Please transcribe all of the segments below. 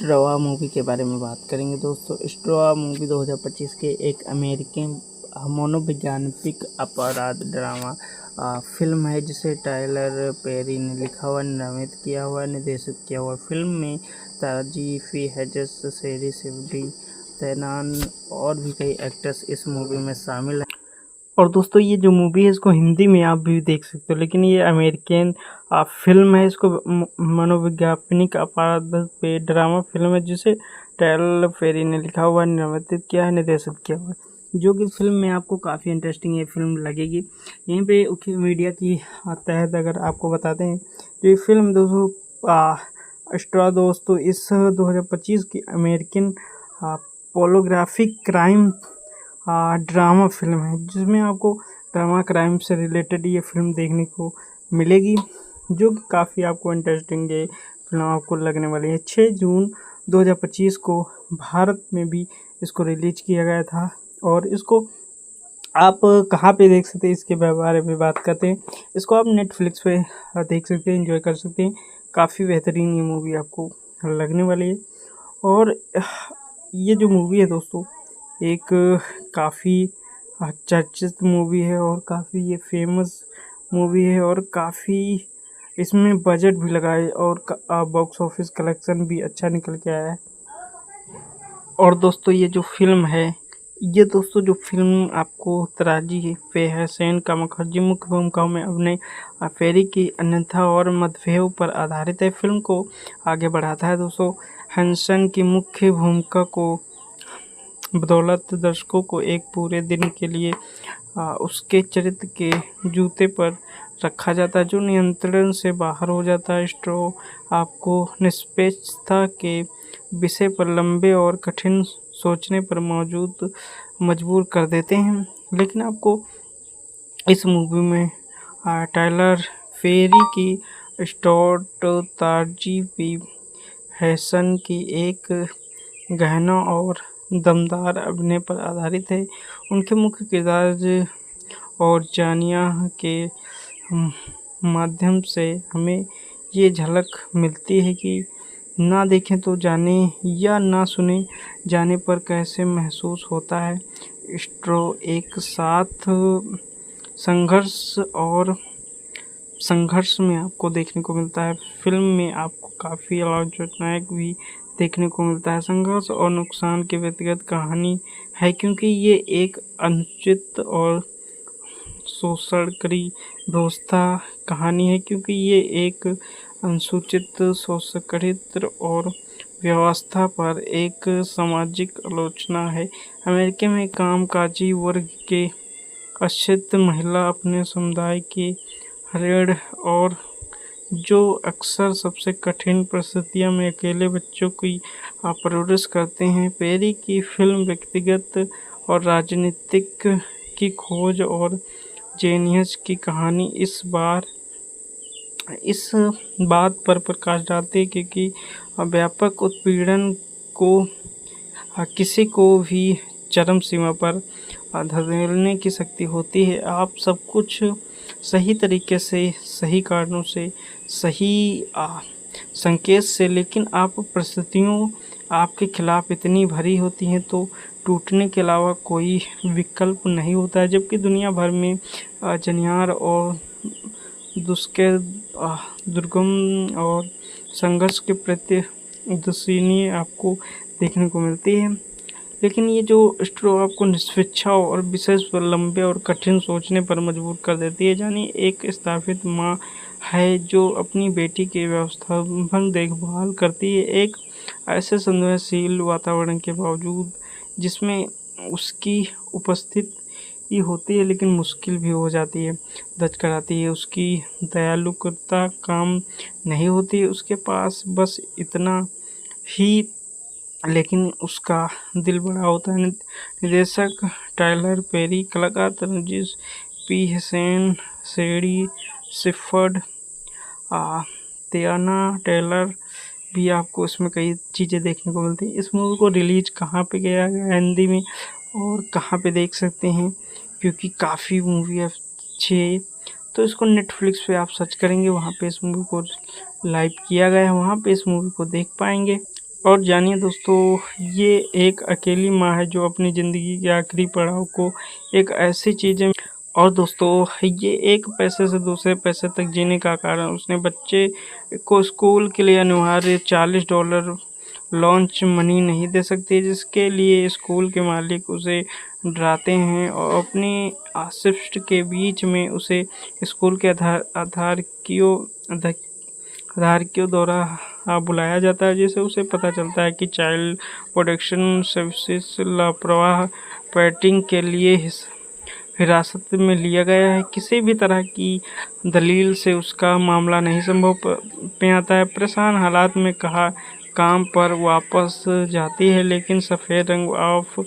Straw movie के बारे में बात करेंगे दोस्तों। स्ट्रॉ मूवी 2025 के एक अमेरिकन मनोवैज्ञानिक अपराध ड्रामा फिल्म है, जिसे टाइलर पेरी ने लिखा हुआ, निर्मित किया हुआ, निर्देशित किया हुआ। फिल्म में ताजी फी हेजेस, शेरी सिवडी, तैनान और भी कई एक्टर्स इस मूवी में शामिल हैं। और दोस्तों, ये जो मूवी है इसको हिंदी में आप भी देख सकते हो, लेकिन ये अमेरिकन फिल्म है। इसको मनोवैज्ञानिक अपराध पे ड्रामा फिल्म है, जिसे टाइलर पेरी ने लिखा हुआ, निर्मित किया है, निर्देशित किया हुआ है। जो कि फिल्म में आपको काफ़ी इंटरेस्टिंग ये फिल्म लगेगी। यहीं पे मीडिया की तहत अगर आपको बताते हैं, तो ये फिल्म दोस्तों स्ट्रॉ दोस्तों इस 2025 की अमेरिकन पोलोग्राफिक क्राइम ड्रामा फिल्म है, जिसमें आपको ड्रामा क्राइम से रिलेटेड ये फिल्म देखने को मिलेगी, जो कि काफ़ी आपको इंटरेस्टिंग ये फिल्म आपको लगने वाली है। 6 जून 2025 को भारत में भी इसको रिलीज किया गया था, और इसको आप कहाँ पे देख सकते हैं, इसके बारे में बात करते हैं। इसको आप नेटफ्लिक्स पे देख सकते हैं, एंजॉय कर सकते हैं। काफ़ी बेहतरीन ये मूवी आपको लगने वाली है। और ये जो मूवी है दोस्तों, एक काफ़ी चर्चित मूवी है, और काफ़ी ये फेमस मूवी है, और काफ़ी इसमें बजट भी लगा है, और बॉक्स ऑफिस कलेक्शन भी अच्छा निकल के आया है। और दोस्तों, ये जो फिल्म है, ये दोस्तों जो फिल्म आपको तराजी पे है, सेन का मुखर्जी मुख्य भूमिकाओं में अभिनय, फेरी की अन्यथा और मतभेद पर आधारित है। फिल्म को आगे बढ़ाता है दोस्तों। हंसन की मुख्य भूमिका को बदौलत दर्शकों को एक पूरे दिन के लिए उसके चरित्र के जूते पर रखा जाता है, जो नियंत्रण से बाहर हो जाता है। स्ट्रॉ आपको निष्पक्षता के विषय पर लंबे और कठिन सोचने पर मजबूर कर देते हैं। लेकिन आपको इस मूवी में टाइलर पेरी की स्टॉट तारजी पी हैसन की एक गहना और दमदार अभिनय पर आधारित है। उनके मुख्य किरदार और जानिया के माध्यम से हमें ये झलक मिलती है कि ना देखें तो जाने, या ना सुने जाने पर कैसे महसूस होता है। स्ट्रॉ एक साथ संघर्ष में आपको देखने को मिलता है। फिल्म में आपको काफ़ी आलोचनात्मक भी देखने को मिलता है। संघर्ष और नुकसान की व्यक्तिगत कहानी है, क्योंकि ये एक अनुचित और शोषणकारी व्यवस्था कहानी है, क्योंकि ये एक अनुसूचित शोषणकारी और व्यवस्था पर एक सामाजिक आलोचना है। अमेरिका में कामकाजी वर्ग के अशिक्षित महिला अपने समुदाय के ऋण और जो अक्सर सबसे कठिन परिस्थितियों में अकेले बच्चों की परवरिश करते हैं। पेरी की फिल्म व्यक्तिगत और राजनीतिक की खोज और जेनियस की कहानी इस बात पर प्रकाश डालती है, क्योंकि व्यापक उत्पीड़न को किसी को भी चरम सीमा पर धकेलने की शक्ति होती है। आप सब कुछ सही तरीके से, सही कारणों से, सही संकेत से, लेकिन आप परिस्थितियों आपके खिलाफ इतनी भरी होती हैं तो टूटने के अलावा कोई विकल्प नहीं होता है। जबकि दुनिया भर में जनियार और दुर्गम और संघर्ष के प्रति उदासीनी आपको देखने को मिलती है। लेकिन ये जो स्ट्रॉ आपको निष्पक्ष और विशेष पर लंबे और कठिन सोचने पर मजबूर कर देती है। यानी एक स्थापित माँ है जो अपनी बेटी की व्यवस्थापन देखभाल करती है, एक ऐसे संवेदनशील वातावरण के बावजूद जिसमें उसकी उपस्थिति होती है, लेकिन मुश्किल भी हो जाती है, दर्ज कराती है। उसकी दयालुता काम नहीं होती है उसके पास, बस इतना ही, लेकिन उसका दिल बड़ा होता है। निर्देशक टाइलर पेरी, कलाकार तनुजीश पी हसन, शेरी सिफर्ड, तियाना टेलर भी आपको इसमें कई चीज़ें देखने को मिलती हैं। इस मूवी को रिलीज कहाँ पे किया गया हिंदी में, और कहाँ पे देख सकते हैं, क्योंकि काफ़ी मूवी अच्छी है। तो इसको नेटफ्लिक्स पे आप सर्च करेंगे, वहाँ पे इस मूवी को लाइव किया गया है, वहाँ पे इस मूवी को देख पाएंगे। और जानिए दोस्तों, ये एक अकेली माँ है जो अपनी ज़िंदगी के आखिरी पड़ाव को एक ऐसी चीज़ें और दोस्तों, ये एक पैसे से दूसरे पैसे तक जीने का कारण उसने बच्चे को स्कूल के लिए अनिवार्य $40 लॉन्च मनी नहीं दे सकती, जिसके लिए स्कूल के मालिक उसे डराते हैं और अपनी शिफ्ट के बीच में उसे स्कूल के आधार क्यों द्वारा बुलाया जाता है, जिससे उसे पता चलता है कि चाइल्ड प्रोटेक्शन सर्विसेज लापरवाह पेरेंटिंग के लिए हिरासत में लिया गया है। किसी भी तरह की दलील से उसका मामला नहीं संभव में आता है। परेशान हालात में काम पर वापस जाती है, लेकिन सफ़ेद रंग ऑफ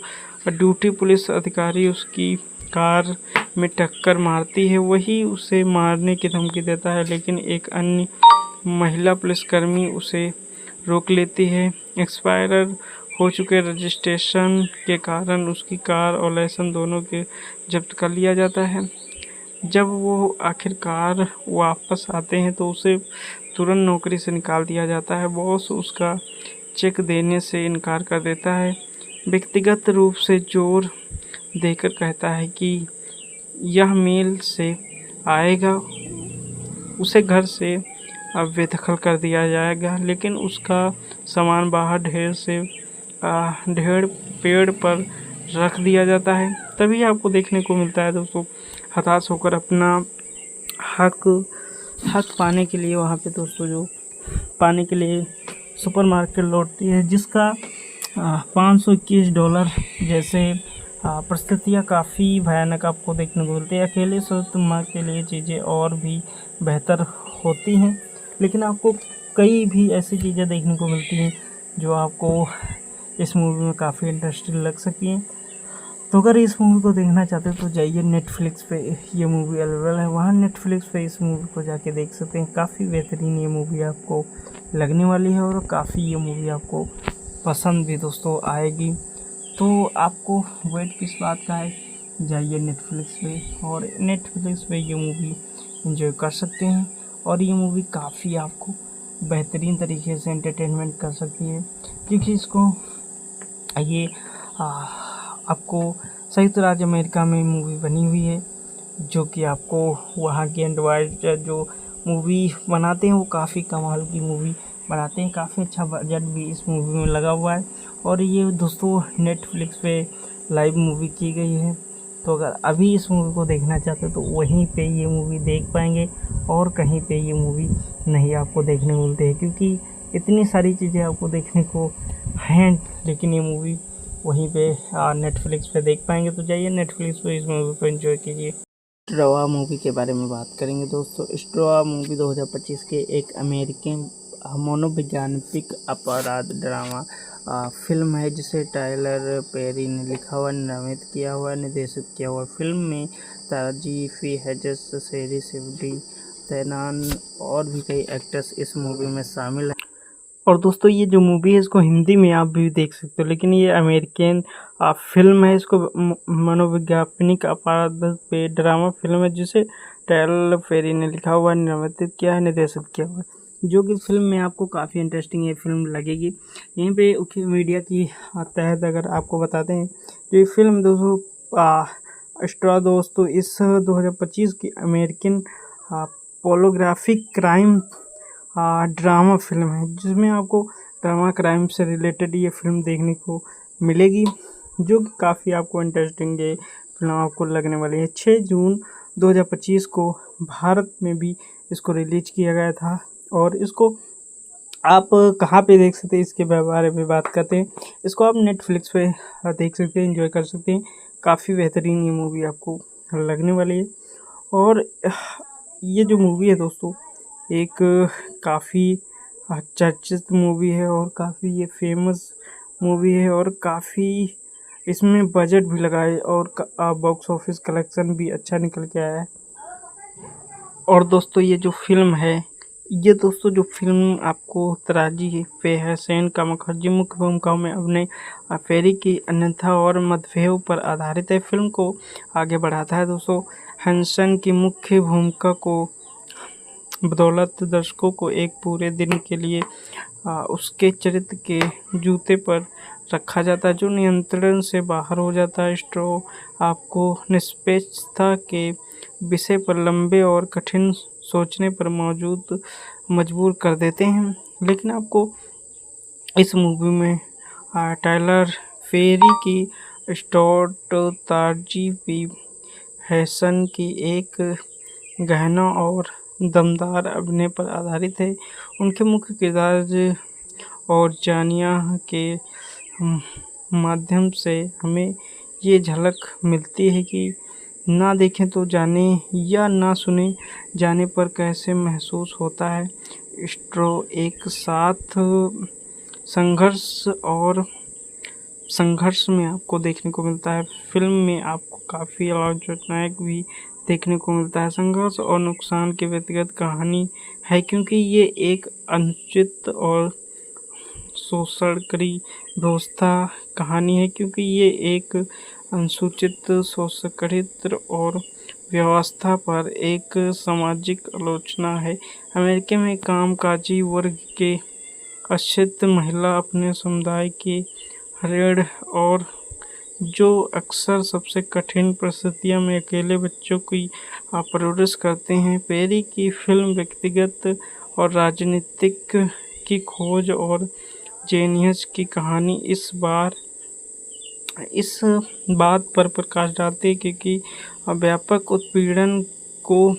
ड्यूटी पुलिस अधिकारी उसकी कार में टक्कर मारती है। वही उसे मारने की धमकी देता है, लेकिन एक अन्य महिला पुलिसकर्मी उसे रोक लेती है। एक्सपायर हो चुके रजिस्ट्रेशन के कारण उसकी कार और लाइसेंस दोनों के जब्त कर लिया जाता है। जब वो आखिरकार वापस आते हैं तो उसे तुरंत नौकरी से निकाल दिया जाता है। बॉस उसका चेक देने से इनकार कर देता है, व्यक्तिगत रूप से जोर देकर कहता है कि यह मेल से आएगा, उसे घर से बेदखल कर दिया जाएगा। लेकिन उसका सामान बाहर ढेर पेड़ पर रख दिया जाता है। तभी आपको देखने को मिलता है दोस्तों, हताश होकर अपना हक पाने के लिए वहाँ पे दोस्तों जो पाने के लिए सुपरमार्केट लौटती है, जिसका $521 जैसे परिस्थितियाँ काफ़ी भयानक आपको देखने को मिलती है। अकेले सूरत माँ के लिए चीज़ें और भी बेहतर होती हैं, लेकिन आपको कई भी ऐसी चीज़ें देखने को मिलती हैं जो आपको इस मूवी में काफ़ी इंटरेस्टिंग लग सकती हैं। तो अगर इस मूवी को देखना चाहते हो तो जाइए, नेटफ्लिक्स पे ये मूवी अवेलेबल है, वहाँ नेटफ्लिक्स पे इस मूवी को जाके देख सकते हैं। काफ़ी बेहतरीन ये मूवी आपको लगने वाली है और काफ़ी ये मूवी आपको पसंद भी दोस्तों आएगी। तो आपको वेट किस बात का है, जाइए नेटफ्लिक्स पे और नेटफ्लिक्स पे ये मूवी एंजॉय कर सकते हैं। और ये मूवी काफ़ी आपको बेहतरीन तरीके से एंटरटेनमेंट कर सकती है, क्योंकि इसको ये आपको संयुक्त राज्य अमेरिका में मूवी बनी हुई है, जो कि आपको वहाँ के एंड्रॉयड जो मूवी बनाते हैं वो काफ़ी कमाल की मूवी बनाते हैं। काफ़ी अच्छा बजट भी इस मूवी में लगा हुआ है और ये दोस्तों नेटफ्लिक्स पे लाइव मूवी की गई है। तो अगर अभी इस मूवी को देखना चाहते हो तो वहीं पे ये मूवी देख पाएंगे और कहीं पे ये मूवी नहीं आपको देखने को मिलती है, क्योंकि इतनी सारी चीज़ें आपको देखने को हैं, लेकिन ये मूवी वहीं पे नेटफ्लिक्स पे देख पाएंगे। तो जाइए नेटफ्लिक्स पे इस मूवी को एंजॉय कीजिए। स्ट्रॉ मूवी के बारे में बात करेंगे दोस्तों। स्ट्रॉ मूवी 2025 के एक अमेरिकन मनोवैज्ञानिक अपराध ड्रामा फिल्म है, जिसे टाइलर पेरी ने लिखा हुआ, निर्मित किया हुआ, निर्देशित किया हुआ। फिल्म में ताजी फी हेजस, शेरी सिवडी, तैनान और भी कई एक्टर्स इस मूवी में शामिल हैं। और दोस्तों ये जो मूवी है इसको हिंदी में आप भी देख सकते हो, लेकिन ये अमेरिकन फिल्म है। इसको मनोवैज्ञानिक अपराध पे ड्रामा फिल्म है, जिसे टाइलर पेरी ने लिखा हुआ, निर्मित किया है, निर्देशित किया हुआ है, जो कि फिल्म में आपको काफ़ी इंटरेस्टिंग ये फिल्म लगेगी। यहीं पे मीडिया की तहत अगर आपको बताते हैं, जो ये फिल्म दोस्तों स्ट्रॉ दोस्तों इस 2025 की American pornographic crime drama film है, जिसमें आपको ड्रामा क्राइम से रिलेटेड ये फिल्म देखने को मिलेगी, जो कि काफ़ी आपको इंटरेस्टिंग ये फिल्म आपको लगने वाली है। 6 जून 2025 को भारत में भी इसको रिलीज किया गया था और इसको आप कहाँ पे देख सकते हैं, इसके बारे में बात करते हैं। इसको आप नेटफ्लिक्स पे देख सकते हैं, एंजॉय कर सकते हैं। काफ़ी बेहतरीन ये मूवी आपको लगने वाली है। और ये जो मूवी है दोस्तों एक काफ़ी चर्चित मूवी है और काफ़ी ये फेमस मूवी है और काफ़ी इसमें बजट भी लगा है और बॉक्स ऑफिस कलेक्शन भी अच्छा निकल के आया है। और दोस्तों ये जो फिल्म है, ये दोस्तों जो फिल्म आपको तराजी पे है, सेन का मुखर्जी मुख्य भूमिकाओं में अभिनय, पेरी की अन्यथा और मतभेद पर आधारित है। फिल्म को आगे बढ़ाता है दोस्तों हैंसन की मुख्य भूमिका को बदौलत दर्शकों को एक पूरे दिन के लिए उसके चरित्र के जूते पर रखा जाता है, जो नियंत्रण से बाहर हो जाता है। स्ट्रॉ आपको निष्पक्षता के विषय पर लंबे और कठिन सोचने पर मजबूर कर देते हैं। लेकिन आपको इस मूवी में टाइलर पेरी की स्टुअर्ट तारजी पी हैसन की एक गहना और दमदार अभिनय पर आधारित है। उनके मुख्य किरदार और जानिया के माध्यम से हमें ये झलक मिलती है कि ना देखें तो जाने या ना सुने जाने पर कैसे महसूस होता है। स्ट्रो एक साथ संघर्ष में आपको देखने को मिलता है। फिल्म में आपको काफ़ी आलोचनात्मक भी देखने को मिलता है। संघर्ष और नुकसान की व्यक्तिगत कहानी है, क्योंकि ये एक अनुचित और शोषणकारी व्यवस्था कहानी है, क्योंकि ये एक अनुसूचित शोषणकारी और व्यवस्था पर एक सामाजिक आलोचना है। अमेरिका में कामकाजी वर्ग के अशिक्षित महिला अपने समुदाय के ऋण और जो अक्सर सबसे कठिन परिस्थितियों में अकेले बच्चों की परवरिश करते हैं। पेरी की फिल्म व्यक्तिगत और राजनीतिक की खोज और जेनियस की कहानी इस बात पर प्रकाश डालती है क्योंकि व्यापक उत्पीड़न को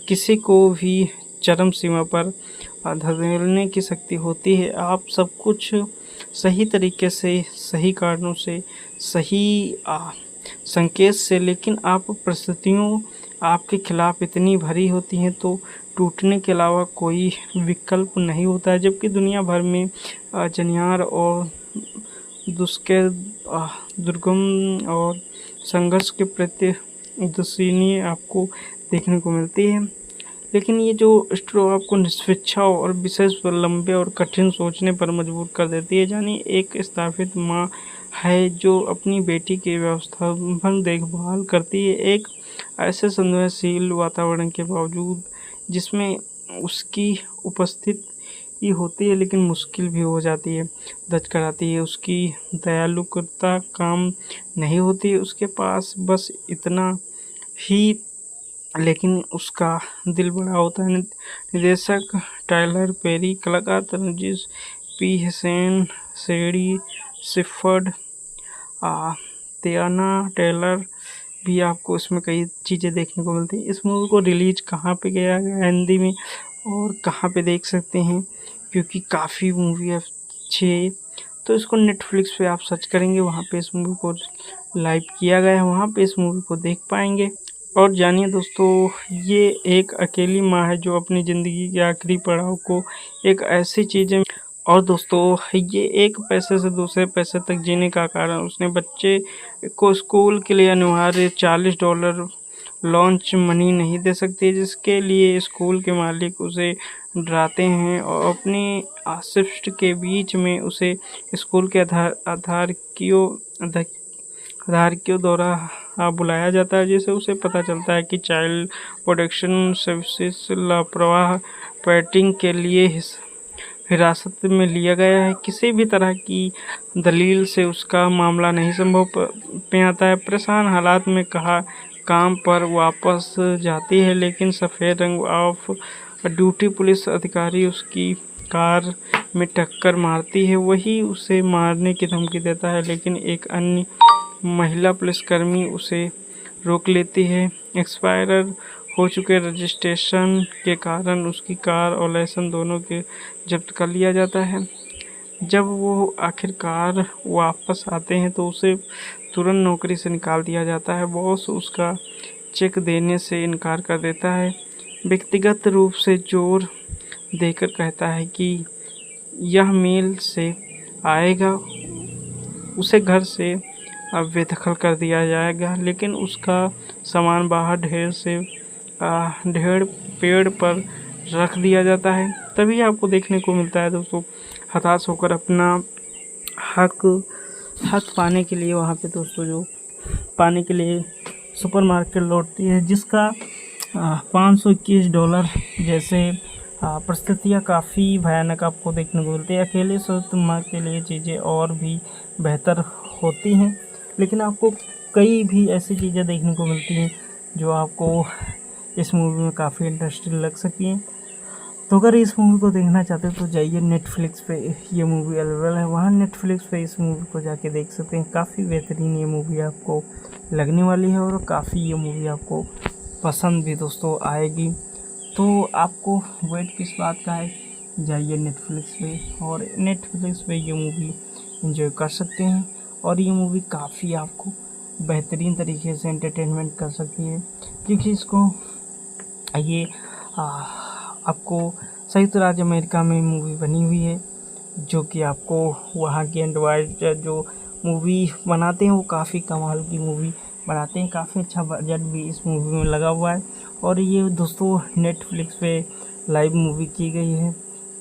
किसी को भी चरम सीमा पर धकेलने की शक्ति होती है। आप सब कुछ सही तरीके से, सही कारणों से, सही संकेत से, लेकिन आप परिस्थितियों आपके खिलाफ इतनी भरी होती हैं तो टूटने के अलावा कोई विकल्प नहीं होता है। जबकि दुनिया भर में जनियार और दुर्गम और संघर्ष के प्रति उदासीनी आपको देखने को मिलती है। लेकिन ये जो स्ट्रो आपको निष्पक्षा और विशेष पर लंबे और कठिन सोचने पर मजबूर कर देती है। यानी एक स्थापित माँ है जो अपनी बेटी की व्यवस्थापन देखभाल करती है, एक ऐसे संवेदनशील वातावरण के बावजूद जिसमें उसकी उपस्थिति होती है लेकिन मुश्किल भी हो जाती है, दर्ज कराती है। उसकी दयालुता काम नहीं होती, उसके पास बस इतना ही, लेकिन उसका दिल बड़ा होता है। निर्देशक टाइलर पेरी, कलाकार तनुजी पी हसन, शेरी शिफर्ड, तियाना टेलर भी आपको इसमें कई चीज़ें देखने को मिलती हैं। इस मूवी को रिलीज कहाँ पे किया गया हिंदी में और कहाँ पे देख सकते हैं, क्योंकि काफ़ी मूवी अच्छी है। तो इसको नेटफ्लिक्स पे आप सर्च करेंगे, वहाँ पे इस मूवी को लाइव किया गया है, वहाँ पे इस मूवी को देख पाएंगे। और जानिए दोस्तों, ये एक अकेली माँ है जो अपनी ज़िंदगी के आखिरी पड़ाव को एक ऐसी चीज़ें, और दोस्तों ये एक पैसे से दूसरे पैसे तक जीने का कारण उसने बच्चे को स्कूल के लिए अनिवार्य $40 लॉन्च मनी नहीं दे सकती, जिसके लिए स्कूल के मालिक उसे डराते हैं और अपनी शिफ्ट के बीच में उसे स्कूल के आधारियों द्वारा बुलाया जाता है, जिसे उसे पता चलता है कि चाइल्ड प्रोटेक्शन सर्विसेज लापरवाह पेरेंटिंग के लिए हिरासत में लिया गया है। किसी भी तरह की दलील से उसका मामला नहीं संभव में आता है। परेशान हालात में काम पर वापस जाती है, लेकिन सफ़ेद रंग ऑफ ड्यूटी पुलिस अधिकारी उसकी कार में टक्कर मारती है। वही उसे मारने की धमकी देता है, लेकिन एक अन्य महिला पुलिसकर्मी उसे रोक लेती है। एक्सपायर हो चुके रजिस्ट्रेशन के कारण उसकी कार और लाइसेंस दोनों के जब्त कर लिया जाता है। जब वो आखिरकार वापस आते हैं तो उसे तुरंत नौकरी से निकाल दिया जाता है। बॉस उसका चेक देने से इनकार कर देता है, व्यक्तिगत रूप से जोर देकर कहता है कि यह मेल से आएगा, उसे घर से बेदखल कर दिया जाएगा, लेकिन उसका सामान बाहर ढेर पेड़ पर रख दिया जाता है। तभी आपको देखने को मिलता है दोस्तों, हताश होकर अपना हक पाने के लिए वहाँ पे दोस्तों जो पाने के लिए सुपरमार्केट लौटती है, जिसका $521 जैसे परिस्थितियाँ काफ़ी भयानक आपको देखने को मिलती है। अकेले सुरतमा के लिए चीज़ें और भी बेहतर होती हैं, लेकिन आपको कई भी ऐसी चीज़ें देखने को मिलती हैं जो आपको इस मूवी में काफ़ी इंटरेस्टिंग लग सकती हैं। तो अगर इस मूवी को देखना चाहते हो तो जाइए नेटफ्लिक्स पे, ये मूवी अवेलेबल है, वहाँ नेटफ्लिक्स पे इस मूवी को जाके देख सकते हैं। काफ़ी बेहतरीन ये मूवी आपको लगने वाली है और काफ़ी ये मूवी आपको पसंद भी दोस्तों आएगी। तो आपको वेट किस बात का है, जाइए नेटफ्लिक्स पे और नेटफ्लिक्स पे ये मूवी एंजॉय कर सकते हैं। और ये मूवी काफ़ी आपको बेहतरीन तरीके से एंटरटेनमेंट कर सकती है, क्योंकि इसको ये आपको संयुक्त राज्य अमेरिका में मूवी बनी हुई है, जो कि आपको वहाँ के एंड जो मूवी बनाते हैं वो काफ़ी कमाल की मूवी बनाते हैं। काफ़ी अच्छा बजट भी इस मूवी में लगा हुआ है और ये दोस्तों नेटफ्लिक्स पे लाइव मूवी की गई है।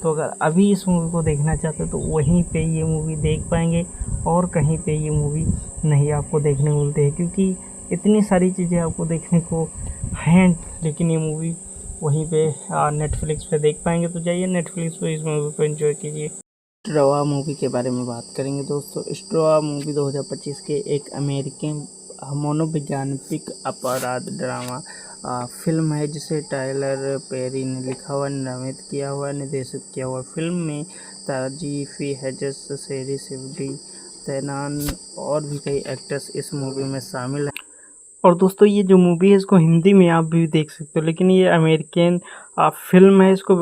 तो अगर अभी इस मूवी को देखना चाहते हो तो वहीं पे ये मूवी देख पाएंगे और कहीं पे ये मूवी नहीं आपको देखने को मिलती है, क्योंकि इतनी सारी चीज़ें आपको देखने को हैं, लेकिन ये मूवी वहीं पे नेटफ्लिक्स पे देख पाएंगे। तो जाइए नेटफ्लिक्स पे इस मूवी को एंजॉय कीजिए। स्ट्रोआ मूवी के बारे में बात करेंगे दोस्तों। स्ट्रोआ मूवी 2025 के एक अमेरिकन मनोवैज्ञानिक अपराध ड्रामा फिल्म है, जिसे टाइलर पेरी ने लिखा हुआ, निर्मित किया हुआ, निर्देशित किया हुआ। फिल्म में तारजी फी हेजस, शेरी सिवडी, तैनान और भी कई एक्टर्स इस मूवी में शामिल हैं। और दोस्तों ये जो मूवी है इसको हिंदी में आप भी देख सकते हो, लेकिन ये अमेरिकन फिल्म है। इसको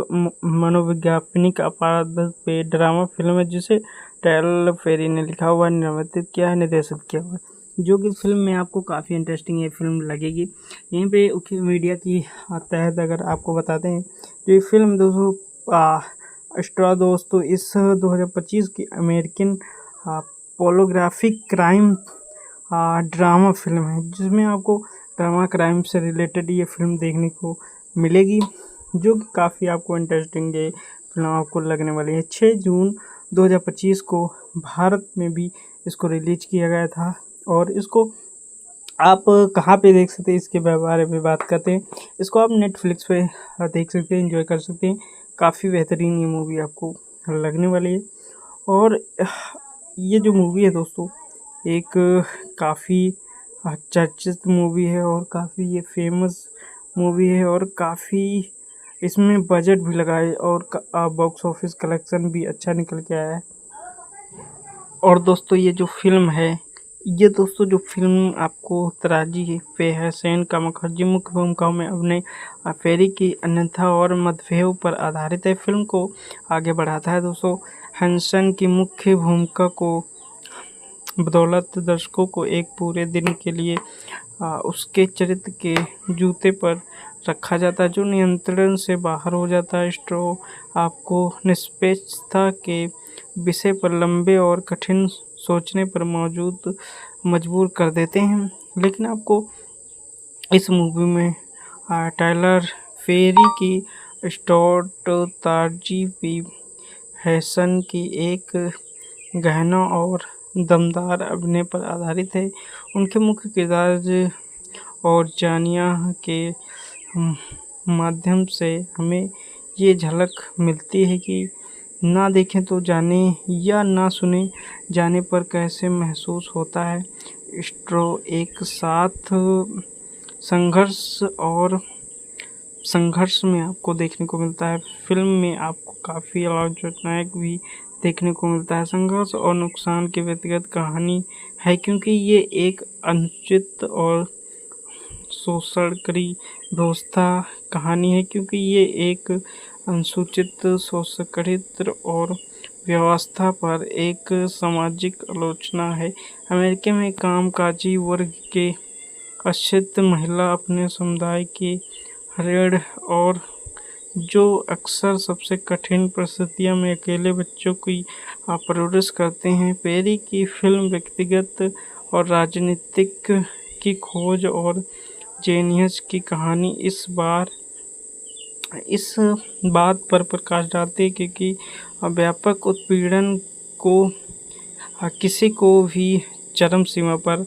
मनोवैज्ञानिक अपराध पे ड्रामा फिल्म है, जिसे टाइलर पेरी ने लिखा हुआ, निर्मित किया है, निर्देशित किया हुआ है, जो कि फिल्म में आपको काफ़ी इंटरेस्टिंग ये फिल्म लगेगी। यहीं पे मीडिया की तहत अगर आपको बताते हैं, तो ये फिल्म दोस्तों स्ट्रॉ दोस्तों इस 2025 की अमेरिकन पोलोग्राफिक क्राइम ड्रामा फिल्म है, जिसमें आपको ड्रामा क्राइम से रिलेटेड ये फिल्म देखने को मिलेगी, जो कि काफ़ी आपको इंटरेस्टिंग ये फिल्म आपको लगने वाली है। 6 जून 2025 को भारत में भी इसको रिलीज किया गया था और इसको आप कहाँ पे देख सकते हैं इसके बारे में बात करते हैं। इसको आप नेटफ्लिक्स पे देख सकते हैं, एंजॉय कर सकते हैं। काफ़ी बेहतरीन ये मूवी आपको लगने वाली है। और ये जो मूवी है दोस्तों एक काफ़ी चर्चित मूवी है और काफ़ी ये फेमस मूवी है और काफ़ी इसमें बजट भी लगा है और बॉक्स ऑफिस कलेक्शन भी अच्छा निकल के आया है। और दोस्तों ये जो फिल्म है, ये दोस्तों जो फिल्म आपको तराजी पे है, सेन मुखर्जी मुख्य भूमिकाओं में अभिनय फेरी की अन्यथा और मतभेद पर आधारित है। फिल्म को आगे बढ़ाता है दोस्तों हैंसन की मुख्य भूमिका को बदौलत दर्शकों को एक पूरे दिन के लिए उसके चरित्र के जूते पर रखा जाता है, जो नियंत्रण से बाहर हो जाता है। स्ट्रो आपको निष्पक्षता के विषय पर लंबे और कठिन सोचने पर मजबूर कर देते हैं, लेकिन आपको इस मूवी में टाइलर पेरी की स्टोट तारजी पी हैसन की एक गहना और दमदार अभिनय पर आधारित है। उनके मुख्य किरदार और जानिया के माध्यम से हमें ये झलक मिलती है कि ना देखें तो जाने या ना सुने जाने पर कैसे महसूस होता है। स्ट्रो एक साथ संघर्ष में आपको देखने को मिलता है। फिल्म में आपको काफ़ी अलग भी देखने को मिलता है। संघर्ष और नुकसान की व्यक्तिगत कहानी है, क्योंकि ये एक अनुचित और शोषणकारी व्यवस्था कहानी है, क्योंकि ये एक अनुसूचित शोषणकारी और व्यवस्था पर एक सामाजिक आलोचना है। अमेरिका में कामकाजी वर्ग के अशिक्षित महिला अपने समुदाय के ऋण और जो अक्सर सबसे कठिन परिस्थितियों में अकेले बच्चों की परवरिश करते हैं। पेरी की फिल्म व्यक्तिगत और राजनीतिक की खोज और जेनियस की कहानी इस बात पर प्रकाश डालती है, क्योंकि व्यापक उत्पीड़न को किसी को भी चरम सीमा पर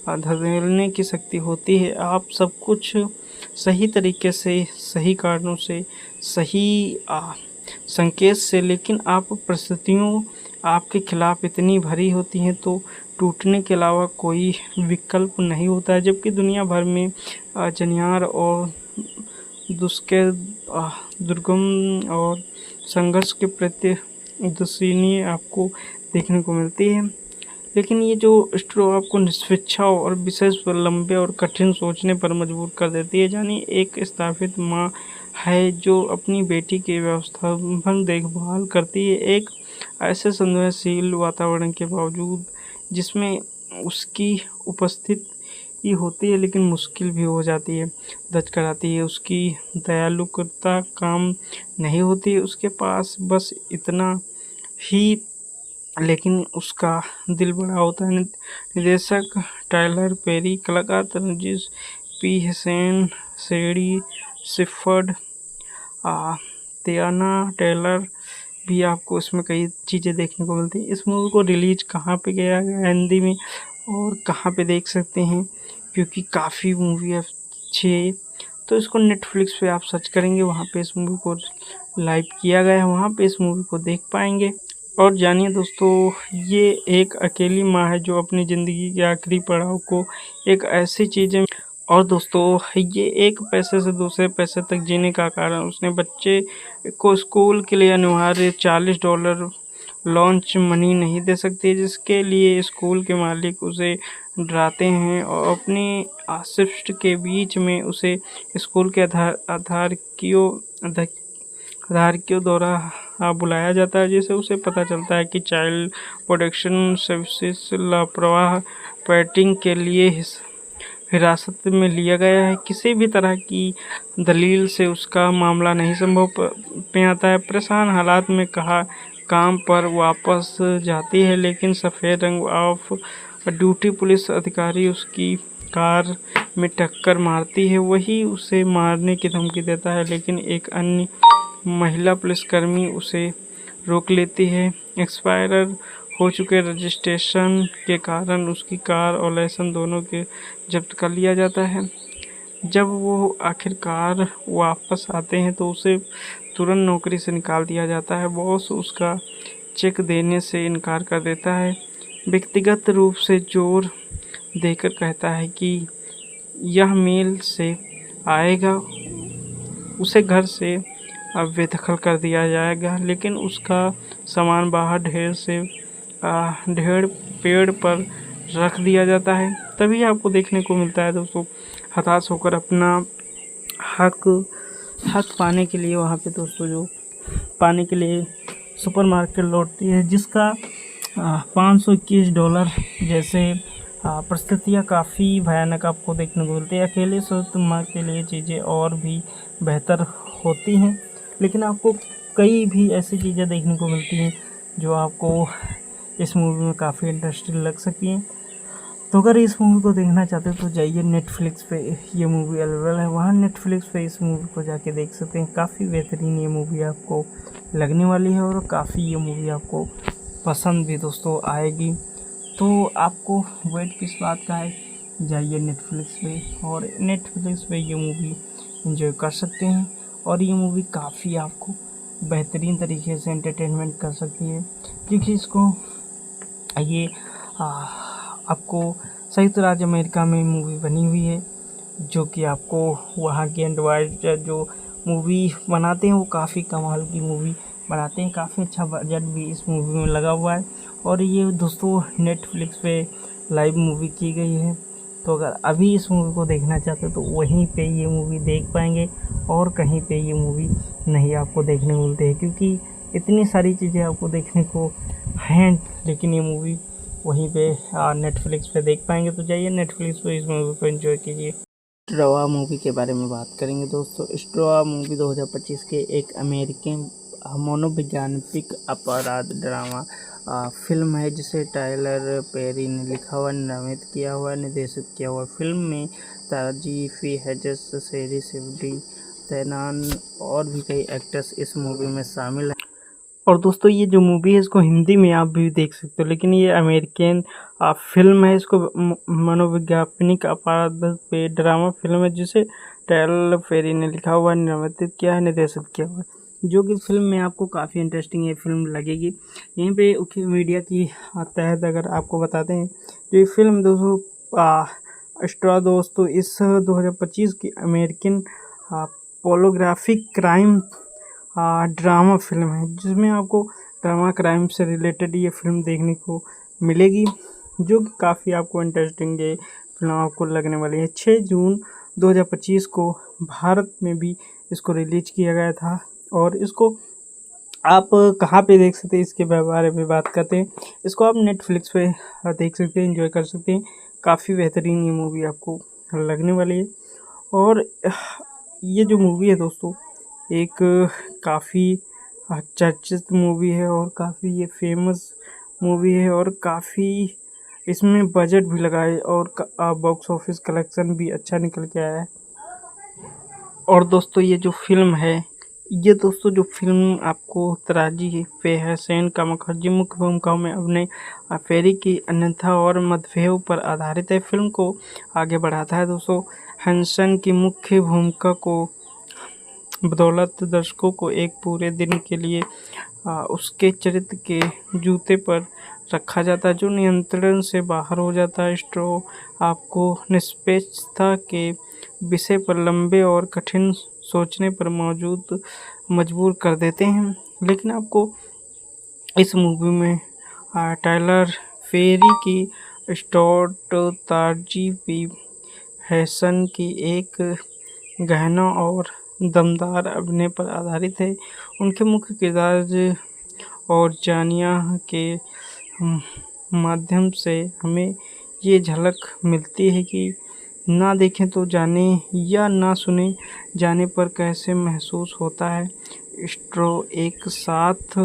धकेलने की शक्ति होती है। आप सब कुछ सही तरीके से, सही कारणों से, सही संकेत से, लेकिन आप परिस्थितियों आपके खिलाफ इतनी भरी होती हैं तो टूटने के अलावा कोई विकल्प नहीं होता है। जबकि दुनिया भर में जनियार और दुष्कर दुर्गम और संघर्ष के प्रति उदासीनी आपको देखने को मिलती है। लेकिन ये जो स्ट्रो आपको निष्पक्ष और विशेष पर लंबे और कठिन सोचने पर मजबूर कर देती है। यानी एक स्थापित माँ है जो अपनी बेटी की व्यवस्थापन देखभाल करती है, एक ऐसे संवेदनशील वातावरण के बावजूद जिसमें उसकी उपस्थिति होती है लेकिन मुश्किल भी हो जाती है, दर्ज कराती है। उसकी दयालुता काम नहीं होती, उसके पास बस इतना ही, लेकिन उसका दिल बड़ा होता है। निर्देशक टाइलर पेरी, कलाकार तनुजीत पी हुसैन, शेरी शिफर्ड, तियाना टेलर भी आपको इसमें कई चीज़ें देखने को मिलती हैं। इस मूवी को रिलीज कहाँ पे किया गया हिंदी में और कहाँ पे देख सकते हैं, क्योंकि काफ़ी मूवी अच्छी है। तो इसको नेटफ्लिक्स पे आप सर्च करेंगे, वहाँ पे इस मूवी को लाइव किया गया है, वहाँ पे इस मूवी को देख पाएंगे। और जानिए दोस्तों, ये एक अकेली माँ है जो अपनी ज़िंदगी के आखिरी पड़ाव को एक ऐसी चीज़ें, और दोस्तों ये एक पैसे से दूसरे पैसे तक जीने का कारण उसने बच्चे को स्कूल के लिए अनिवार्य $40 लॉन्च मनी नहीं दे सकती, जिसके लिए स्कूल के मालिक उसे डराते हैं और अपनी शिफ्ट के बीच में उसे स्कूल के आधारियों द्वारा बुलाया जाता है, जिसे उसे पता चलता है कि चाइल्ड प्रोटेक्शन सर्विसेज लापरवाह पेरेंटिंग के लिए हिरासत में लिया गया है। किसी भी तरह की दलील से उसका मामला नहीं संभव में आता है। परेशान हालात में काम पर वापस जाती है, लेकिन सफ़ेद रंग ऑफ ड्यूटी पुलिस अधिकारी उसकी कार में टक्कर मारती है। वही उसे मारने की धमकी देता है, लेकिन एक अन्य महिला पुलिसकर्मी उसे रोक लेती है। एक्सपायर हो चुके रजिस्ट्रेशन के कारण उसकी कार और लाइसेंस दोनों के जब्त कर लिया जाता है। जब वो आखिरकार वापस आते हैं तो उसे तुरंत नौकरी से निकाल दिया जाता है। बॉस उसका चेक देने से इनकार कर देता है, व्यक्तिगत रूप से जोर देकर कहता है कि यह मेल से आएगा, उसे घर से बेदखल कर दिया जाएगा, लेकिन उसका सामान बाहर ढेर पेड़ पर रख दिया जाता है। तभी आपको देखने को मिलता है दोस्तों, हताश होकर अपना हक पाने के लिए वहाँ पे दोस्तों जो पाने के लिए सुपरमार्केट लौटती है, जिसका $521 जैसे परिस्थितियाँ काफ़ी भयानक आपको देखने को मिलती है। अकेले स्वस्थ माँ के लिए चीज़ें और भी बेहतर होती हैं, लेकिन आपको कई भी ऐसी चीज़ें देखने को मिलती हैं जो आपको इस मूवी में काफ़ी इंटरेस्टिंग लग सकती हैं। तो अगर इस मूवी को देखना चाहते हो तो जाइए नेटफ्लिक्स पे, ये मूवी अवेलेबल है, वहाँ नेटफ्लिक्स पे इस मूवी को जाके देख सकते हैं। काफ़ी बेहतरीन ये मूवी आपको लगने वाली है और काफ़ी ये मूवी आपको पसंद भी दोस्तों आएगी। तो आपको वेट किस बात का है, जाइए नेटफ्लिक्स पे और नेटफ्लिक्स पे ये मूवी एंजॉय कर सकते हैं। और ये मूवी काफ़ी आपको बेहतरीन तरीके से एंटरटेनमेंट कर सकती है, क्योंकि इसको ये आपको संयुक्त राज्य अमेरिका में मूवी बनी हुई है, जो कि आपको वहाँ के एंड्रॉयड जो मूवी बनाते हैं वो काफ़ी कमाल की मूवी बनाते हैं। काफ़ी अच्छा बजट भी इस मूवी में लगा हुआ है और ये दोस्तों नेटफ्लिक्स पे लाइव मूवी की गई है। तो अगर अभी इस मूवी को देखना चाहते हो तो वहीं पे ये मूवी देख पाएंगे और कहीं पे ये मूवी नहीं आपको देखने को मिलती है, क्योंकि इतनी सारी चीज़ें आपको देखने को हैं, लेकिन ये मूवी वहीं पे नेटफ्लिक्स पे देख पाएंगे। तो जाइए नेटफ्लिक्स पे इस मूवी को एंजॉय कीजिए। स्ट्रॉ मूवी के बारे में बात करेंगे दोस्तों। स्ट्रॉ मूवी 2025 के एक अमेरिकन मनोवैज्ञानिक अपराध ड्रामा फिल्म है, जिसे टाइलर पेरी ने लिखा हुआ, निर्मित किया हुआ, निर्देशित किया हुआ। फिल्म में ताजी फी हेजेस, शेरी शिवडी, तैनान और भी कई एक्टर्स इस मूवी में शामिल हैं। और दोस्तों ये जो मूवी है इसको हिंदी में आप भी देख सकते हो, लेकिन ये अमेरिकन फिल्म है। इसको मनोवैज्ञानिक अपराध पे ड्रामा फिल्म है, जिसे टाइलर पेरी ने लिखा हुआ है, निर्मित किया है, निर्देशित किया हुआ है, जो कि फिल्म में आपको काफ़ी इंटरेस्टिंग ये फिल्म लगेगी। यहीं पे मीडिया की तहत अगर आपको बताते हैं, जो ये फिल्म दोस्तों स्ट्रॉ दोस्तों इस 2025 की American pornographic crime drama film है, जिसमें आपको ड्रामा क्राइम से रिलेटेड ये फिल्म देखने को मिलेगी, जो कि काफ़ी आपको इंटरेस्टिंग ये फिल्म आपको लगने वाली है। 6 जून 2025 को भारत में भी इसको रिलीज किया गया था, और इसको आप कहाँ पे देख सकते हैं, इसके बारे में बात करते हैं। इसको आप नेटफ्लिक्स पे देख सकते हैं, एंजॉय कर सकते हैं। काफ़ी बेहतरीन ये मूवी आपको लगने वाली है। और ये जो मूवी है दोस्तों, एक काफ़ी चर्चित मूवी है, और काफ़ी ये फेमस मूवी है, और काफ़ी इसमें बजट भी लगा है, और बॉक्स ऑफिस कलेक्शन भी अच्छा निकल के आया है। और दोस्तों ये जो फिल्म है, ये दोस्तों जो फिल्म आपको तराजी पे है सेन का मुखर्जी मुख्य भूमिकाओं में अभिनय पेरी की अन्यथा और मतभेद पर आधारित है। फिल्म को आगे बढ़ाता है दोस्तों। हैंसन की मुख्य भूमिका को बदौलत दर्शकों को एक पूरे दिन के लिए उसके चरित्र के जूते पर रखा जाता है, जो नियंत्रण से बाहर हो जाता है। स्ट्रो आपको निष्पक्षता के विषय पर लंबे और कठिन सोचने पर मजबूर कर देते हैं, लेकिन आपको इस मूवी में टाइलर पेरी की स्टोट तारजी पी हैसन की एक गहना और दमदार अभिनय पर आधारित है। उनके मुख्य किरदार और जानिया के माध्यम से हमें ये झलक मिलती है कि ना देखें तो जाने या ना सुने जाने पर कैसे महसूस होता है। स्ट्रो एक साथ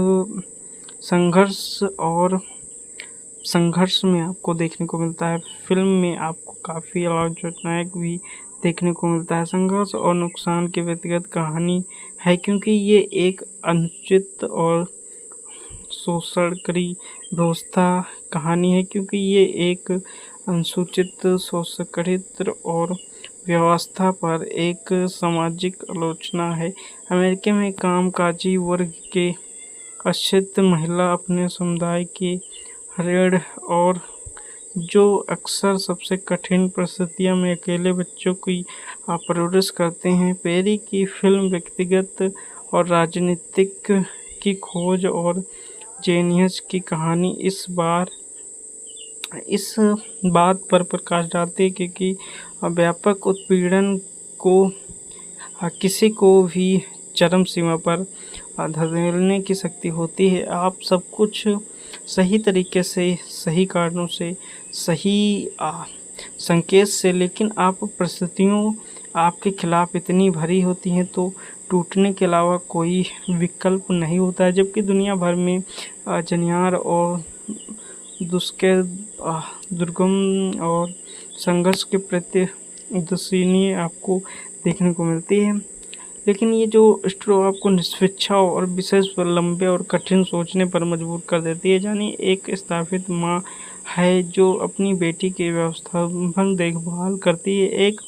संघर्ष में आपको देखने को मिलता है। फिल्म में आपको काफ़ी आलोचनात्मक भी देखने को मिलता है। संघर्ष और नुकसान की व्यक्तिगत कहानी है, क्योंकि ये एक अनुचित और शोषणकारी व्यवस्था कहानी है, क्योंकि ये एक अनुसूचित शोषणकृत और व्यवस्था पर एक सामाजिक आलोचना है। अमेरिका में कामकाजी वर्ग के अशिक्षित महिला अपने समुदाय के ऋण और जो अक्सर सबसे कठिन परिस्थितियों में अकेले बच्चों की परवरिश करते हैं। पेरी की फिल्म व्यक्तिगत और राजनीतिक की खोज और जेनियस की कहानी इस बात पर प्रकाश डालती है क्योंकि व्यापक उत्पीड़न को किसी को भी चरम सीमा पर धकेलने की शक्ति होती है। आप सब कुछ सही तरीके से, सही कारणों से, सही संकेत से, लेकिन आप परिस्थितियों आपके खिलाफ इतनी भरी होती हैं तो टूटने के अलावा कोई विकल्प नहीं होता है। जबकि दुनिया भर में जनियार और दुर्गम और संघर्ष के प्रति उदासीनी आपको देखने को मिलती है, लेकिन ये जो स्ट्रो आपको निष्पक्ष और विशेष पर लंबे और कठिन सोचने पर मजबूर कर देती है। यानी एक स्थापित माँ है जो अपनी बेटी की व्यवस्थापन देखभाल करती है, एक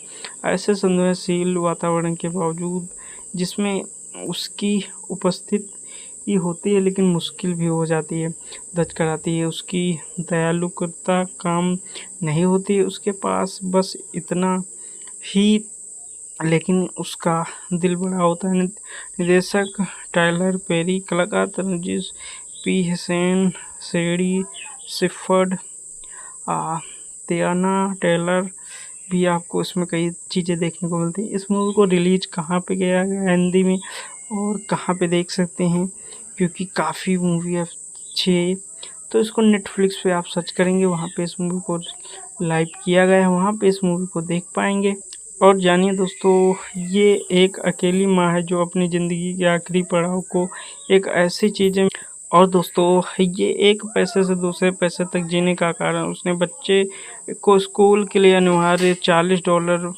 ऐसे संवेदनशील वातावरण के बावजूद जिसमें उसकी उपस्थिति होती है लेकिन मुश्किल भी हो जाती है, दर्ज कराती है। उसकी दयालुता काम नहीं होती है उसके पास, बस इतना ही, लेकिन उसका दिल बड़ा होता है। निर्देशक टाइलर पेरी, कलाकार तनुजीश पी हसन, सेडी शिफर्ड, तियाना टेलर भी आपको इसमें कई चीज़ें देखने को मिलती हैं। इस मूवी को रिलीज कहाँ पे किया गया हिंदी में और कहाँ पे देख सकते हैं, क्योंकि काफ़ी मूवी अच्छी है, तो इसको नेटफ्लिक्स पे आप सर्च करेंगे, वहाँ पे इस मूवी को लाइव किया गया है, वहाँ पे इस मूवी को देख पाएंगे। और जानिए दोस्तों, ये एक अकेली माँ है जो अपनी ज़िंदगी के आखिरी पड़ाव को एक ऐसी चीज़ें, और दोस्तों ये एक पैसे से दूसरे पैसे तक जीने का कारण उसने बच्चे को स्कूल के लिए अनिवार्य $40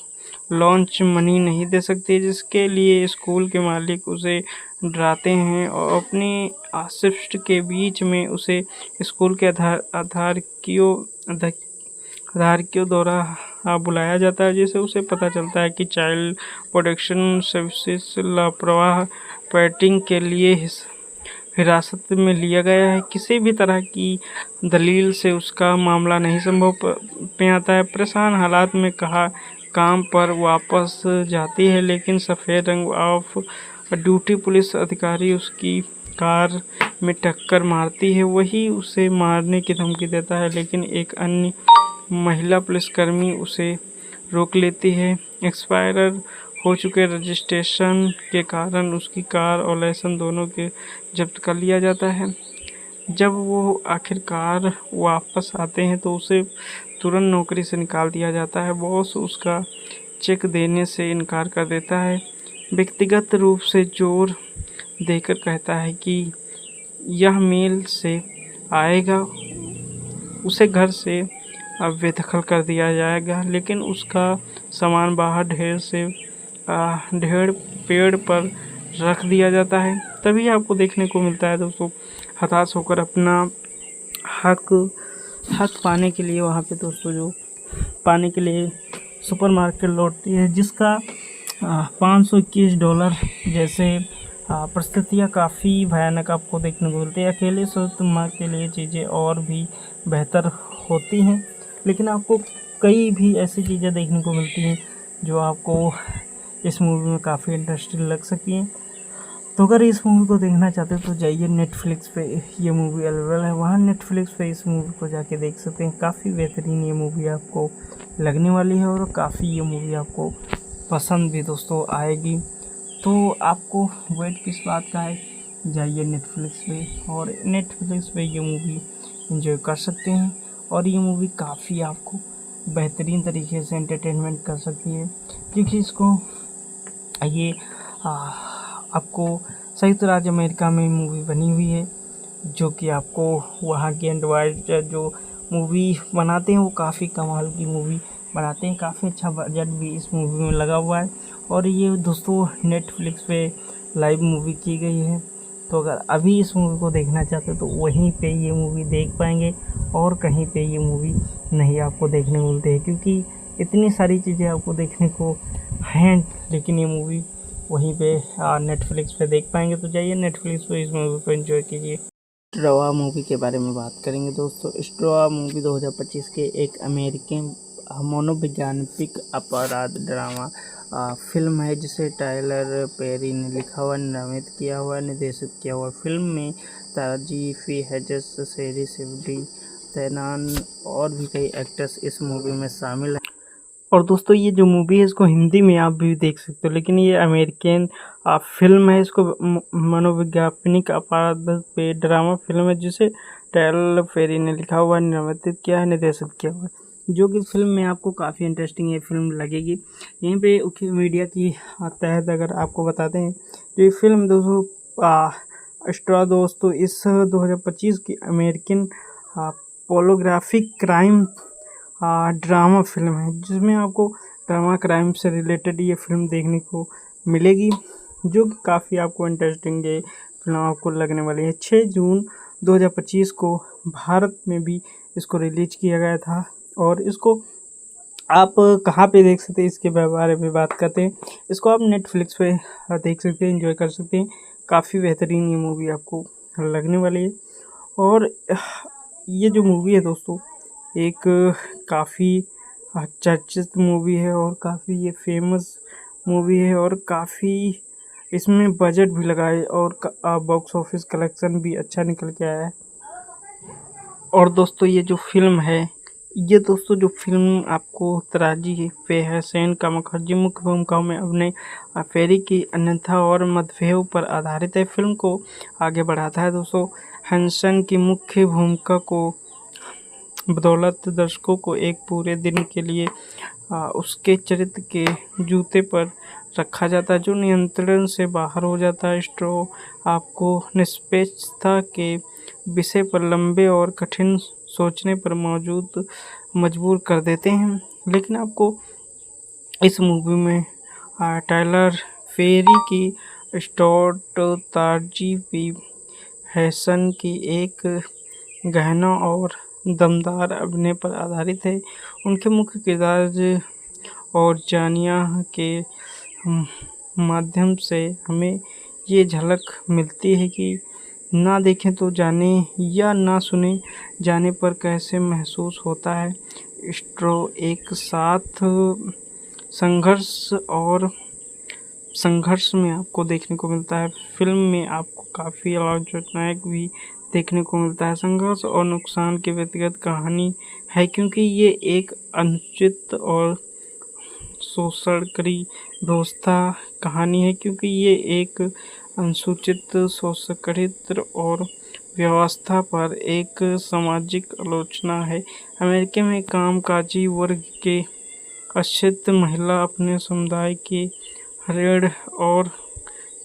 लॉन्च मनी नहीं दे सकती, जिसके लिए स्कूल के मालिक उसे डराते हैं और अपनी शिफ्ट के बीच में उसे स्कूल के धारकियों द्वारा बुलाया जाता है, जिससे उसे पता चलता है कि चाइल्ड प्रोटेक्शन सर्विसेज लापरवाह पेटिंग के लिए हिरासत में लिया गया है। किसी भी तरह की दलील से उसका मामला नहीं संभव में आता है। परेशान हालात में काम पर वापस जाती है, लेकिन सफ़ेद रंग ऑफ ड्यूटी पुलिस अधिकारी उसकी कार में टक्कर मारती है। वही उसे मारने की धमकी देता है, लेकिन एक अन्य महिला पुलिसकर्मी उसे रोक लेती है। एक्सपायर हो चुके रजिस्ट्रेशन के कारण उसकी कार और लाइसेंस दोनों के जब्त कर लिया जाता है। जब वो आखिरकार वापस आते हैं तो उसे तुरंत नौकरी से निकाल दिया जाता है। बॉस उसका चेक देने से इनकार कर देता है, व्यक्तिगत रूप से जोर देकर कहता है कि यह मेल से आएगा, उसे घर से बेदखल कर दिया जाएगा। लेकिन उसका सामान बाहर ढेर पेड़ पर रख दिया जाता है। तभी आपको देखने को मिलता है दोस्तों, हताश होकर अपना हक पाने के लिए वहाँ पे दोस्तों जो पाने के लिए सुपरमार्केट लौटती है, जिसका $521 जैसे परिस्थितियाँ काफ़ी भयानक आपको देखने को मिलती है। अकेले सूरत माँ के लिए चीज़ें और भी बेहतर होती हैं, लेकिन आपको कई भी ऐसी चीज़ें देखने को मिलती हैं जो आपको इस मूवी में काफ़ी इंटरेस्टिंग लग सकती हैं। तो अगर इस मूवी को देखना चाहते हो तो जाइए, नेटफ्लिक्स पे ये मूवी अवेलेबल है, वहाँ नेटफ्लिक्स पे इस मूवी को जाके देख सकते हैं। काफ़ी बेहतरीन ये मूवी आपको लगने वाली है और काफ़ी ये मूवी आपको पसंद भी दोस्तों आएगी। तो आपको वेट किस बात का है, जाइए नेटफ्लिक्स पे और नेटफ्लिक्स पे ये मूवी एंजॉय कर सकते हैं। और ये मूवी काफ़ी आपको बेहतरीन तरीके से एंटरटेनमेंट कर सकती है, क्योंकि इसको ये आपको संयुक्त राज्य अमेरिका में मूवी बनी हुई है, जो कि आपको वहाँ के एंड्रॉयड जो मूवी बनाते हैं वो काफ़ी कमाल की मूवी बनाते हैं। काफ़ी अच्छा बजट भी इस मूवी में लगा हुआ है और ये दोस्तों नेटफ्लिक्स पे लाइव मूवी की गई है। तो अगर अभी इस मूवी को देखना चाहते हो तो वहीं पे ये मूवी देख पाएंगे और कहीं पे ये मूवी नहीं आपको देखने को मिलती है, क्योंकि इतनी सारी चीज़ें आपको देखने को हैं, लेकिन ये मूवी वहीं पे नेटफ्लिक्स पे देख पाएंगे। तो जाइए नेटफ्लिक्स पे इस मूवी को एंजॉय कीजिए। स्ट्रॉ मूवी के बारे में बात करेंगे दोस्तों। स्ट्रॉ मूवी 2025 के एक अमेरिकन मनोवैज्ञानिक अपराध ड्रामा फिल्म है, जिसे टाइलर पेरी ने लिखा हुआ, निर्मित किया हुआ, निर्देशित किया हुआ। फिल्म में ताजी फी हेजस, शेरी सिवडी, तैनान और भी कई एक्टर्स इस मूवी में शामिल हैं। और दोस्तों ये जो मूवी है इसको हिंदी में आप भी देख सकते हो, लेकिन ये अमेरिकन फिल्म है। इसको मनोवैज्ञानिक अपराध पे ड्रामा फिल्म है, जिसे टाइलर पेरी ने लिखा हुआ, निर्मित किया है, निर्देशित किया हुआ है, जो कि फिल्म में आपको काफ़ी इंटरेस्टिंग ये फिल्म लगेगी। यहीं पे मीडिया की तहत अगर आपको बताते हैं, तो ये फिल्म दोस्तों स्ट्रॉ दोस्तों इस 2025 की American pornographic crime drama film है, जिसमें आपको ड्रामा क्राइम से रिलेटेड ये फिल्म देखने को मिलेगी, जो कि काफ़ी आपको इंटरेस्टिंग ये फिल्म आपको लगने वाली है। 6 जून 2025 को भारत में भी इसको रिलीज किया गया था और इसको आप कहाँ पे देख सकते हैं, इसके बारे में बात करते हैं। इसको आप नेटफ्लिक्स पे देख सकते हैं, एंजॉय कर सकते हैं। काफ़ी बेहतरीन ये मूवी आपको लगने वाली है। और ये जो मूवी है दोस्तों एक काफ़ी चर्चित मूवी है और काफ़ी ये फेमस मूवी है और काफ़ी इसमें बजट भी लगा है और बॉक्स ऑफिस कलेक्शन भी अच्छा निकल के आया है। और दोस्तों ये जो फिल्म है, ये दोस्तों जो फिल्म आपको तराजी पे है, सेन का मुखर्जी मुख्य भूमिकाओं में अभिनय पेरी की अन्यथा और मतभेद पर आधारित है। फिल्म को आगे बढ़ाता है दोस्तों हंसन की मुख्य भूमिका को बदौलत दर्शकों को एक पूरे दिन के लिए उसके चरित्र के जूते पर रखा जाता है, जो नियंत्रण से बाहर हो जाता है। स्ट्रॉ आपको निष्पक्षता के विषय पर लंबे और कठिन सोचने पर मजबूर कर देते हैं। लेकिन आपको इस मूवी में टाइलर पेरी की स्टॉट तारजी पी हैसन की एक गहना और दमदार अभिनय पर आधारित है। उनके मुख्य किरदार और जानिया के माध्यम से हमें ये झलक मिलती है कि ना देखें तो जाने या ना सुने जाने पर कैसे महसूस होता है। स्ट्रो एक साथ संघर्ष में आपको देखने को मिलता है। फिल्म में आपको काफ़ी आलोचनात्मक भी देखने को मिलता है। संघर्ष और नुकसान की व्यक्तिगत कहानी है, क्योंकि ये एक अनुचित और शोषणकारी व्यवस्था कहानी है, क्योंकि ये एक अनुसूचित शोषणकारी और व्यवस्था पर एक सामाजिक आलोचना है। अमेरिका में कामकाजी वर्ग के अशिक्षित महिला अपने समुदाय के ऋण और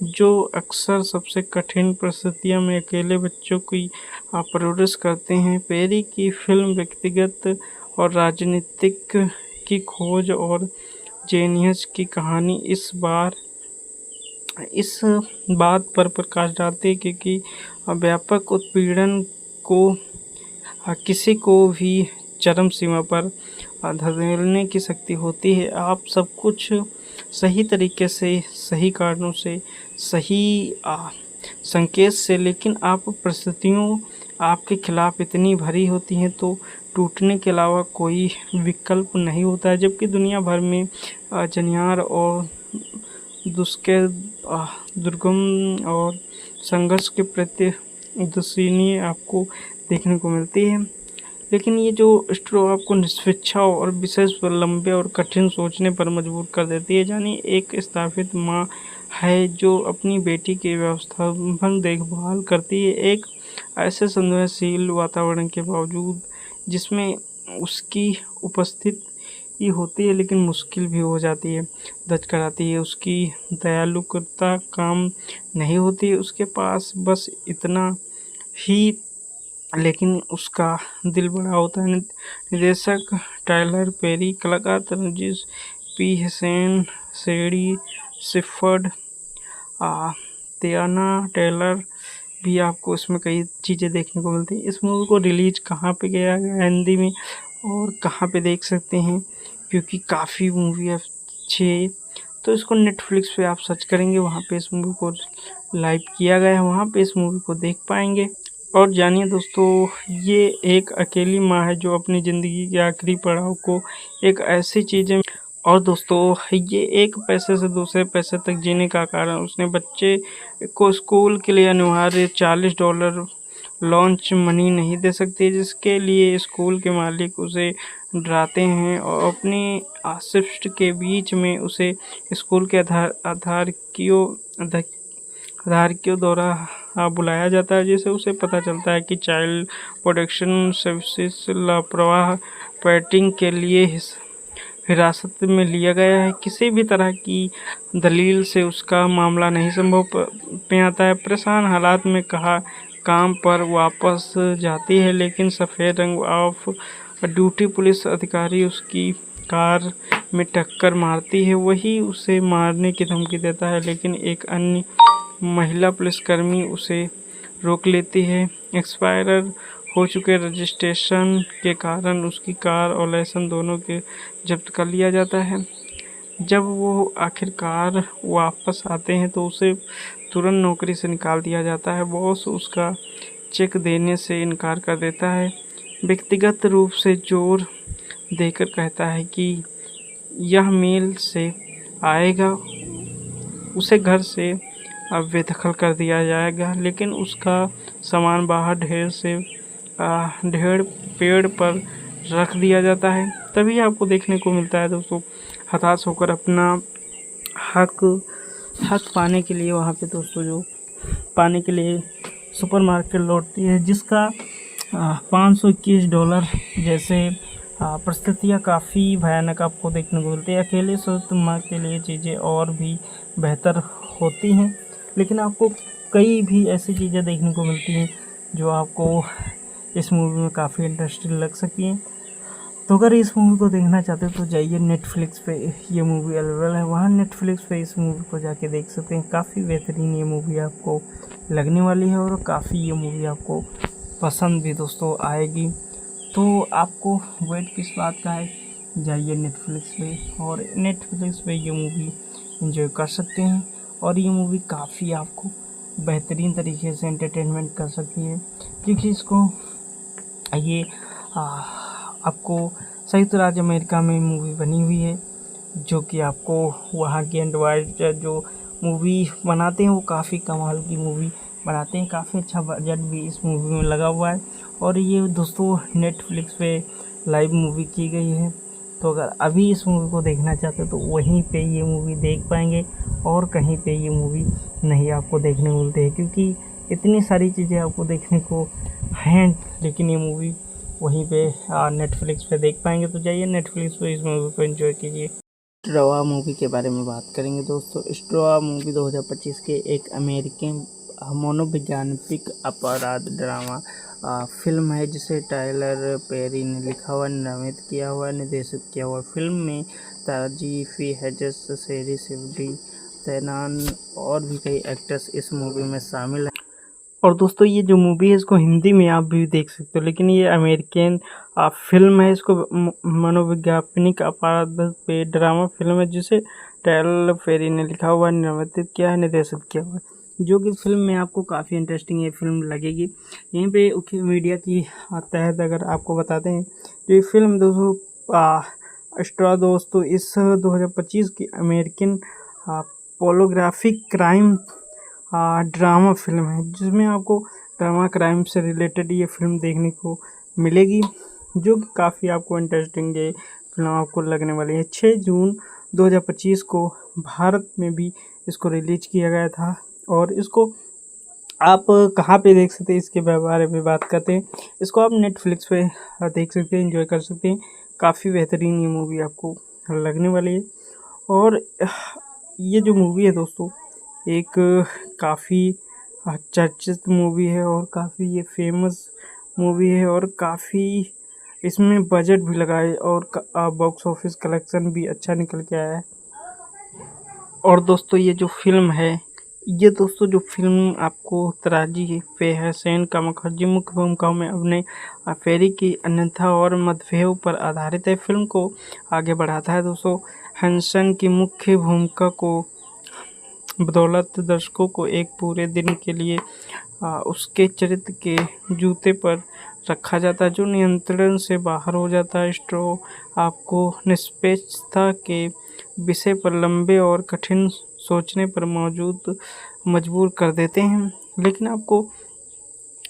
जो अक्सर सबसे कठिन परिस्थितियों में अकेले बच्चों की परवरिश करते हैं। पेरी की फिल्म व्यक्तिगत और राजनीतिक की खोज और जेनियस की कहानी इस बात पर प्रकाश डालती है क्योंकि व्यापक उत्पीड़न को किसी को भी चरम सीमा पर धकेलने की शक्ति होती है। आप सब कुछ सही तरीके से, सही कारणों से, सही संकेत से, लेकिन आप परिस्थितियों आपके खिलाफ इतनी भरी होती हैं तो टूटने के अलावा कोई विकल्प नहीं होता है। जबकि दुनिया भर में जनियार और दुर्गम और संघर्ष के प्रति उदासीनी आपको देखने को मिलती है। लेकिन ये जो स्ट्रो आपको निष्पक्ष और विशेष पर लंबे और कठिन सोचने पर मजबूर कर देती है। यानी एक स्थापित माँ है जो अपनी बेटी की व्यवस्थापन देखभाल करती है, एक ऐसे संवेदनशील वातावरण के बावजूद जिसमें उसकी उपस्थिति होती है लेकिन मुश्किल भी हो जाती है, दर्ज कराती है। उसकी दयालुता काम नहीं होती, उसके पास बस इतना ही, लेकिन उसका दिल बड़ा होता है। निर्देशक टाइलर पेरी, कलाकार तनुजी पी. हसन, शेरी शिफर्ड, तियाना टेलर भी आपको इसमें कई चीज़ें देखने को मिलती हैं। इस मूवी को रिलीज कहाँ पे किया गया हिंदी में और कहाँ पे देख सकते हैं, क्योंकि काफ़ी मूवी अच्छी है। तो इसको नेटफ्लिक्स पे आप सर्च करेंगे, वहाँ पे इस मूवी को लाइव किया गया है, वहाँ पे इस मूवी को देख पाएंगे। और जानिए दोस्तों, ये एक अकेली माँ है जो अपनी ज़िंदगी के आखिरी पड़ाव को एक ऐसी चीज़ें, और दोस्तों ये एक पैसे से दूसरे पैसे तक जीने का कारण उसने बच्चे को स्कूल के लिए अनिवार्य $40 लॉन्च मनी नहीं दे सकती, जिसके लिए स्कूल के मालिक उसे डराते हैं और अपनी शिफ्ट के बीच में उसे स्कूल के आधारियों द्वारा बुलाया जाता है, जिससे उसे पता चलता है कि चाइल्ड प्रोटेक्शन सर्विसेज लापरवाह पेरेंटिंग के लिए हिरासत में लिया गया है। किसी भी तरह की दलील से उसका मामला नहीं संभव में आता है। परेशान हालात में काम पर वापस जाती है, लेकिन सफ़ेद रंग ऑफ ड्यूटी पुलिस अधिकारी उसकी कार में टक्कर मारती है। वही उसे मारने की धमकी देता है, लेकिन एक अन्य महिला पुलिसकर्मी उसे रोक लेती है। एक्सपायर हो चुके रजिस्ट्रेशन के कारण उसकी कार और लाइसेंस दोनों के जब्त कर लिया जाता है। जब वो आखिरकार वापस आते हैं तो उसे तुरंत नौकरी से निकाल दिया जाता है। बॉस उसका चेक देने से इनकार कर देता है, व्यक्तिगत रूप से जोर देकर कहता है कि यह मेल से आएगा, उसे घर से बेदखल कर दिया जाएगा, लेकिन उसका सामान बाहर ढेर पेड़ पर रख दिया जाता है। तभी आपको देखने को मिलता है दोस्तों, हताश होकर अपना हक पाने के लिए वहाँ पे दोस्तों जो पाने के लिए सुपरमार्केट लौटती है, जिसका $521 जैसे परिस्थितियाँ काफ़ी भयानक आपको देखने को मिलती है। अकेले सूरत माँ के लिए चीज़ें और भी बेहतर होती हैं, लेकिन आपको कई भी ऐसी चीज़ें देखने को मिलती हैं जो आपको इस मूवी में काफ़ी इंटरेस्टिंग लग सकती हैं। तो अगर इस मूवी को देखना चाहते हो तो जाइए, नेटफ्लिक्स पे ये मूवी अवेलेबल है, वहाँ नेटफ्लिक्स पे इस मूवी को जाके देख सकते हैं। काफ़ी बेहतरीन ये मूवी आपको लगने वाली है और काफ़ी ये मूवी आपको पसंद भी दोस्तों आएगी। तो आपको वेट किस बात का है, जाइए नेटफ्लिक्स पे और नेटफ्लिक्स पे ये मूवी एंजॉय कर सकते हैं। और ये मूवी काफ़ी आपको बेहतरीन तरीके से एंटरटेनमेंट कर सकती है, क्योंकि इसको ये आपको संयुक्त राज्य अमेरिका में मूवी बनी हुई है, जो कि आपको वहाँ के एंड्रॉयड जो मूवी बनाते हैं वो काफ़ी कमाल की मूवी बनाते हैं। काफ़ी अच्छा बजट भी इस मूवी में लगा हुआ है और ये दोस्तों नेटफ्लिक्स पे लाइव मूवी की गई है। तो अगर अभी इस मूवी को देखना चाहते हो तो वहीं पे ये मूवी देख पाएंगे और कहीं पे ये मूवी नहीं आपको देखने को मिलती है, क्योंकि इतनी सारी चीज़ें आपको देखने को हैं, लेकिन ये मूवी वहीं पे नेटफ्लिक्स पे देख पाएंगे। तो जाइए नेटफ्लिक्स पे इस मूवी को एंजॉय कीजिए। स्ट्रॉ मूवी के बारे में बात करेंगे दोस्तों। स्ट्रॉ मूवी 2025 के एक अमेरिकन मनोवैज्ञानिक अपराध ड्रामा फिल्म है, जिसे टाइलर पेरी ने लिखा हुआ, निर्मित किया हुआ, निर्देशित किया हुआ। फिल्म में तारजी फी हेजस, शेरी सिवडी, तैनान और भी कई एक्टर्स इस मूवी में शामिल हैं। और दोस्तों ये जो मूवी है इसको हिंदी में आप भी देख सकते हो, लेकिन ये अमेरिकन फिल्म है। इसको मनोवैज्ञानिक अपराध पे ड्रामा फिल्म है, जिसे टाइलर पेरी ने लिखा हुआ, निर्मित किया है, निर्देशित किया हुआ है, जो कि फिल्म में आपको काफ़ी इंटरेस्टिंग ये फिल्म लगेगी। यहीं पे उनकी मीडिया की तहत अगर आपको बताते हैं तो ये फिल्म दोस्तों स्ट्रॉ दोस्तों इस 2025 की अमेरिकन पोलोग्राफिक क्राइम ड्रामा फिल्म है, जिसमें आपको ड्रामा क्राइम से रिलेटेड ये फिल्म देखने को मिलेगी, जो कि काफ़ी आपको इंटरेस्टिंग ये फिल्म आपको लगने वाली है। 6 जून 2025 को भारत में भी इसको रिलीज किया गया था और इसको आप कहाँ पे देख सकते हैं इसके बारे में बात करते हैं। इसको आप नेटफ्लिक्स पे देख सकते हैं, एंजॉय कर सकते हैं। काफ़ी बेहतरीन ये मूवी आपको लगने वाली है। और ये जो मूवी है दोस्तों एक काफ़ी चर्चित मूवी है और काफ़ी ये फेमस मूवी है और काफ़ी इसमें बजट भी लगा है और बॉक्स ऑफिस कलेक्शन भी अच्छा निकल के आया है। और दोस्तों ये जो फिल्म है, ये दोस्तों जो फिल्म आपको तराजी पे है सेन का मुखर्जी मुख्य भूमिकाओं में अभिनय फेरी की अन्यथा और मतभेद पर आधारित है। फिल्म को आगे बढ़ाता है दोस्तों। हंसन की मुख्य भूमिका को बदौलत दर्शकों को एक पूरे दिन के लिए उसके चरित्र के जूते पर रखा जाता है, जो नियंत्रण से बाहर हो जाता है। स्ट्रॉ आपको निष्पक्षता के विषय पर लंबे और कठिन सोचने पर मजबूर कर देते हैं, लेकिन आपको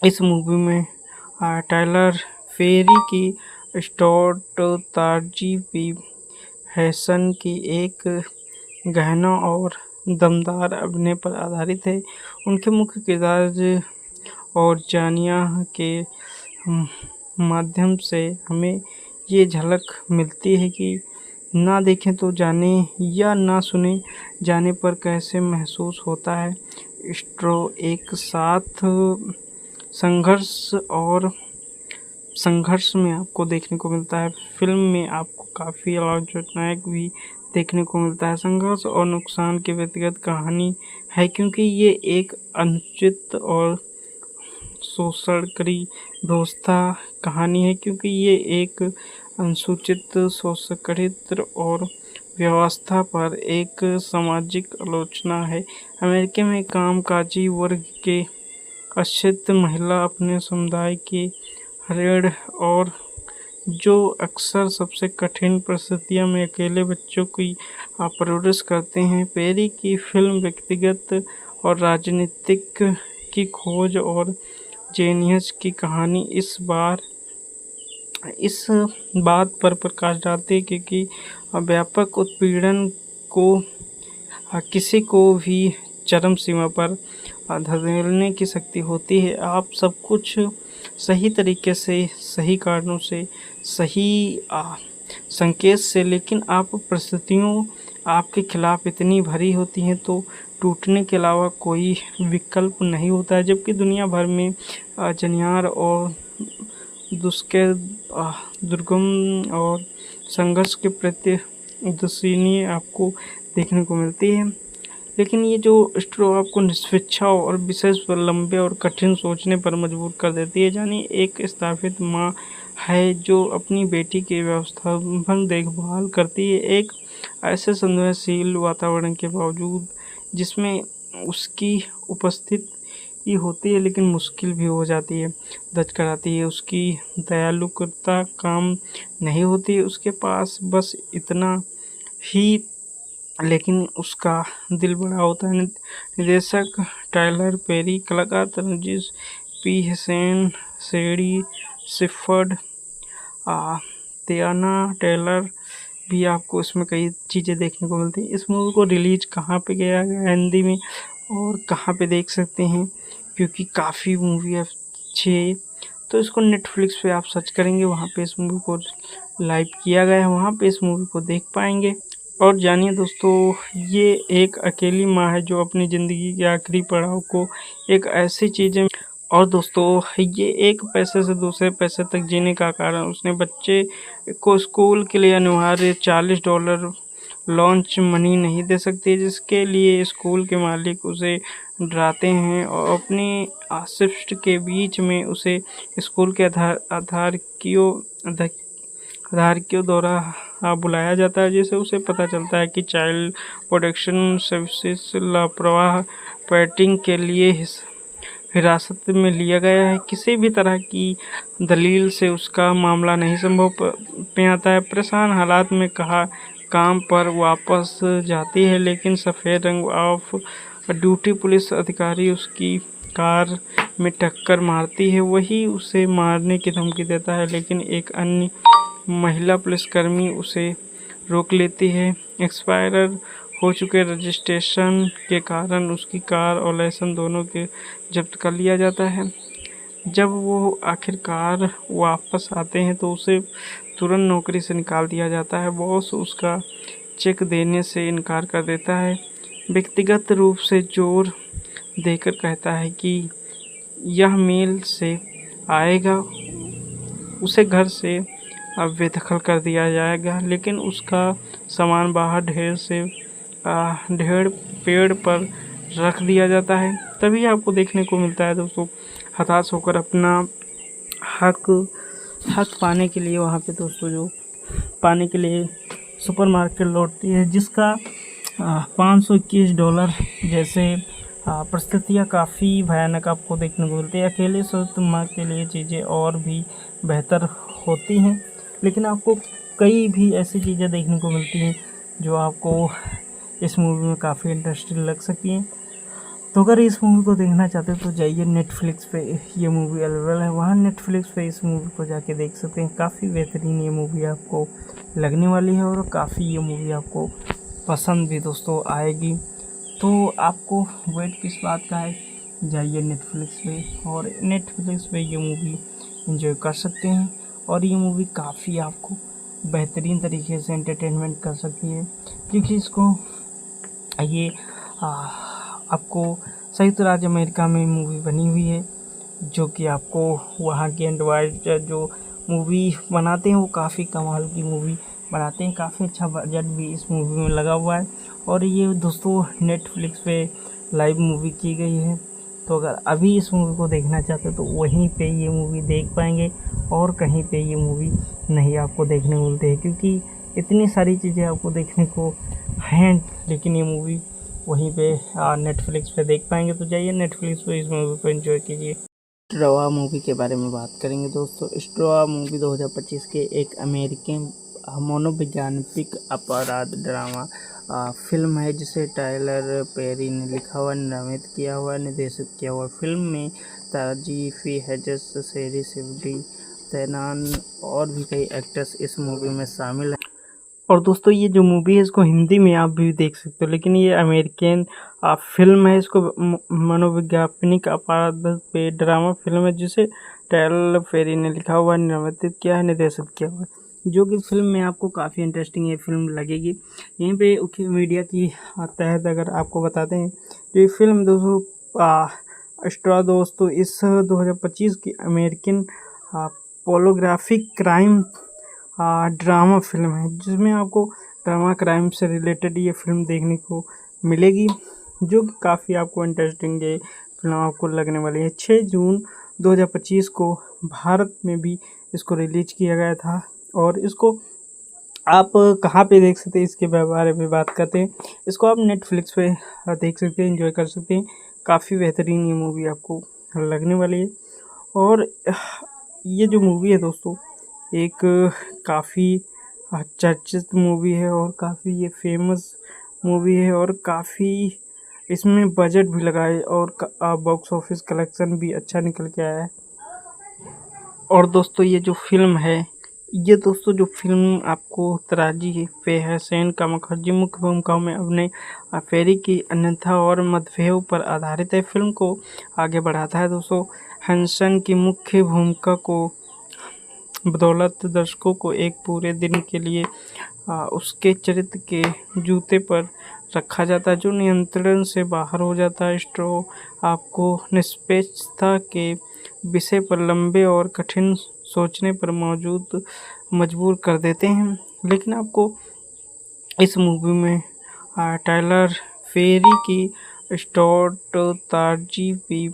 इस मूवी में टाइलर पेरी की स्टॉट तारजी पी हैसन की एक गहना और दमदार अभिनय पर आधारित है। उनके मुख्य किरदार और जानिया के माध्यम से हमें ये झलक मिलती है कि ना देखें तो जाने या ना सुने जाने पर कैसे महसूस होता है। स्ट्रॉ एक साथ संघर्ष में आपको देखने को मिलता है। फिल्म में आपको काफ़ी आलोचनात्मक भी देखने को मिलता है। संघर्ष और नुकसान की व्यक्तिगत कहानी है, क्योंकि ये एक अनुचित और शोषणकारी व्यवस्था कहानी है, क्योंकि ये एक अनुसूचित शोषणकारी और व्यवस्था पर एक सामाजिक आलोचना है। अमेरिका में कामकाजी वर्ग के अशिक्षित महिला अपने समुदाय के ऋण और जो अक्सर सबसे कठिन परिस्थितियों में अकेले बच्चों की परवरिश करते हैं। पेरी की फिल्म व्यक्तिगत और राजनीतिक की खोज और जेनियस की कहानी इस बात पर प्रकाश डालती है, क्योंकि व्यापक उत्पीड़न को किसी को भी चरम सीमा पर धकेलने की शक्ति होती है। आप सब कुछ सही तरीके से, सही कारणों से, सही संकेत से, लेकिन आप परिस्थितियों आपके खिलाफ इतनी भरी होती हैं तो टूटने के अलावा कोई विकल्प नहीं होता है। जबकि दुनिया भर में जनियार और दुर्गम और संघर्ष के प्रति उदासीनी आपको देखने को मिलती है, लेकिन ये जो स्ट्रॉ आपको निष्पक्ष और विशेष पर लंबे और कठिन सोचने पर मजबूर कर देती है। यानी एक स्थापित माँ है जो अपनी बेटी की व्यवस्थापन देखभाल करती है, एक ऐसे संवेदनशील वातावरण के बावजूद जिसमें उसकी उपस्थिति होती है लेकिन मुश्किल भी हो जाती है, दर्ज कराती है। उसकी दयालुता काम नहीं होती है उसके पास, बस इतना ही, लेकिन उसका दिल बड़ा होता है। निर्देशक टाइलर पेरी, कलाकार तनुजीत पी हुसैन, शेरी शिफर्ड, तियाना टेलर भी आपको इसमें कई चीज़ें देखने को मिलती हैं। इस मूवी को रिलीज कहाँ पे किया गया है हिंदी में और कहाँ पे देख सकते हैं, क्योंकि काफ़ी मूवी अच्छी है। तो इसको नेटफ्लिक्स पे आप सर्च करेंगे, वहाँ पे इस मूवी को लाइव किया गया है, वहाँ पे इस मूवी को देख पाएंगे। और जानिए दोस्तों, ये एक अकेली माँ है जो अपनी ज़िंदगी के आखिरी पड़ाव को एक ऐसी चीज़ें, और दोस्तों ये एक पैसे से दूसरे पैसे तक जीने का कारण उसने बच्चे को स्कूल के लिए अनिवार्य $40 लॉन्च मनी नहीं दे सकती, जिसके लिए स्कूल के मालिक उसे डराते हैं और अपनी शिफ्ट के बीच में उसे स्कूल के आधारियों द्वारा बुलाया जाता है, जिससे उसे पता चलता है कि चाइल्ड प्रोटेक्शन सर्विसेज लापरवाह पेरेंटिंग के लिए हिरासत में लिया गया है। किसी भी तरह की दलील से उसका मामला नहीं संभव में आता है। परेशान हालात में काम पर वापस जाती है, लेकिन सफ़ेद रंग ऑफ ड्यूटी पुलिस अधिकारी उसकी कार में टक्कर मारती है। वही उसे मारने की धमकी देता है, लेकिन एक अन्य महिला पुलिसकर्मी उसे रोक लेती है। एक्सपायर हो चुके रजिस्ट्रेशन के कारण उसकी कार और लाइसेंस दोनों के जब्त कर लिया जाता है। जब वो आखिरकार वापस आते हैं तो उसे तुरंत नौकरी से निकाल दिया जाता है। बॉस उसका चेक देने से इनकार कर देता है, व्यक्तिगत रूप से जोर देकर कहता है कि यह मेल से आएगा, उसे घर से बेदखल कर दिया जाएगा, लेकिन उसका सामान बाहर ढेर पेड़ पर रख दिया जाता है। तभी आपको देखने को मिलता है दोस्तों, हताश होकर अपना हक पाने के लिए वहाँ पे दोस्तों जो पाने के लिए सुपरमार्केट लौटती है, जिसका $521 जैसे परिस्थितियाँ काफ़ी भयानक आपको देखने को मिलती है। अकेले स्वस्थ माँ के लिए चीज़ें और भी बेहतर होती हैं, लेकिन आपको कई भी ऐसी चीज़ें देखने को मिलती हैं जो आपको इस मूवी में काफ़ी इंटरेस्टिंग लग सकती हैं। तो अगर इस मूवी को देखना चाहते हो तो जाइए नेटफ्लिक्स पे, ये मूवी अवेलेबल है, वहाँ नेटफ्लिक्स पे इस मूवी को जाके देख सकते हैं। काफ़ी बेहतरीन ये मूवी आपको लगने वाली है और काफ़ी ये मूवी आपको पसंद भी दोस्तों आएगी। तो आपको वेट किस बात का है, जाइए नेटफ्लिक्स पे और नेटफ्लिक्स पे ये मूवी एंजॉय कर सकते हैं। और ये मूवी काफ़ी आपको बेहतरीन तरीके से एंटरटेनमेंट कर सकती है, क्योंकि इसको ये आपको संयुक्त राज्य अमेरिका में मूवी बनी हुई है, जो कि आपको वहाँ के एंड्रॉयड जो मूवी बनाते हैं वो काफ़ी कमाल की मूवी बनाते हैं। काफ़ी अच्छा बजट भी इस मूवी में लगा हुआ है और ये दोस्तों नेटफ्लिक्स पे लाइव मूवी की गई है। तो अगर अभी इस मूवी को देखना चाहते हो तो वहीं पे ये मूवी देख पाएंगे और कहीं पे ये मूवी नहीं आपको देखने को मिलती है, क्योंकि इतनी सारी चीज़ें आपको देखने को हैं, लेकिन ये मूवी वहीं पे नेटफ्लिक्स पे देख पाएंगे। तो जाइए नेटफ्लिक्स पे इस मूवी को एंजॉय कीजिए। स्ट्रॉ मूवी के बारे में बात करेंगे दोस्तों। स्ट्रॉ मूवी 2025 के एक अमेरिकन मनोवैज्ञानिक अपराध ड्रामा फिल्म है, जिसे टाइलर पेरी ने लिखा हुआ, निर्मित किया हुआ, निर्देशित किया हुआ। फिल्म में ताजी फी हेजस, शेरी शिवडी, तैनान और भी कई एक्टर्स इस मूवी में शामिल हैं। और दोस्तों ये जो मूवी है इसको हिंदी में आप भी देख सकते हो, लेकिन ये अमेरिकन फिल्म है। इसको मनोवैज्ञानिक अपराध पे ड्रामा फिल्म है, जिसे टाइलर पेरी ने लिखा हुआ, निर्मित किया है, निर्देशित किया हुआ है, जो कि फिल्म में आपको काफ़ी इंटरेस्टिंग ये फिल्म लगेगी। यहीं पे मीडिया की तहत अगर आपको बताते हैं तो ये फिल्म दोस्तों स्ट्रॉ दोस्तों इस 2025 की American pornographic crime drama film है, जिसमें आपको ड्रामा क्राइम से रिलेटेड ये फिल्म देखने को मिलेगी, जो कि काफ़ी आपको इंटरेस्टिंग ये फिल्म आपको लगने वाली है। 6 जून 2025 को भारत में भी इसको रिलीज किया गया था। और इसको आप कहाँ पे देख सकते हैं, इसके बारे में बात करते हैं। इसको आप नेटफ्लिक्स पे देख सकते हैं, एंजॉय कर सकते हैं। काफ़ी बेहतरीन ये मूवी आपको लगने वाली है। और ये जो मूवी है दोस्तों, एक काफ़ी चर्चित मूवी है और काफ़ी ये फेमस मूवी है और काफ़ी इसमें बजट भी लगा है और बॉक्स ऑफिस कलेक्शन भी अच्छा निकल के आया है। और दोस्तों ये जो फिल्म है, ये दोस्तों जो फिल्म आपको तराजी पे है सेन का मुखर्जी मुख्य भूमिकाओं में अभिनय फेरी की अन्यथा और मतभेद पर आधारित है। फिल्म को आगे बढ़ाता है दोस्तों। हंसन की मुख्य भूमिका को बदौलत दर्शकों को एक पूरे दिन के लिए उसके चरित्र के जूते पर रखा जाता है जो नियंत्रण से बाहर हो जाता है। स्ट्रो आपको निष्पक्षता के विषय पर लंबे और कठिन सोचने पर मजबूर कर देते हैं। लेकिन आपको इस मूवी में टाइलर फेरी की स्टोट तारजी भी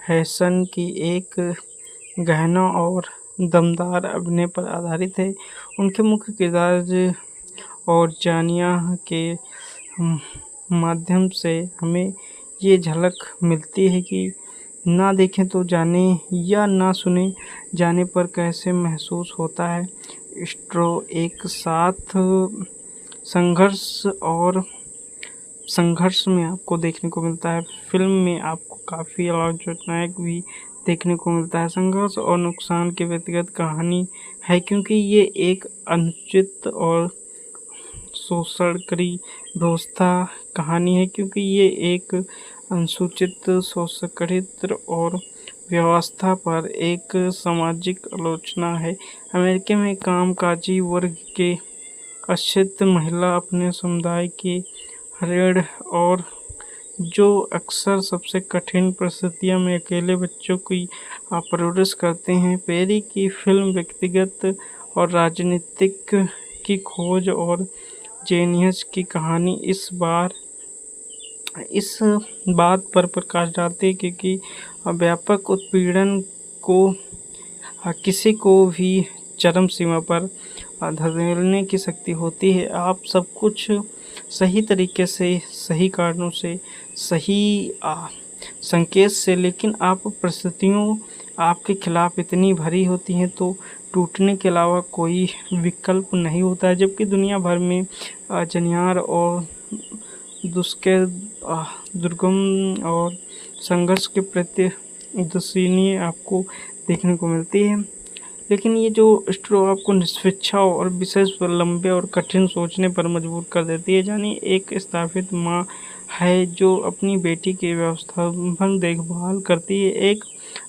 हैसन की एक गहना और दमदार अभिनय पर आधारित है। उनके मुख्य किरदार और जानिया के माध्यम से हमें ये झलक मिलती है कि ना देखें तो जाने या ना सुने जाने पर कैसे महसूस होता है। स्ट्रो एक साथ संघर्ष में आपको देखने को मिलता है। फिल्म में आपको काफ़ी आलोचनात्मक भी देखने को मिलता है। संघर्ष और नुकसान की व्यक्तिगत कहानी है क्योंकि ये एक अनुचित और शोषणकारी व्यवस्था कहानी है क्योंकि ये एक अनुसूचित शोषणकारी और व्यवस्था पर एक सामाजिक आलोचना है। अमेरिका में कामकाजी वर्ग के अशिक्षित महिला अपने समुदाय के ऋण और जो अक्सर सबसे कठिन परिस्थितियों में अकेले बच्चों की परवरिश करते हैं। पेरी की फिल्म व्यक्तिगत और राजनीतिक की खोज और जेनियस की कहानी इस बात पर प्रकाश डालती है क्योंकि व्यापक उत्पीड़न को किसी को भी चरम सीमा पर धकेलने की शक्ति होती है। आप सब कुछ सही तरीके से, सही कारणों से, सही संकेत से, लेकिन आप परिस्थितियों आपके खिलाफ इतनी भरी होती हैं तो टूटने के अलावा कोई विकल्प नहीं होता है। जबकि दुनिया भर में जनियार और दुर्गम और संघर्ष के प्रति उदासीनी आपको देखने को मिलती है। लेकिन ये जो स्ट्रो आपको निष्पक्ष और विशेष पर लंबे और कठिन सोचने पर मजबूर कर देती है। यानी एक स्थापित माँ है जो अपनी बेटी की व्यवस्थापन देखभाल करती है एक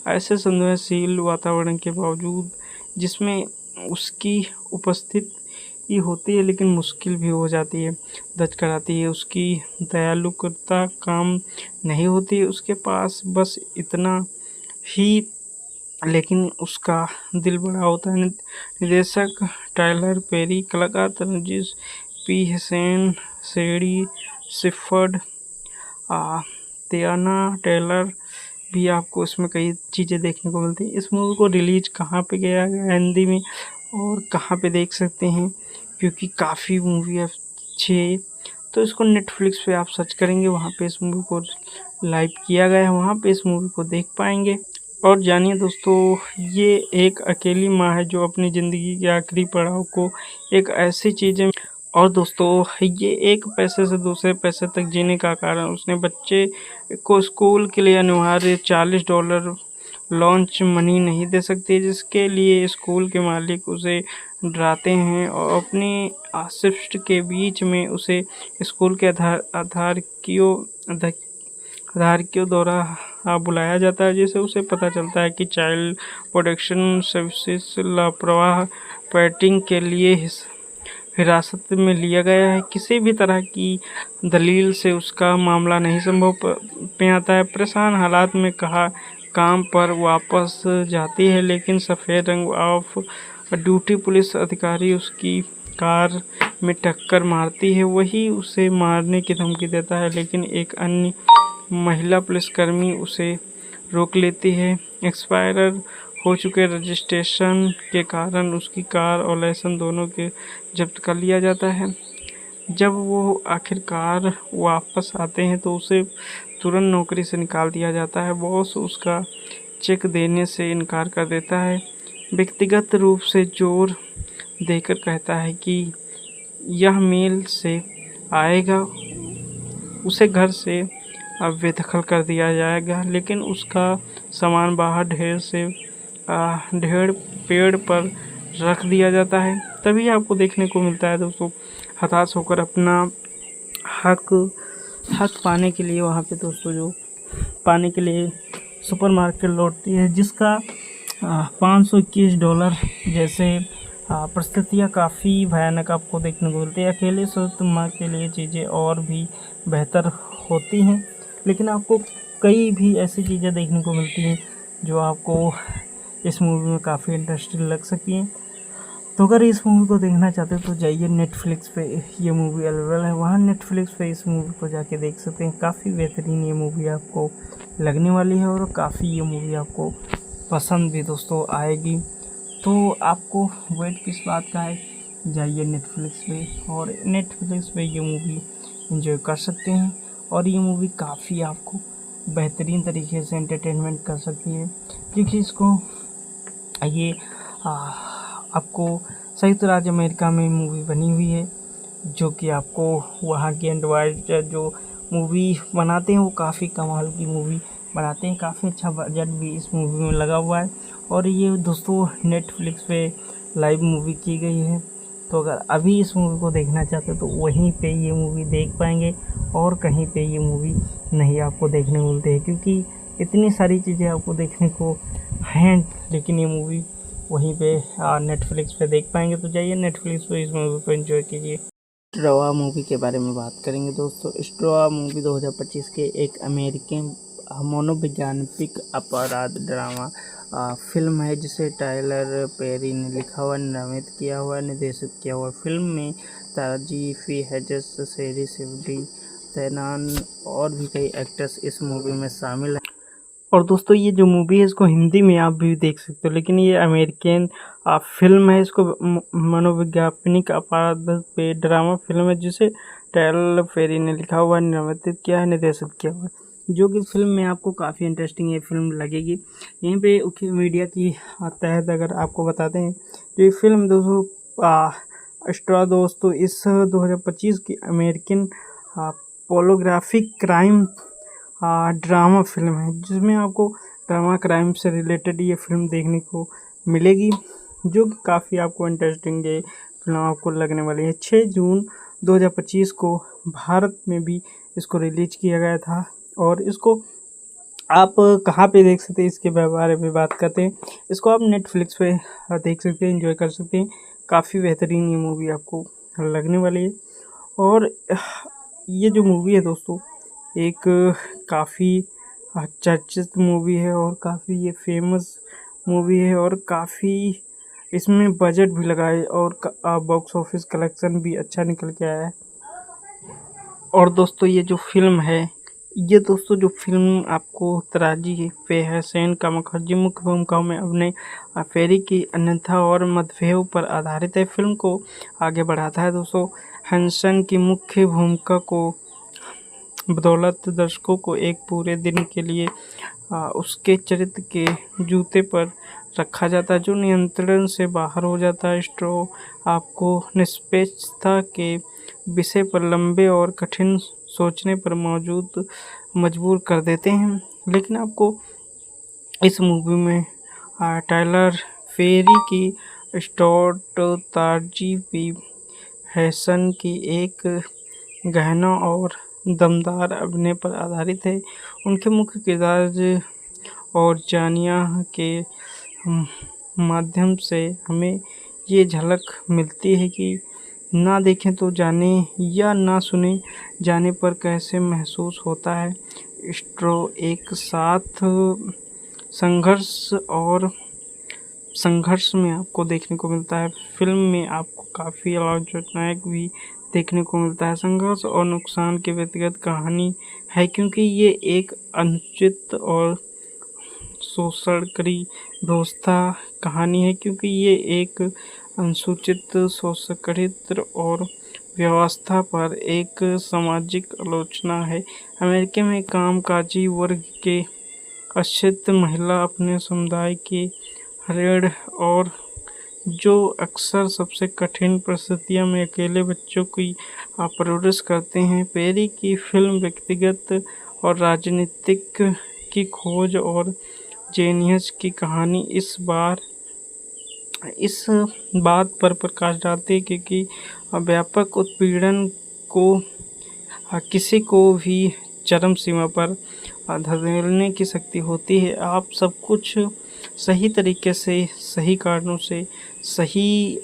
ऐसे संवेदनशील वातावरण के बावजूद जिसमें उसकी उपस्थिति होती है लेकिन मुश्किल भी हो जाती है, दर्ज कराती है। उसकी दयालुता काम नहीं होती, उसके पास बस इतना ही, लेकिन उसका दिल बड़ा होता है। निर्देशक टाइलर पेरी, कलाकार तनुजीश पी हसन, सेडी सिफर्ड, तियाना टेलर भी आपको इसमें कई चीज़ें देखने को मिलती हैं। इस मूवी को रिलीज कहाँ पे किया गया हिंदी में और कहाँ पे देख सकते हैं, क्योंकि काफ़ी मूवी अच्छी है तो इसको नेटफ्लिक्स पे आप सर्च करेंगे, वहाँ पे इस मूवी को लाइव किया गया है, वहाँ पे इस मूवी को देख पाएंगे। और जानिए दोस्तों, ये एक अकेली माँ है जो अपनी ज़िंदगी के आखिरी पड़ाव को एक ऐसी चीज़ें और दोस्तों ये एक पैसे से दूसरे पैसे तक जीने का कारण उसने बच्चे को स्कूल के लिए अनिवार्य $40 लॉन्च मनी नहीं दे सकती, जिसके लिए स्कूल के मालिक उसे डराते हैं और अपनी शिफ्ट के बीच में उसे स्कूल के आधारियों द्वारा बुलाया जाता है, जिससे उसे पता चलता है कि चाइल्ड प्रोटेक्शन सर्विसेज लापरवाह पेरेंटिंग के लिए हिरासत में लिया गया है। किसी भी तरह की दलील से उसका मामला नहीं संभव में आता है। परेशान हालात में काम पर वापस जाती है, लेकिन सफ़ेद रंग ऑफ ड्यूटी पुलिस अधिकारी उसकी कार में टक्कर मारती है। वही उसे मारने की धमकी देता है, लेकिन एक अन्य महिला पुलिसकर्मी उसे रोक लेती है। एक्सपायर हो चुके रजिस्ट्रेशन के कारण उसकी कार और लाइसेंस दोनों के जब्त कर लिया जाता है। जब वो आखिरकार वापस आते हैं तो उसे तुरंत नौकरी से निकाल दिया जाता है। बॉस उसका चेक देने से इनकार कर देता है, व्यक्तिगत रूप से जोर देकर कहता है कि यह मेल से आएगा, उसे घर से बेदखल कर दिया जाएगा। लेकिन उसका सामान बाहर ढेर पेड़ पर रख दिया जाता है। तभी आपको देखने को मिलता है दोस्तों, हताश होकर अपना हक पाने के लिए वहाँ पे दोस्तों जो पाने के लिए सुपरमार्केट लौटती है, जिसका $521 जैसे परिस्थितियाँ काफ़ी भयानक आपको देखने को मिलती है। अकेले सुरमा के लिए चीज़ें और भी बेहतर होती हैं, लेकिन आपको कई भी ऐसी चीज़ें देखने को मिलती हैं जो आपको इस मूवी में काफ़ी इंटरेस्टिंग लग सकती हैं। तो अगर इस मूवी को देखना चाहते हो तो जाइए, नेटफ्लिक्स पे ये मूवी अवेलेबल है, वहाँ नेटफ्लिक्स पे इस मूवी को जाके देख सकते हैं। काफ़ी बेहतरीन ये मूवी आपको लगने वाली है और काफ़ी ये मूवी आपको पसंद भी दोस्तों आएगी। तो आपको वेट किस बात का है, जाइए नेटफ्लिक्स पे और नेटफ्लिक्स पे ये मूवी एंजॉय कर सकते हैं। और ये मूवी काफ़ी आपको बेहतरीन तरीके से एंटरटेनमेंट कर सकती है, क्योंकि इसको ये आपको संयुक्त राज्य अमेरिका में मूवी बनी हुई है, जो कि आपको वहाँ के एंड्रॉयड जो मूवी बनाते हैं वो काफ़ी कमाल की मूवी बनाते हैं। काफ़ी अच्छा बजट भी इस मूवी में लगा हुआ है और ये दोस्तों नेटफ्लिक्स पे लाइव मूवी की गई है। तो अगर अभी इस मूवी को देखना चाहते हो तो वहीं पे ये मूवी देख पाएंगे और कहीं पे ये मूवी नहीं आपको देखने को मिलती है, क्योंकि इतनी सारी चीज़ें आपको देखने को हैं, लेकिन ये मूवी वहीं पे नेटफ्लिक्स पे देख पाएंगे। तो जाइए नेटफ्लिक्स पे इस मूवी को एंजॉय कीजिए। स्ट्रॉ मूवी के बारे में बात करेंगे दोस्तों। स्ट्रॉ मूवी 2025 के एक अमेरिकन मनोवैज्ञानिक अपराध ड्रामा फिल्म है, जिसे टाइलर पेरी ने लिखा हुआ, निर्मित किया हुआ, निर्देशित किया हुआ। फिल्म में तारजी फी हेजस, शेरी सिवडी, तैनान और भी कई एक्टर्स इस मूवी में शामिल हैं। और दोस्तों ये जो मूवी है इसको हिंदी में आप भी देख सकते हो, लेकिन ये अमेरिकन फिल्म है। इसको मनोवैज्ञानिक अपराध पे ड्रामा फिल्म है, जिसे टाइलर पेरी ने लिखा हुआ, निर्मित किया है, निर्देशित किया हुआ है, जो कि फिल्म में आपको काफ़ी इंटरेस्टिंग ये फिल्म लगेगी। यहीं पे मीडिया की तहत अगर आपको बताते हैं तो ये फिल्म दोस्तों स्ट्रॉ दोस्तों इस 2025 की अमेरिकन पोलोग्राफिक क्राइम ड्रामा फिल्म है, जिसमें आपको ड्रामा क्राइम से रिलेटेड ये फिल्म देखने को मिलेगी, जो कि काफ़ी आपको इंटरेस्टिंग ये फिल्म आपको लगने वाली है। 6 जून 2025 को भारत में भी इसको रिलीज किया गया था और इसको आप कहाँ पे देख सकते हैं इसके बारे में बात करते हैं। इसको आप नेटफ्लिक्स पे देख सकते हैं, एंजॉय कर सकते हैं। काफ़ी बेहतरीन ये मूवी आपको लगने वाली है। और ये जो मूवी है दोस्तों एक काफ़ी चर्चित मूवी है और काफ़ी ये फेमस मूवी है और काफ़ी इसमें बजट भी लगा है और बॉक्स ऑफिस कलेक्शन भी अच्छा निकल के आया है। और दोस्तों ये जो फिल्म है, ये दोस्तों जो फिल्म आपको तराजी पे सेन का मुखर्जी मुख्य भूमिकाओं में अभिनय पेरी की अन्यथा और मतभेद पर आधारित है। फिल्म को आगे बढ़ाता है दोस्तों हंसन की मुख्य भूमिका को बदौलत दर्शकों को एक पूरे दिन के लिए उसके चरित्र के जूते पर रखा जाता है, जो नियंत्रण से बाहर हो जाता है। स्ट्रो आपको निष्पक्षता के विषय पर लंबे और कठिन सोचने पर मजबूर कर देते हैं। लेकिन आपको इस मूवी में टाइलर पेरी की स्टॉट तारजी पी हैसन की एक गहना और दमदार अभिनय पर आधारित है। उनके मुख्य किरदार और जानिया के माध्यम से हमें ये झलक मिलती है कि ना देखें तो जाने या ना सुने जाने पर कैसे महसूस होता है। स्ट्रो एक साथ संघर्ष में आपको देखने को मिलता है। फिल्म में आपको काफ़ी अलौकिक भी देखने को मिलता है। संघर्ष और नुकसान की व्यक्तिगत कहानी है, क्योंकि ये एक अनुचित और शोषणकारी व्यवस्था कहानी है, क्योंकि ये एक अनुसूचित शोषणकारी और व्यवस्था पर एक सामाजिक आलोचना है। अमेरिका में कामकाजी वर्ग के अशिक्षित महिला अपने समुदाय के ऋण और जो अक्सर सबसे कठिन परिस्थितियों में अकेले बच्चों की परवरिश करते हैं। पेरी की फिल्म व्यक्तिगत और राजनीतिक की खोज और जेनियस की कहानी इस बात पर प्रकाश डालती है क्योंकि व्यापक उत्पीड़न को किसी को भी चरम सीमा पर धकेलने की शक्ति होती है। आप सब कुछ सही तरीके से, सही कारणों से, सही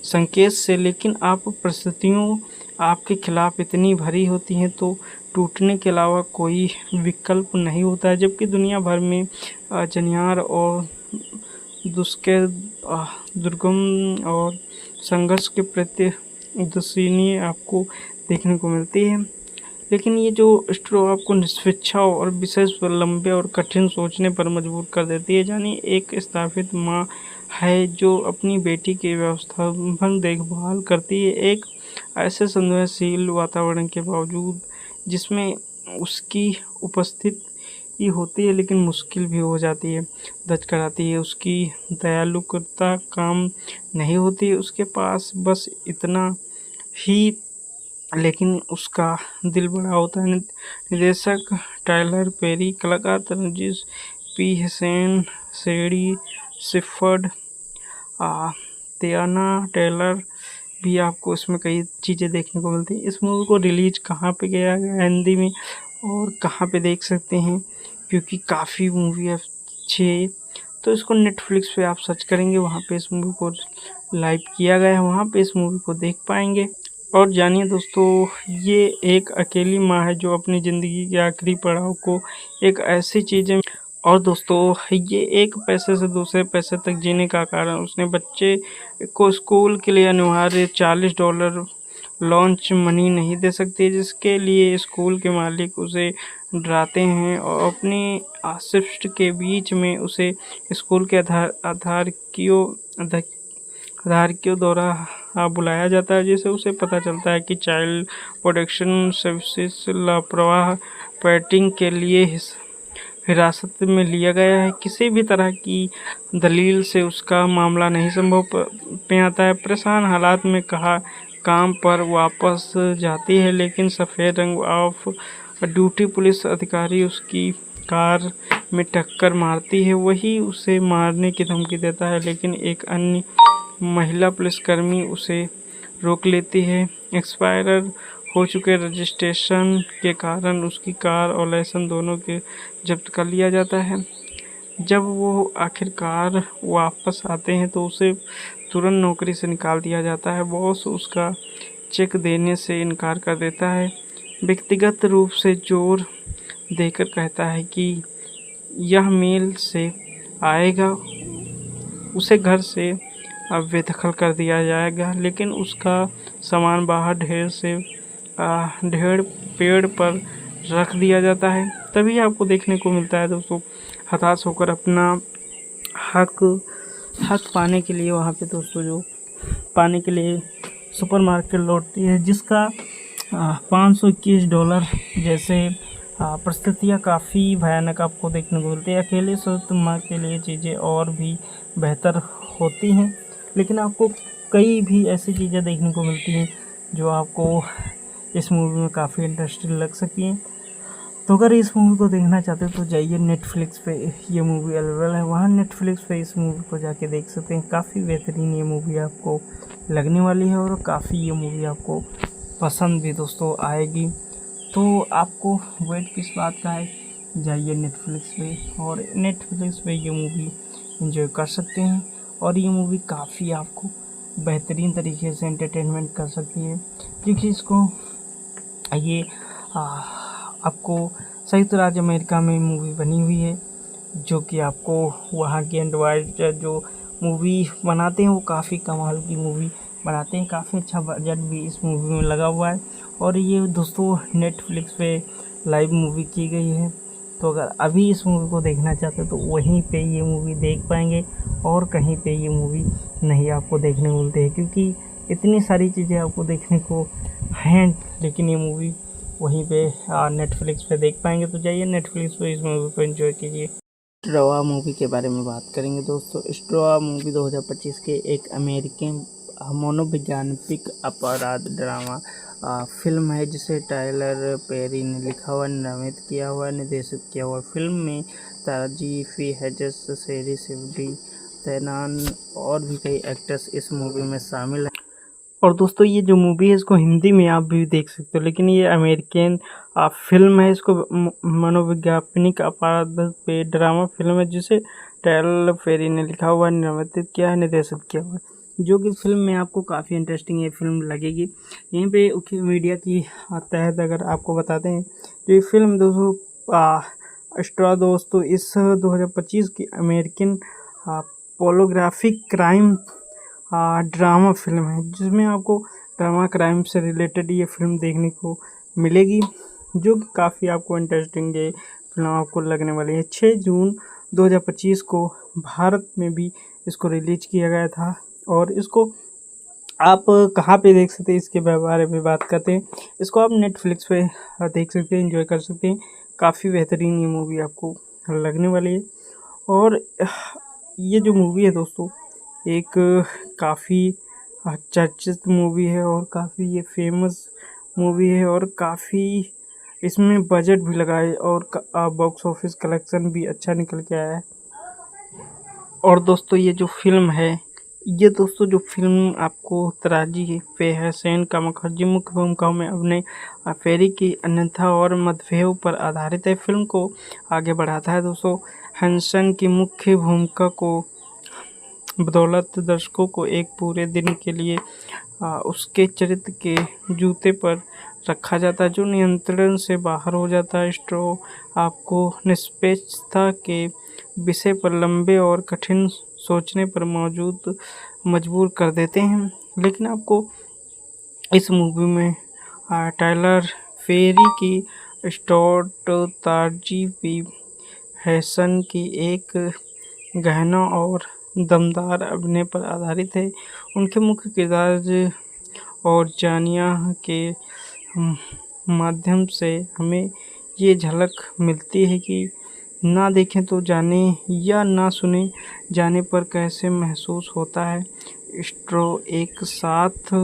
संकेत से, लेकिन आप परिस्थितियों आपके खिलाफ इतनी भरी होती हैं तो टूटने के अलावा कोई विकल्प नहीं होता है। जबकि दुनिया भर में जनियार और दुर्गम और संघर्ष के प्रति उदासीनी आपको देखने को मिलती है। लेकिन ये जो स्टोरी आपको निष्पक्ष और विशेष पर लंबे और कठिन सोचने पर मजबूर कर देती है। यानी एक स्थापित माँ है जो अपनी बेटी की व्यवस्थापन देखभाल करती है, एक ऐसे संवेदनशील वातावरण के बावजूद जिसमें उसकी उपस्थिति होती है लेकिन मुश्किल भी हो जाती है, दर्ज कराती है। उसकी दयालुता काम नहीं होती, उसके पास बस इतना ही, लेकिन उसका दिल बड़ा होता है। निर्देशक टाइलर पेरी, कलाकार तनुजी पी. हसन, शेरी शिफर्ड, तियाना टेलर भी आपको इसमें कई चीज़ें देखने को मिलती हैं। इस मूवी को रिलीज कहाँ पे किया गया हिंदी में और कहाँ पे देख सकते हैं, क्योंकि काफ़ी मूवी अच्छी है। तो इसको नेटफ्लिक्स पे आप सर्च करेंगे, वहाँ पे इस मूवी को लाइव किया गया है, वहाँ पे इस मूवी को देख पाएंगे। और जानिए दोस्तों, ये एक अकेली माँ है जो अपनी ज़िंदगी के आखिरी पड़ाव को एक ऐसी चीज़ें, और दोस्तों ये एक पैसे से दूसरे पैसे तक जीने का कारण उसने बच्चे को स्कूल के लिए अनिवार्य $40 लॉन्च मनी नहीं दे सकती, जिसके लिए स्कूल के मालिक उसे डराते हैं और अपनी शिफ्ट के बीच में उसे स्कूल के आधारियों द्वारा बुलाया जाता है, जिससे उसे पता चलता है कि चाइल्ड प्रोटेक्शन सर्विसेज लापरवाह पेरेंटिंग के लिए हिरासत में लिया गया है। किसी भी तरह की दलील से उसका मामला नहीं संभव पे आता है। परेशान हालात में काम पर वापस जाती है, लेकिन सफ़ेद रंग ऑफ ड्यूटी पुलिस अधिकारी उसकी कार में टक्कर मारती है। वही उसे मारने की धमकी देता है, लेकिन एक अन्य महिला पुलिसकर्मी उसे रोक लेती है। एक्सपायर हो चुके रजिस्ट्रेशन के कारण उसकी कार और लाइसेंस दोनों के जब्त कर लिया जाता है। जब वो आखिरकार वापस आते हैं तो उसे तुरंत नौकरी से निकाल दिया जाता है। बॉस उसका चेक देने से इनकार कर देता है, व्यक्तिगत रूप से जोर देकर कहता है कि यह मेल से आएगा, उसे घर से बेदखल कर दिया जाएगा, लेकिन उसका सामान बाहर ढेर पेड़ पर रख दिया जाता है। तभी आपको देखने को मिलता है दोस्तों, हताश होकर अपना हक पाने के लिए वहाँ पे दोस्तों जो पाने के लिए सुपरमार्केट लौटती है, जिसका $521 जैसे परिस्थितियाँ काफ़ी भयानक आपको देखने को मिलती है। अकेले स्वस्थ माँ के लिए चीज़ें और भी बेहतर होती हैं, लेकिन आपको कई भी ऐसी चीज़ें देखने को मिलती हैं जो आपको इस मूवी में काफ़ी इंटरेस्टिंग लग सकती हैं। तो अगर इस मूवी को देखना चाहते हो तो जाइए नेटफ्लिक्स पे, ये मूवी अवेलेबल है, वहाँ नेटफ्लिक्स पे इस मूवी को जाके देख सकते हैं। काफ़ी बेहतरीन ये मूवी आपको लगने वाली है और काफ़ी ये मूवी आपको पसंद भी दोस्तों आएगी। तो आपको वेट किस बात का है, जाइए नेटफ्लिक्स पे और नेटफ्लिक्स पे ये मूवी एंजॉय कर सकते हैं। और ये मूवी काफ़ी आपको बेहतरीन तरीके से एंटरटेनमेंट कर सकती है, क्योंकि इसको ये आपको संयुक्त राज्य अमेरिका में मूवी बनी हुई है, जो कि आपको वहाँ के एंड्रॉयड जो मूवी बनाते हैं वो काफ़ी कमाल की मूवी बनाते हैं। काफ़ी अच्छा बजट भी इस मूवी में लगा हुआ है और ये दोस्तों नेटफ्लिक्स पे लाइव मूवी की गई है। तो अगर अभी इस मूवी को देखना चाहते हो तो वहीं पे ये मूवी देख पाएंगे, और कहीं पे ये मूवी नहीं आपको देखने को मिलती है, क्योंकि इतनी सारी चीज़ें आपको देखने को हैं, लेकिन ये मूवी वहीं पे नेटफ्लिक्स पे देख पाएंगे। तो जाइए नेटफ्लिक्स पे इस मूवी को एंजॉय कीजिए। स्ट्रॉ मूवी के बारे में बात करेंगे दोस्तों। स्ट्रॉ मूवी 2025 के एक अमेरिकन मनोवैज्ञानिक अपराध ड्रामा फिल्म है, जिसे टाइलर पेरी ने लिखा हुआ, निर्मित किया हुआ, निर्देशित किया हुआ। फिल्म में ताजी फी हेजेस, शेरी सिवडी, तैनान और भी कई एक्टर्स इस मूवी में शामिल हैं। और दोस्तों ये जो मूवी है इसको हिंदी में आप भी देख सकते हो, लेकिन ये अमेरिकन फिल्म है। इसको मनोवैज्ञानिक अपराध पे ड्रामा फिल्म है, जिसे टाइलर पेरी ने लिखा हुआ, निर्मित किया है, निर्देशित किया हुआ है, जो कि फिल्म में आपको काफ़ी इंटरेस्टिंग ये फिल्म लगेगी। यहीं पे मीडिया की तहत अगर आपको बताते हैं तो ये फिल्म दोस्तों स्ट्रॉ दोस्तों इस 2025 की अमेरिकन पोलोग्राफिक क्राइम ड्रामा फिल्म है, जिसमें आपको ड्रामा क्राइम से रिलेटेड ये फिल्म देखने को मिलेगी, जो कि काफ़ी आपको इंटरेस्टिंग ये फिल्म आपको लगने वाली है। 6 जून 2025 को भारत में भी इसको रिलीज किया गया था, और इसको आप कहाँ पे देख सकते हैं इसके बारे में बात करते हैं। इसको आप नेटफ्लिक्स पे देख सकते हैं, एंजॉय कर सकते हैं। काफ़ी बेहतरीन ये मूवी आपको लगने वाली है। और ये जो मूवी है दोस्तों एक काफ़ी चर्चित मूवी है, और काफ़ी ये फेमस मूवी है, और काफ़ी इसमें बजट भी लगा है, और बॉक्स ऑफिस कलेक्शन भी अच्छा निकल के आया है। और दोस्तों ये जो फिल्म है, ये दोस्तों जो फिल्म आपको तराजी पे है सेन का मुखर्जी मुख्य भूमिकाओं में अभिनय फेरी की अन्यथा और मतभेद पर आधारित है। फिल्म को आगे बढ़ाता है दोस्तों। हंसन की मुख्य भूमिका को बदौलत दर्शकों को एक पूरे दिन के लिए उसके चरित्र के जूते पर रखा जाता है, जो नियंत्रण से बाहर हो जाता है। स्ट्रॉ आपको निष्पक्षता के विषय पर लंबे और कठिन सोचने पर मजबूर कर देते हैं, लेकिन आपको इस मूवी में टाइलर पेरी की स्टॉट तारजी पी हैसन की एक गहना और दमदार अभिनय पर आधारित है। उनके मुख्य किरदार और जानिया के माध्यम से हमें ये झलक मिलती है कि ना देखें तो जाने या ना सुने जाने पर कैसे महसूस होता है। स्ट्रॉ एक साथ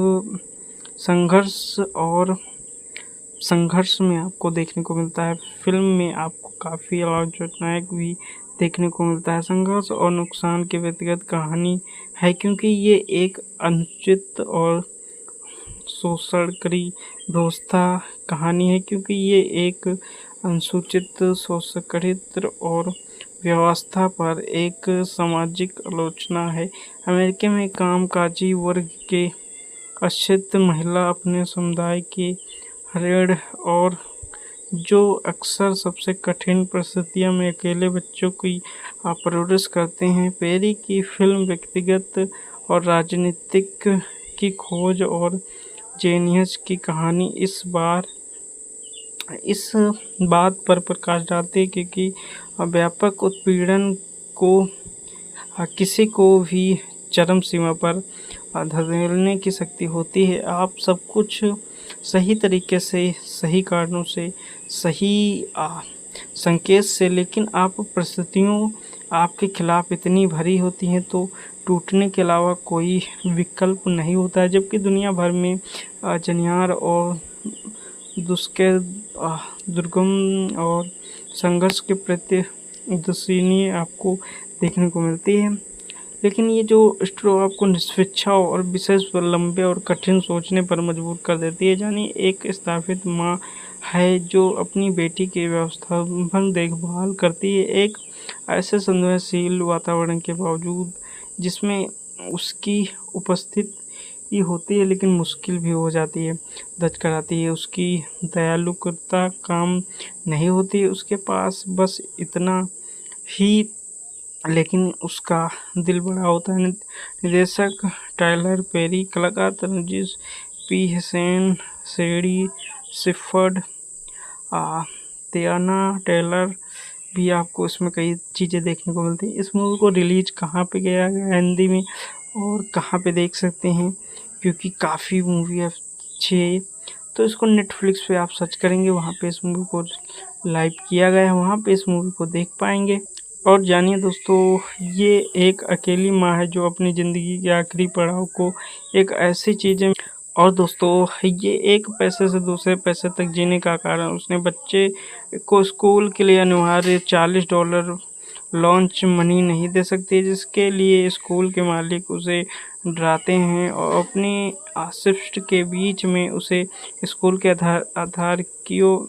संघर्ष में आपको देखने को मिलता है। फिल्म में आपको काफ़ी आलोचनात्मक भी देखने को मिलता है। संघर्ष और नुकसान की व्यक्तिगत कहानी है, क्योंकि ये एक अनुचित और शोषणकारी व्यवस्था कहानी है, क्योंकि ये एक अनुसूचित शोषणकृत और व्यवस्था पर एक सामाजिक आलोचना है। अमेरिका में कामकाजी वर्ग के अशिक्षित महिला अपने समुदाय के ऋण और जो अक्सर सबसे कठिन परिस्थितियों में अकेले बच्चों की परवरिश करते हैं। पेरी की फिल्म व्यक्तिगत और राजनीतिक की खोज और जेनियस की कहानी इस बात पर प्रकाश डालती है, क्योंकि व्यापक उत्पीड़न को किसी को भी चरम सीमा पर धकेलने की शक्ति होती है। आप सब कुछ सही तरीके से, सही कारणों से, सही संकेत से, लेकिन आप परिस्थितियों आपके खिलाफ इतनी भरी होती हैं तो टूटने के अलावा कोई विकल्प नहीं होता है। जबकि दुनिया भर में जनियार और दुर्गम और संघर्ष के प्रति उदासीनी आपको देखने को मिलती है, लेकिन ये जो स्ट्रॉ आपको निष्पक्ष और विशेष पर लंबे और कठिन सोचने पर मजबूर कर देती है। यानी एक स्थापित माँ है जो अपनी बेटी की व्यवस्थापन देखभाल करती है, एक ऐसे संवेदनशील वातावरण के बावजूद जिसमें उसकी उपस्थिति होती है, लेकिन मुश्किल भी हो जाती है, दर्ज कराती है। उसकी दयालुता काम नहीं होती, उसके पास बस इतना ही, लेकिन उसका दिल बड़ा होता है। निर्देशक टाइलर पेरी, कलाकार तनुजीश पी हसन, शेरी शिफर्ड, तियाना टेलर, भी आपको इसमें कई चीज़ें देखने को मिलती हैं। इस मूवी को रिलीज कहाँ पे किया गया हिंदी में और कहाँ पे देख सकते हैं, क्योंकि काफ़ी मूवी अच्छी है। तो इसको नेटफ्लिक्स पे आप सर्च करेंगे, वहाँ पे इस मूवी को लाइव किया गया है, वहाँ पे इस मूवी को देख पाएंगे। और जानिए दोस्तों, ये एक अकेली माँ है जो अपनी ज़िंदगी के आखिरी पड़ाव को एक ऐसी चीज़ें और दोस्तों, ये एक पैसे से दूसरे पैसे तक जीने का कारण उसने बच्चे को स्कूल के लिए अनिवार्य $40 लॉन्च मनी नहीं दे सकती, जिसके लिए स्कूल के मालिक उसे डराते हैं और अपनी शिफ्ट के बीच में उसे स्कूल के आधारियों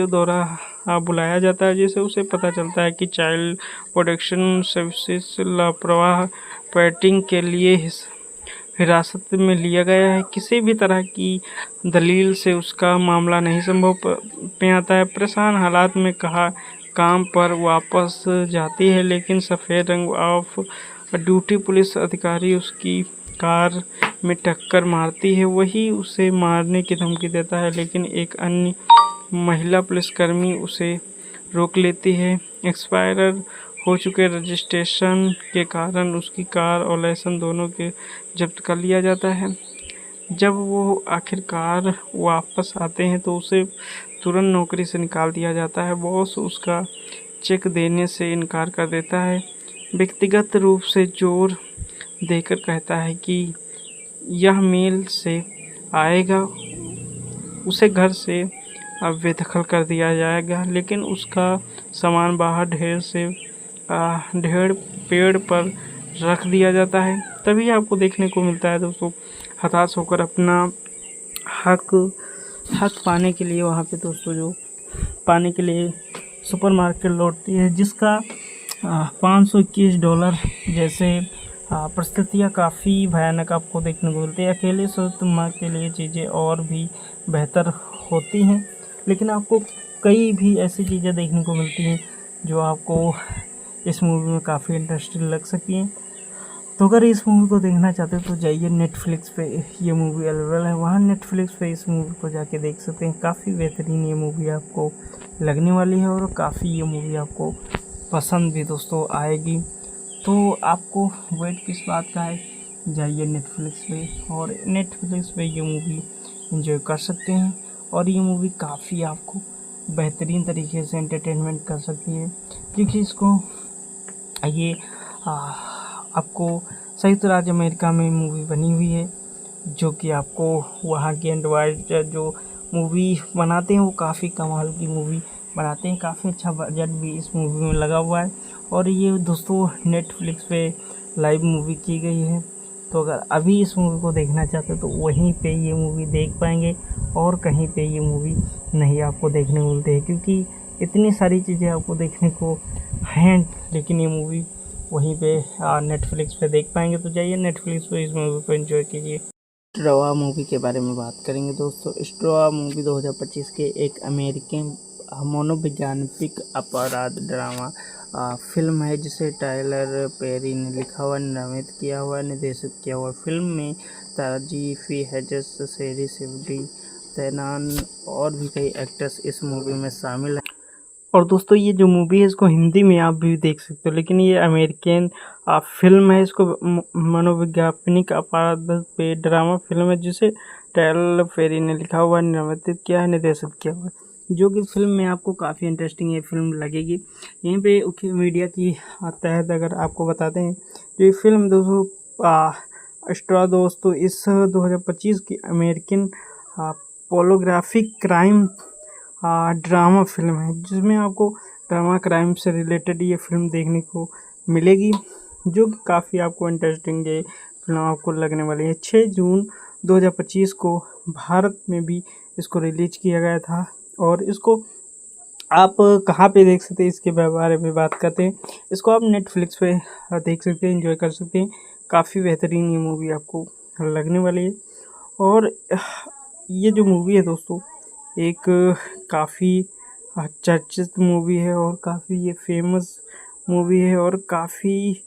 द्वारा बुलाया जाता है, जिससे उसे पता चलता है कि चाइल्ड प्रोटेक्शन सर्विसेज लापरवाह पेरेंटिंग के लिए हिरासत में लिया गया है। किसी भी तरह की दलील से उसका मामला नहीं संभव पे आता है। परेशान हालात में काम पर वापस जाती है, लेकिन सफ़ेद रंग ऑफ ड्यूटी पुलिस अधिकारी उसकी कार में टक्कर मारती है। वही उसे मारने की धमकी देता है, लेकिन एक अन्य महिला पुलिसकर्मी उसे रोक लेती है। एक्सपायर हो चुके रजिस्ट्रेशन के कारण उसकी कार और लाइसेंस दोनों के जब्त कर लिया जाता है। जब वो आखिरकार वापस आते हैं तो उसे तुरंत नौकरी से निकाल दिया जाता है। बॉस उसका चेक देने से इनकार कर देता है, व्यक्तिगत रूप से जोर देकर कहता है कि यह मेल से आएगा, उसे घर से बेदखल कर दिया जाएगा, लेकिन उसका सामान बाहर ढेर पेड़ पर रख दिया जाता है। तभी आपको देखने को मिलता है दोस्तों, हताश होकर अपना हक पाने के लिए वहाँ पे दोस्तों जो पाने के लिए सुपरमार्केट लौटती है, जिसका $521 जैसे परिस्थितियाँ काफ़ी भयानक आपको देखने को मिलती है। अकेले सूरत माँ के लिए चीज़ें और भी बेहतर होती हैं, लेकिन आपको कई भी ऐसी चीज़ें देखने को मिलती हैं जो आपको इस मूवी में काफ़ी इंटरेस्टिंग लग सकती हैं। तो अगर इस मूवी को देखना चाहते हो तो जाइए नेटफ्लिक्स पे, ये मूवी अवेलेबल है, वहाँ नेटफ्लिक्स पे इस मूवी को जाके देख सकते हैं। काफ़ी बेहतरीन ये मूवी आपको लगने वाली है और काफ़ी ये मूवी आपको पसंद भी दोस्तों आएगी। तो आपको वेट किस बात का है, जाइए नेटफ्लिक्स पे और नेटफ्लिक्स पे ये मूवी एंजॉय कर सकते हैं। और ये मूवी काफ़ी आपको बेहतरीन तरीके से एंटरटेनमेंट कर सकती है, क्योंकि इसको ये आपको संयुक्त राज्य अमेरिका में मूवी बनी हुई है, जो कि आपको वहाँ के एंड्रॉयड जो मूवी बनाते हैं वो काफ़ी कमाल की मूवी बनाते हैं। काफ़ी अच्छा बजट भी इस मूवी में लगा हुआ है और ये दोस्तों नेटफ्लिक्स पे लाइव मूवी की गई है। तो अगर अभी इस मूवी को देखना चाहते हो तो वहीं पे ये मूवी देख पाएंगे और कहीं पे ये मूवी नहीं आपको देखने को मिलती है, क्योंकि इतनी सारी चीज़ें आपको देखने को हैं, लेकिन ये मूवी वहीं पे नेटफ्लिक्स पे देख पाएंगे। तो जाइए नेटफ्लिक्स पे इस मूवी को एंजॉय कीजिए। स्ट्रॉ मूवी के बारे में बात करेंगे दोस्तों। स्ट्रॉ मूवी 2025 के एक अमेरिकन मनोवैज्ञानिक अपराध ड्रामा फिल्म है, जिसे टाइलर पेरी ने लिखा हुआ, निर्मित किया हुआ, निर्देशित किया हुआ। फिल्म में ताजी फी हेजस, शेरी सिवडी, तैनान और भी कई एक्टर्स इस मूवी में शामिल हैं। और दोस्तों ये जो मूवी है इसको हिंदी में आप भी देख सकते हो, लेकिन ये अमेरिकन फिल्म है। इसको मनोवैज्ञानिक अपराध पे ड्रामा फिल्म है, जिसे टाइलर पेरी ने लिखा हुआ, निर्मित किया है, निर्देशित किया हुआ है, जो कि फिल्म में आपको काफ़ी इंटरेस्टिंग ये फिल्म लगेगी। यहीं पे मीडिया की तहत अगर आपको बताते हैं, तो ये फिल्म दोस्तों स्ट्रॉ दोस्तों इस 2025 की American pornographic crime drama film है, जिसमें आपको ड्रामा क्राइम से रिलेटेड ये फिल्म देखने को मिलेगी, जो कि काफ़ी आपको इंटरेस्टिंग ये फिल्म आपको लगने वाली है। 6 जून 2025 को भारत में भी इसको रिलीज किया गया था और इसको आप कहाँ पे देख सकते हैं, इसके बारे में बात करते हैं। इसको आप नेटफ्लिक्स पे देख सकते हैं, एंजॉय कर सकते हैं। काफ़ी बेहतरीन ये मूवी आपको लगने वाली है। और ये जो मूवी है दोस्तों एक काफ़ी चर्चित मूवी है और काफ़ी ये फेमस मूवी है और काफ़ी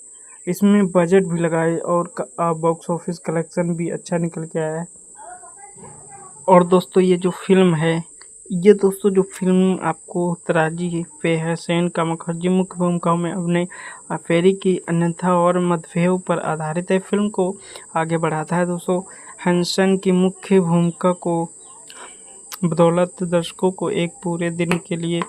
इसमें बजट भी लगा है और बॉक्स ऑफिस कलेक्शन भी अच्छा निकल के आया है। और दोस्तों ये जो फिल्म है ये दोस्तों जो फ़िल्म आपको तराजी पे है, सेन का मुखर्जी मुख्य भूमिकाओं में अभिनय फेरी की अन्यथा और मतभेद पर आधारित है। फ़िल्म को आगे बढ़ाता है दोस्तों। हैंसन की मुख्य भूमिका को बदौलत दर्शकों को एक पूरे दिन के लिए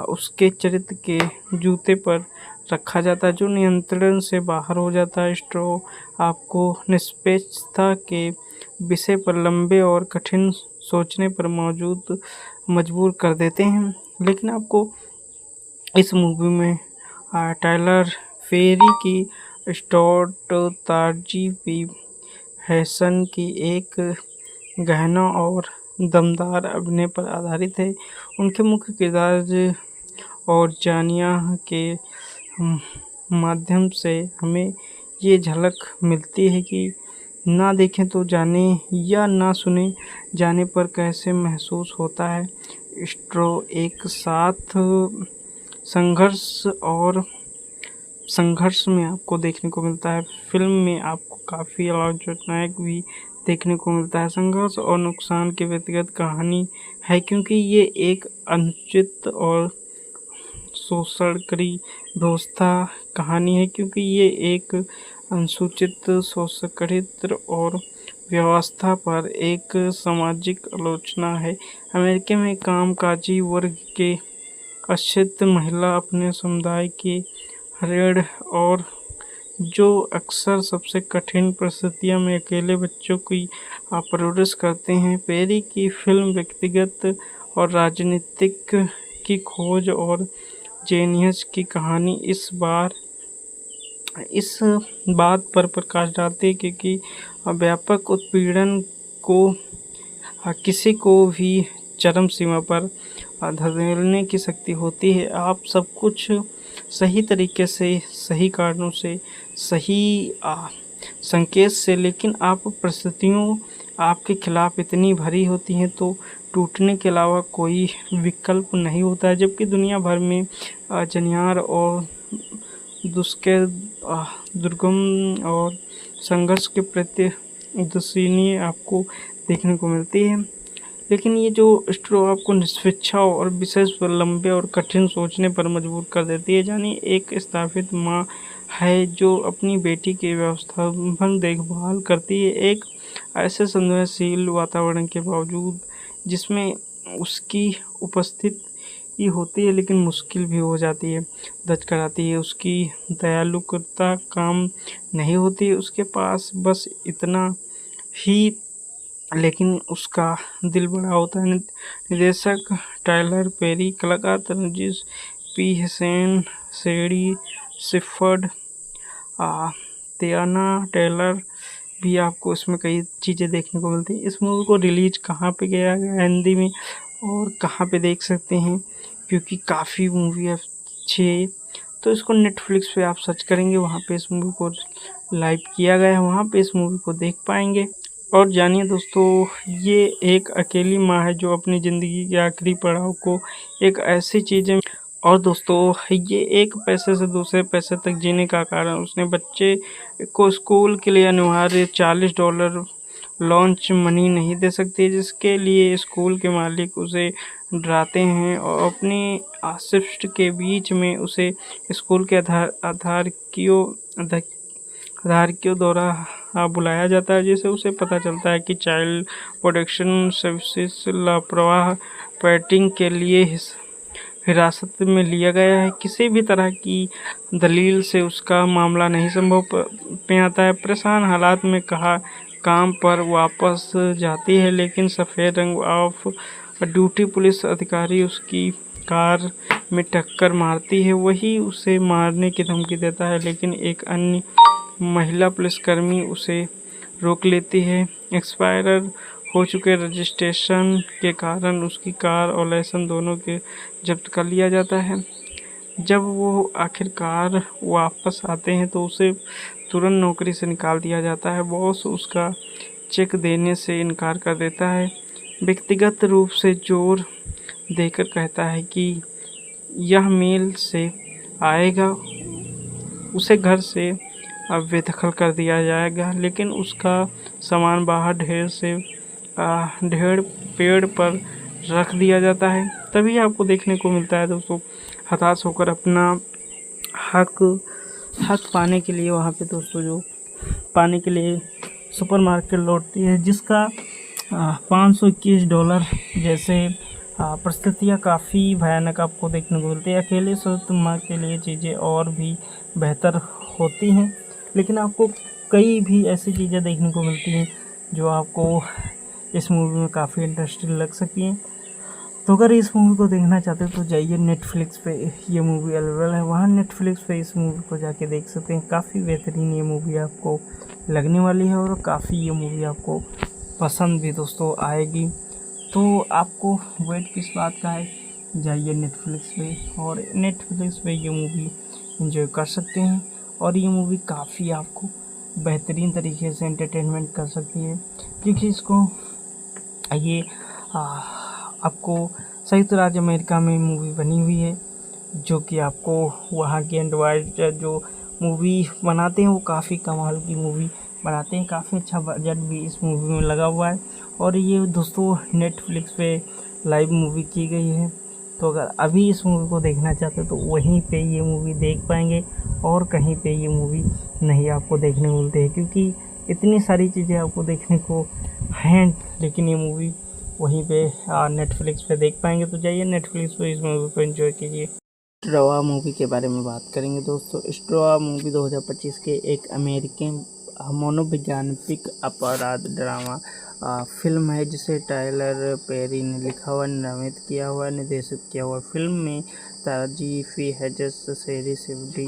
उसके चरित्र के जूते पर रखा जाता है, जो नियंत्रण से बाहर हो जाता है। स्ट्रो आपको निष्पक्षता के विषय पर लंबे और कठिन सोचने पर मजबूर कर देते हैं। लेकिन आपको इस मूवी में टाइलर फेरी की स्टोट तारजी पी हैसन की एक गहना और दमदार अभिनय पर आधारित है। उनके मुख्य किरदार और जानिया के माध्यम से हमें ये झलक मिलती है कि ना देखें तो जाने या ना सुने जाने पर कैसे महसूस होता है। स्ट्रो एक साथ संघर्ष में आपको देखने को मिलता है। फिल्म में आपको काफ़ी आलोचनात्मक भी देखने को मिलता है। संघर्ष और नुकसान की व्यक्तिगत कहानी है, क्योंकि ये एक अनुचित और शोषणकारी व्यवस्था कहानी है, क्योंकि ये एक अनुसूचित शोषणकारी और व्यवस्था पर एक सामाजिक आलोचना है। अमेरिका में कामकाजी वर्ग के अशिक्षित महिला अपने समुदाय के ऋण और जो अक्सर सबसे कठिन परिस्थितियों में अकेले बच्चों की परवरिश करते हैं। पेरी की फिल्म व्यक्तिगत और राजनीतिक की खोज और जेनियस की कहानी इस बात पर प्रकाश डालती है क्योंकि व्यापक उत्पीड़न को किसी को भी चरम सीमा पर धकेलने की शक्ति होती है। आप सब कुछ सही तरीके से, सही कारणों से, सही संकेत से, लेकिन आप परिस्थितियों आपके खिलाफ इतनी भरी होती हैं तो टूटने के अलावा कोई विकल्प नहीं होता है। जबकि दुनिया भर में जनियार और दुर्गम और संघर्ष के प्रति उदासीनी आपको देखने को मिलती है। लेकिन ये जो स्ट्रो आपको निष्पक्ष और विशेष पर लंबे और कठिन सोचने पर मजबूर कर देती है। यानी एक स्थापित माँ है जो अपनी बेटी की व्यवस्थापन देखभाल करती है, एक ऐसे संवेदनशील वातावरण के बावजूद जिसमें उसकी उपस्थिति होती है लेकिन मुश्किल भी हो जाती है, दर्ज कराती है। उसकी दयालुता काम नहीं होती, उसके पास बस इतना ही, लेकिन उसका दिल बड़ा होता है। निर्देशक टाइलर पेरी, कलाकार तनुजी पी हसन, शेरी शिफर्ड, तियाना टेलर भी आपको इसमें कई चीज़ें देखने को मिलती हैं। इस मूवी को रिलीज कहाँ पे किया गया हिंदी में और कहाँ पे देख सकते हैं, क्योंकि काफ़ी मूवी अच्छी है। तो इसको नेटफ्लिक्स पे आप सर्च करेंगे, वहाँ पे इस मूवी को लाइव किया गया है, वहाँ पे इस मूवी को देख पाएंगे। और जानिए दोस्तों, ये एक अकेली माँ है जो अपनी ज़िंदगी के आखिरी पड़ाव को एक ऐसी चीज़ें, और दोस्तों ये एक पैसे से दूसरे पैसे तक जीने का कारण उसने बच्चे को स्कूल के लिए अनिवार्य $40 लॉन्च मनी नहीं दे सकती, जिसके लिए स्कूल के मालिक उसे डराते हैं और अपनी शिफ्ट के बीच में उसे स्कूल के आधारियों द्वारा बुलाया जाता है, जिसे उसे पता चलता है कि चाइल्ड प्रोटेक्शन सर्विसेज लापरवाह पेरेंटिंग के लिए हिरासत में लिया गया है। किसी भी तरह की दलील से उसका मामला नहीं संभव में आता है। परेशान हालात में काम पर वापस जाती है, लेकिन सफ़ेद रंग ऑफ ड्यूटी पुलिस अधिकारी उसकी कार में टक्कर मारती है। वही उसे मारने की धमकी देता है, लेकिन एक अन्य महिला पुलिसकर्मी उसे रोक लेती है। एक्सपायर हो चुके रजिस्ट्रेशन के कारण उसकी कार और लाइसेंस दोनों के जब्त कर लिया जाता है। जब वो आखिरकार वापस आते हैं तो उसे तुरंत नौकरी से निकाल दिया जाता है। बॉस उसका चेक देने से इनकार कर देता है, व्यक्तिगत रूप से जोर देकर कहता है कि यह मेल से आएगा, उसे घर से बेदखल कर दिया जाएगा। लेकिन उसका सामान बाहर ढेर पेड़ पर रख दिया जाता है, तभी आपको देखने को मिलता है दोस्तों हताश होकर अपना हक हक पाने के लिए वहाँ पे दोस्तों जो पाने के लिए सुपरमार्केट लौटती है, जिसका $521 जैसे परिस्थितियाँ काफ़ी भयानक आपको देखने को मिलती है। अकेले सूरत माँ के लिए चीज़ें और भी बेहतर होती हैं, लेकिन आपको कई भी ऐसी चीज़ें देखने को मिलती हैं जो आपको इस मूवी में काफ़ी इंटरेस्टिंग लग सकती हैं। तो अगर इस मूवी को देखना चाहते हो तो जाइए, नेटफ्लिक्स पे ये मूवी अवेलेबल है, वहाँ नेटफ्लिक्स पे इस मूवी को जाके देख सकते हैं। काफ़ी बेहतरीन ये मूवी आपको लगने वाली है और काफ़ी ये मूवी आपको पसंद भी दोस्तों आएगी। तो आपको वेट किस बात का है, जाइए नेटफ्लिक्स पे और नेटफ्लिक्स पे ये मूवी एंजॉय कर सकते हैं। और ये मूवी काफ़ी आपको बेहतरीन तरीके से एंटरटेनमेंट कर सकती है, क्योंकि इसको ये आपको संयुक्त राज्य अमेरिका में मूवी बनी हुई है, जो कि आपको वहाँ के एंड्रॉयड जो मूवी बनाते हैं वो काफ़ी कमाल की मूवी बनाते हैं। काफ़ी अच्छा बजट भी इस मूवी में लगा हुआ है और ये दोस्तों नेटफ्लिक्स पे लाइव मूवी की गई है। तो अगर अभी इस मूवी को देखना चाहते हो तो वहीं पे ये मूवी देख पाएंगे और कहीं पे ये मूवी नहीं आपको देखने को मिलती है, क्योंकि इतनी सारी चीज़ें आपको देखने को हैं, लेकिन ये मूवी वहीं पे नेटफ्लिक्स पे देख पाएंगे। तो जाइए नेटफ्लिक्स पे इस मूवी को एंजॉय कीजिए। स्ट्रॉ मूवी के बारे में बात करेंगे दोस्तों। स्ट्रॉ मूवी 2025 के एक अमेरिकन मनोवैज्ञानिक अपराध ड्रामा फिल्म है, जिसे टाइलर पेरी ने लिखा हुआ, निर्मित किया हुआ, निर्देशित किया हुआ। फिल्म में तारजी फी हेजस, शेरी सिवडी,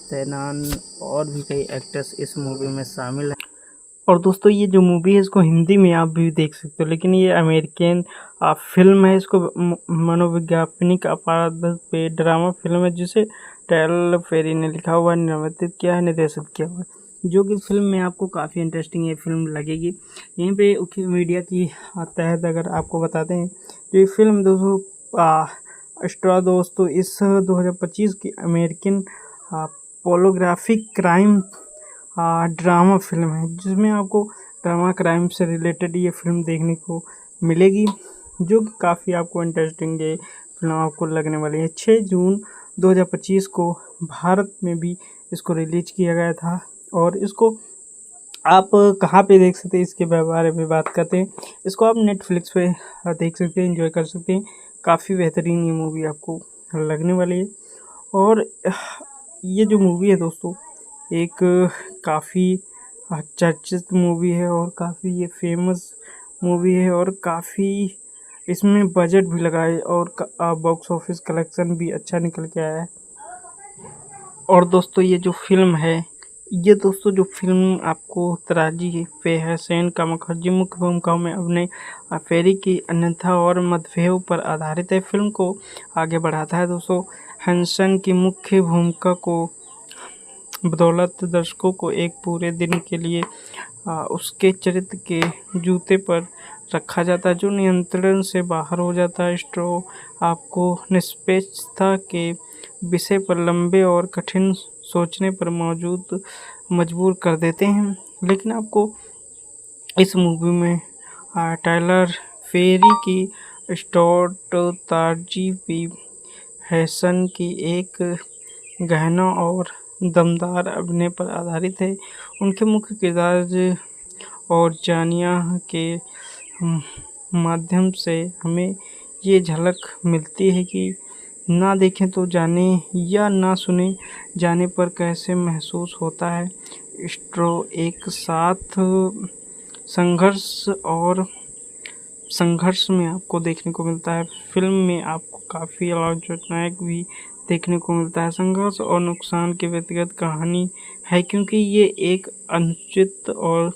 तैनान और भी कई एक्टर्स इस मूवी में शामिल हैं। और दोस्तों ये जो मूवी है इसको हिंदी में आप भी देख सकते हो, लेकिन ये अमेरिकन फिल्म है। इसको मनोवैज्ञानिक अपराध पे ड्रामा फिल्म है, जिसे टाइलर पेरी ने लिखा हुआ, निर्मित किया है, निर्देशित किया हुआ है, जो कि फिल्म में आपको काफ़ी इंटरेस्टिंग ये फिल्म लगेगी। यहीं पे मीडिया की तहत अगर आपको बताते हैं तो ये फिल्म दोस्तों स्ट्रॉ दोस्तों इस 2025 की American pornographic crime drama film है, जिसमें आपको ड्रामा क्राइम से रिलेटेड ये फिल्म देखने को मिलेगी, जो कि काफ़ी आपको इंटरेस्टिंग ये फिल्म आपको लगने वाली है। 6 जून 2025 को भारत में भी इसको रिलीज किया गया था और इसको आप कहाँ पे देख सकते हैं इसके बारे में बात करते हैं। इसको आप नेटफ्लिक्स पे देख सकते हैं, एंजॉय कर सकते हैं। काफ़ी बेहतरीन ये मूवी आपको लगने वाली है। और ये जो मूवी है दोस्तों एक काफ़ी चर्चित मूवी है और काफ़ी ये फेमस मूवी है और काफ़ी इसमें बजट भी लगा है और बॉक्स ऑफिस कलेक्शन भी अच्छा निकल के आया है। और दोस्तों ये जो फिल्म है, ये दोस्तों जो फिल्म आपको तराजी पे है सेन का मुखर्जी मुख्य भूमिकाओं में अभिनय फेरी की अन्यथा और मतभेद पर आधारित है। फिल्म को आगे बढ़ाता है दोस्तों हंसन की मुख्य भूमिका को बदौलत दर्शकों को एक पूरे दिन के लिए उसके चरित्र के जूते पर रखा जाता है, जो नियंत्रण से बाहर हो जाता है। स्ट्रॉ आपको निष्पक्षता के विषय पर लंबे और कठिन सोचने पर मजबूर कर देते हैं, लेकिन आपको इस मूवी में टाइलर पेरी की स्टॉट तारजी पी हैसन की एक गहना और दमदार अभिनय पर आधारित है। उनके मुख्य किरदार और जानिया के माध्यम से हमें ये झलक मिलती है कि ना देखें तो जाने या ना सुने जाने पर कैसे महसूस होता है। स्ट्रॉ एक साथ संघर्ष में आपको देखने को मिलता है। फिल्म में आपको काफ़ी आलोचनात्मक भी देखने को मिलता है। संघर्ष और नुकसान की व्यक्तिगत कहानी है, क्योंकि ये एक अनुचित और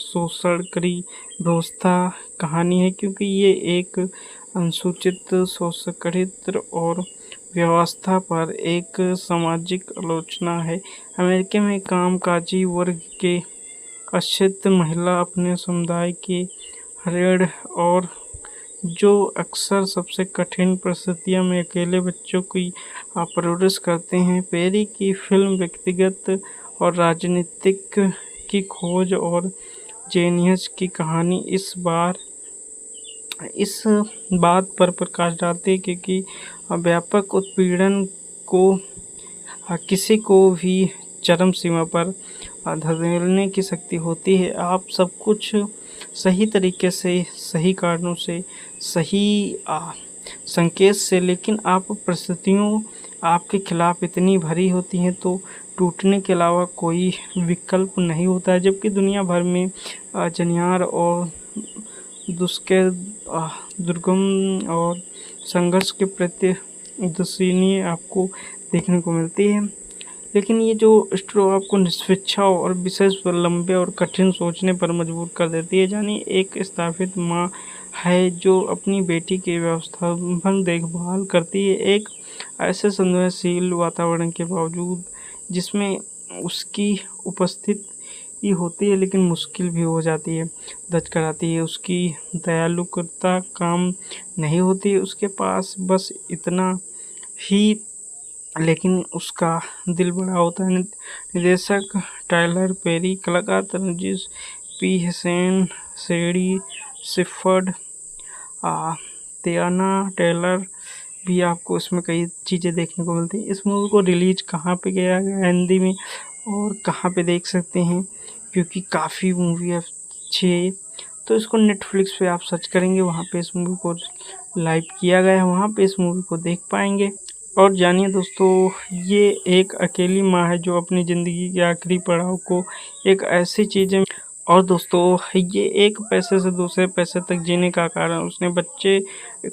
शोषणकारी व्यवस्था कहानी है, क्योंकि ये एक अनुसूचित शोषणकारी और व्यवस्था पर एक सामाजिक आलोचना है। अमेरिका में कामकाजी वर्ग के अशिक्षित महिला अपने समुदाय के ऋण और जो अक्सर सबसे कठिन परिस्थितियों में अकेले बच्चों की परवरिश करते हैं। पेरी की फिल्म व्यक्तिगत और राजनीतिक की खोज और जेनियस की कहानी इस बार इस बात पर प्रकाश डालती है क्योंकि व्यापक उत्पीड़न को किसी को भी चरम सीमा पर धकेलने की शक्ति होती है। आप सब कुछ सही तरीके से, सही कारणों से, सही संकेत से, लेकिन आप परिस्थितियों आपके खिलाफ इतनी भरी होती हैं तो टूटने के अलावा कोई विकल्प नहीं होता है। जबकि दुनिया भर में जनियार और दुष्कर दुर्गम और संघर्ष के प्रति उदासीनी आपको देखने को मिलती है। लेकिन ये जो स्ट्रो आपको निष्पक्ष और विशेष पर लंबे और कठिन सोचने पर मजबूर कर देती है। यानी एक स्थापित माँ है जो अपनी बेटी की व्यवस्थापन देखभाल करती है, एक ऐसे संवेदनशील वातावरण के बावजूद जिसमें उसकी उपस्थिति होती है लेकिन मुश्किल भी हो जाती है, दर्ज कराती है। उसकी दयालुता काम नहीं होती है उसके पास, बस इतना ही, लेकिन उसका दिल बड़ा होता है। निर्देशक टाइलर पेरी, कलाकार तनुजीत पी हसन, शेरी शिफर्ड, तियाना टेलर भी आपको इसमें कई चीज़ें देखने को मिलती हैं। इस मूवी को रिलीज कहाँ पे किया गया हिंदी में और कहाँ पे देख सकते हैं, क्योंकि काफ़ी मूवी अच्छी है। तो इसको नेटफ्लिक्स पे आप सर्च करेंगे, वहाँ पे इस मूवी को लाइव किया गया है, वहाँ पे इस मूवी को देख पाएंगे। और जानिए दोस्तों, ये एक अकेली माँ है जो अपनी ज़िंदगी के आखिरी पड़ाव को एक ऐसी चीज़ें, और दोस्तों ये एक पैसे से दूसरे पैसे तक जीने का कारण उसने बच्चे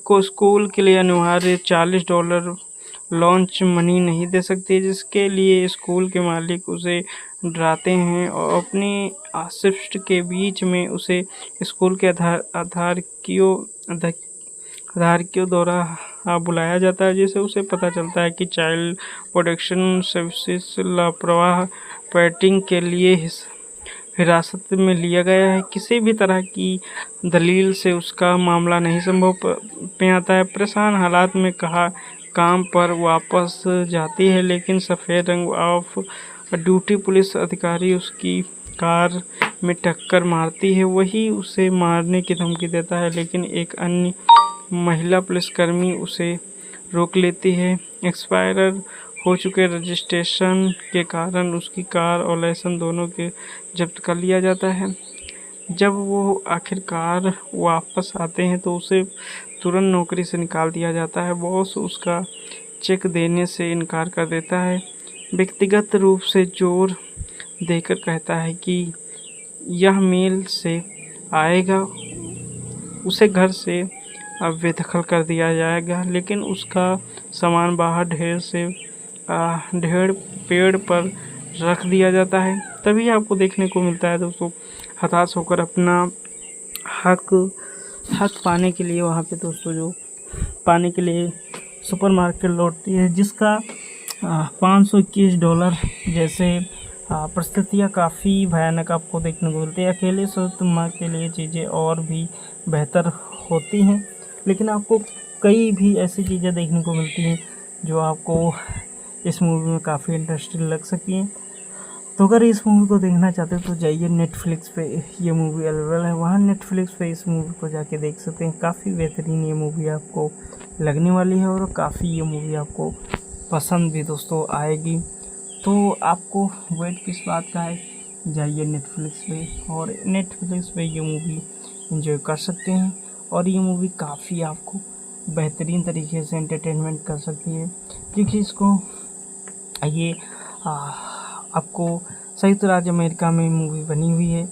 को स्कूल के लिए अनिवार्य $40 लॉन्च मनी नहीं दे सकती, जिसके लिए स्कूल के मालिक उसे डराते हैं और अपनी शिफ्ट के बीच में उसे स्कूल के आधारियों द्वारा बुलाया जाता है, जिसे उसे पता चलता है कि चाइल्ड प्रोटेक्शन सर्विसेज लापरवाह पेटिंग के लिए हिरासत में लिया गया है। किसी भी तरह की दलील से उसका मामला नहीं संभव में आता है। परेशान हालात में काम पर वापस जाती है, लेकिन सफ़ेद रंग ऑफ ड्यूटी पुलिस अधिकारी उसकी कार में टक्कर मारती है। वही उसे मारने की धमकी देता है, लेकिन एक अन्य महिला पुलिसकर्मी उसे रोक लेती है। एक्सपायर हो चुके रजिस्ट्रेशन के कारण उसकी कार और लाइसेंस दोनों के जब्त कर लिया जाता है। जब वो आखिरकार वापस आते हैं तो उसे तुरंत नौकरी से निकाल दिया जाता है। बॉस उसका चेक देने से इनकार कर देता है, व्यक्तिगत रूप से जोर देकर कहता है कि यह मेल से आएगा, उसे घर से बेदखल कर दिया जाएगा। लेकिन उसका सामान बाहर ढेर पेड़ पर रख दिया जाता है। तभी आपको देखने को मिलता है दोस्तों, हताश होकर अपना हक पाने के लिए वहाँ पे दोस्तों जो पाने के लिए सुपरमार्केट लौटती है, जिसका $521 जैसे परिस्थितियाँ काफ़ी भयानक आपको देखने को मिलती है। अकेले माँ के लिए चीज़ें और भी बेहतर होती हैं, लेकिन आपको कई भी ऐसी चीज़ें देखने को मिलती हैं जो आपको इस मूवी में काफ़ी इंटरेस्टिंग लग सकती हैं। तो अगर इस मूवी को देखना चाहते हो तो जाइए नेटफ्लिक्स पे, ये मूवी अवेलेबल है, वहाँ नेटफ्लिक्स पे इस मूवी को जाके देख सकते हैं। काफ़ी बेहतरीन ये मूवी आपको लगने वाली है और काफ़ी ये मूवी आपको पसंद भी दोस्तों आएगी। तो आपको वेट किस बात का है, जाइए नेटफ्लिक्स पे और नेटफ्लिक्स पे ये मूवी एंजॉय कर सकते हैं। और ये मूवी काफ़ी आपको बेहतरीन तरीके से एंटरटेनमेंट कर सकती है, क्योंकि इसको ये आपको संयुक्त राज्य अमेरिका में मूवी बनी हुई है,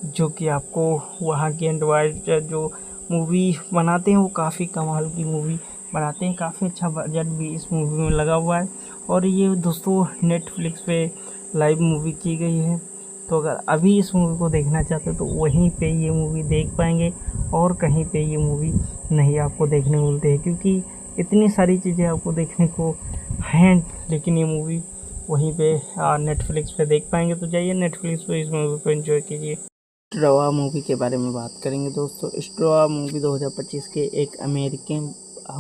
जो कि आपको वहाँ के एंड्रॉयड जो मूवी बनाते हैं वो काफ़ी कमाल की मूवी बनाते हैं। काफ़ी अच्छा बजट भी इस मूवी में लगा हुआ है और ये दोस्तों नेटफ्लिक्स पे लाइव मूवी की गई है। तो अगर अभी इस मूवी को देखना चाहते हो तो वहीं पे ये मूवी देख पाएंगे और कहीं पे ये मूवी नहीं आपको देखने को मिलती है, क्योंकि इतनी सारी चीज़ें आपको देखने को हैं, लेकिन ये मूवी वहीं पे नेटफ्लिक्स पे देख पाएंगे। तो जाइए नेटफ्लिक्स पे इस मूवी को एंजॉय कीजिए। स्ट्रॉ मूवी के बारे में बात करेंगे दोस्तों। स्ट्रॉ मूवी 2025 के एक अमेरिकन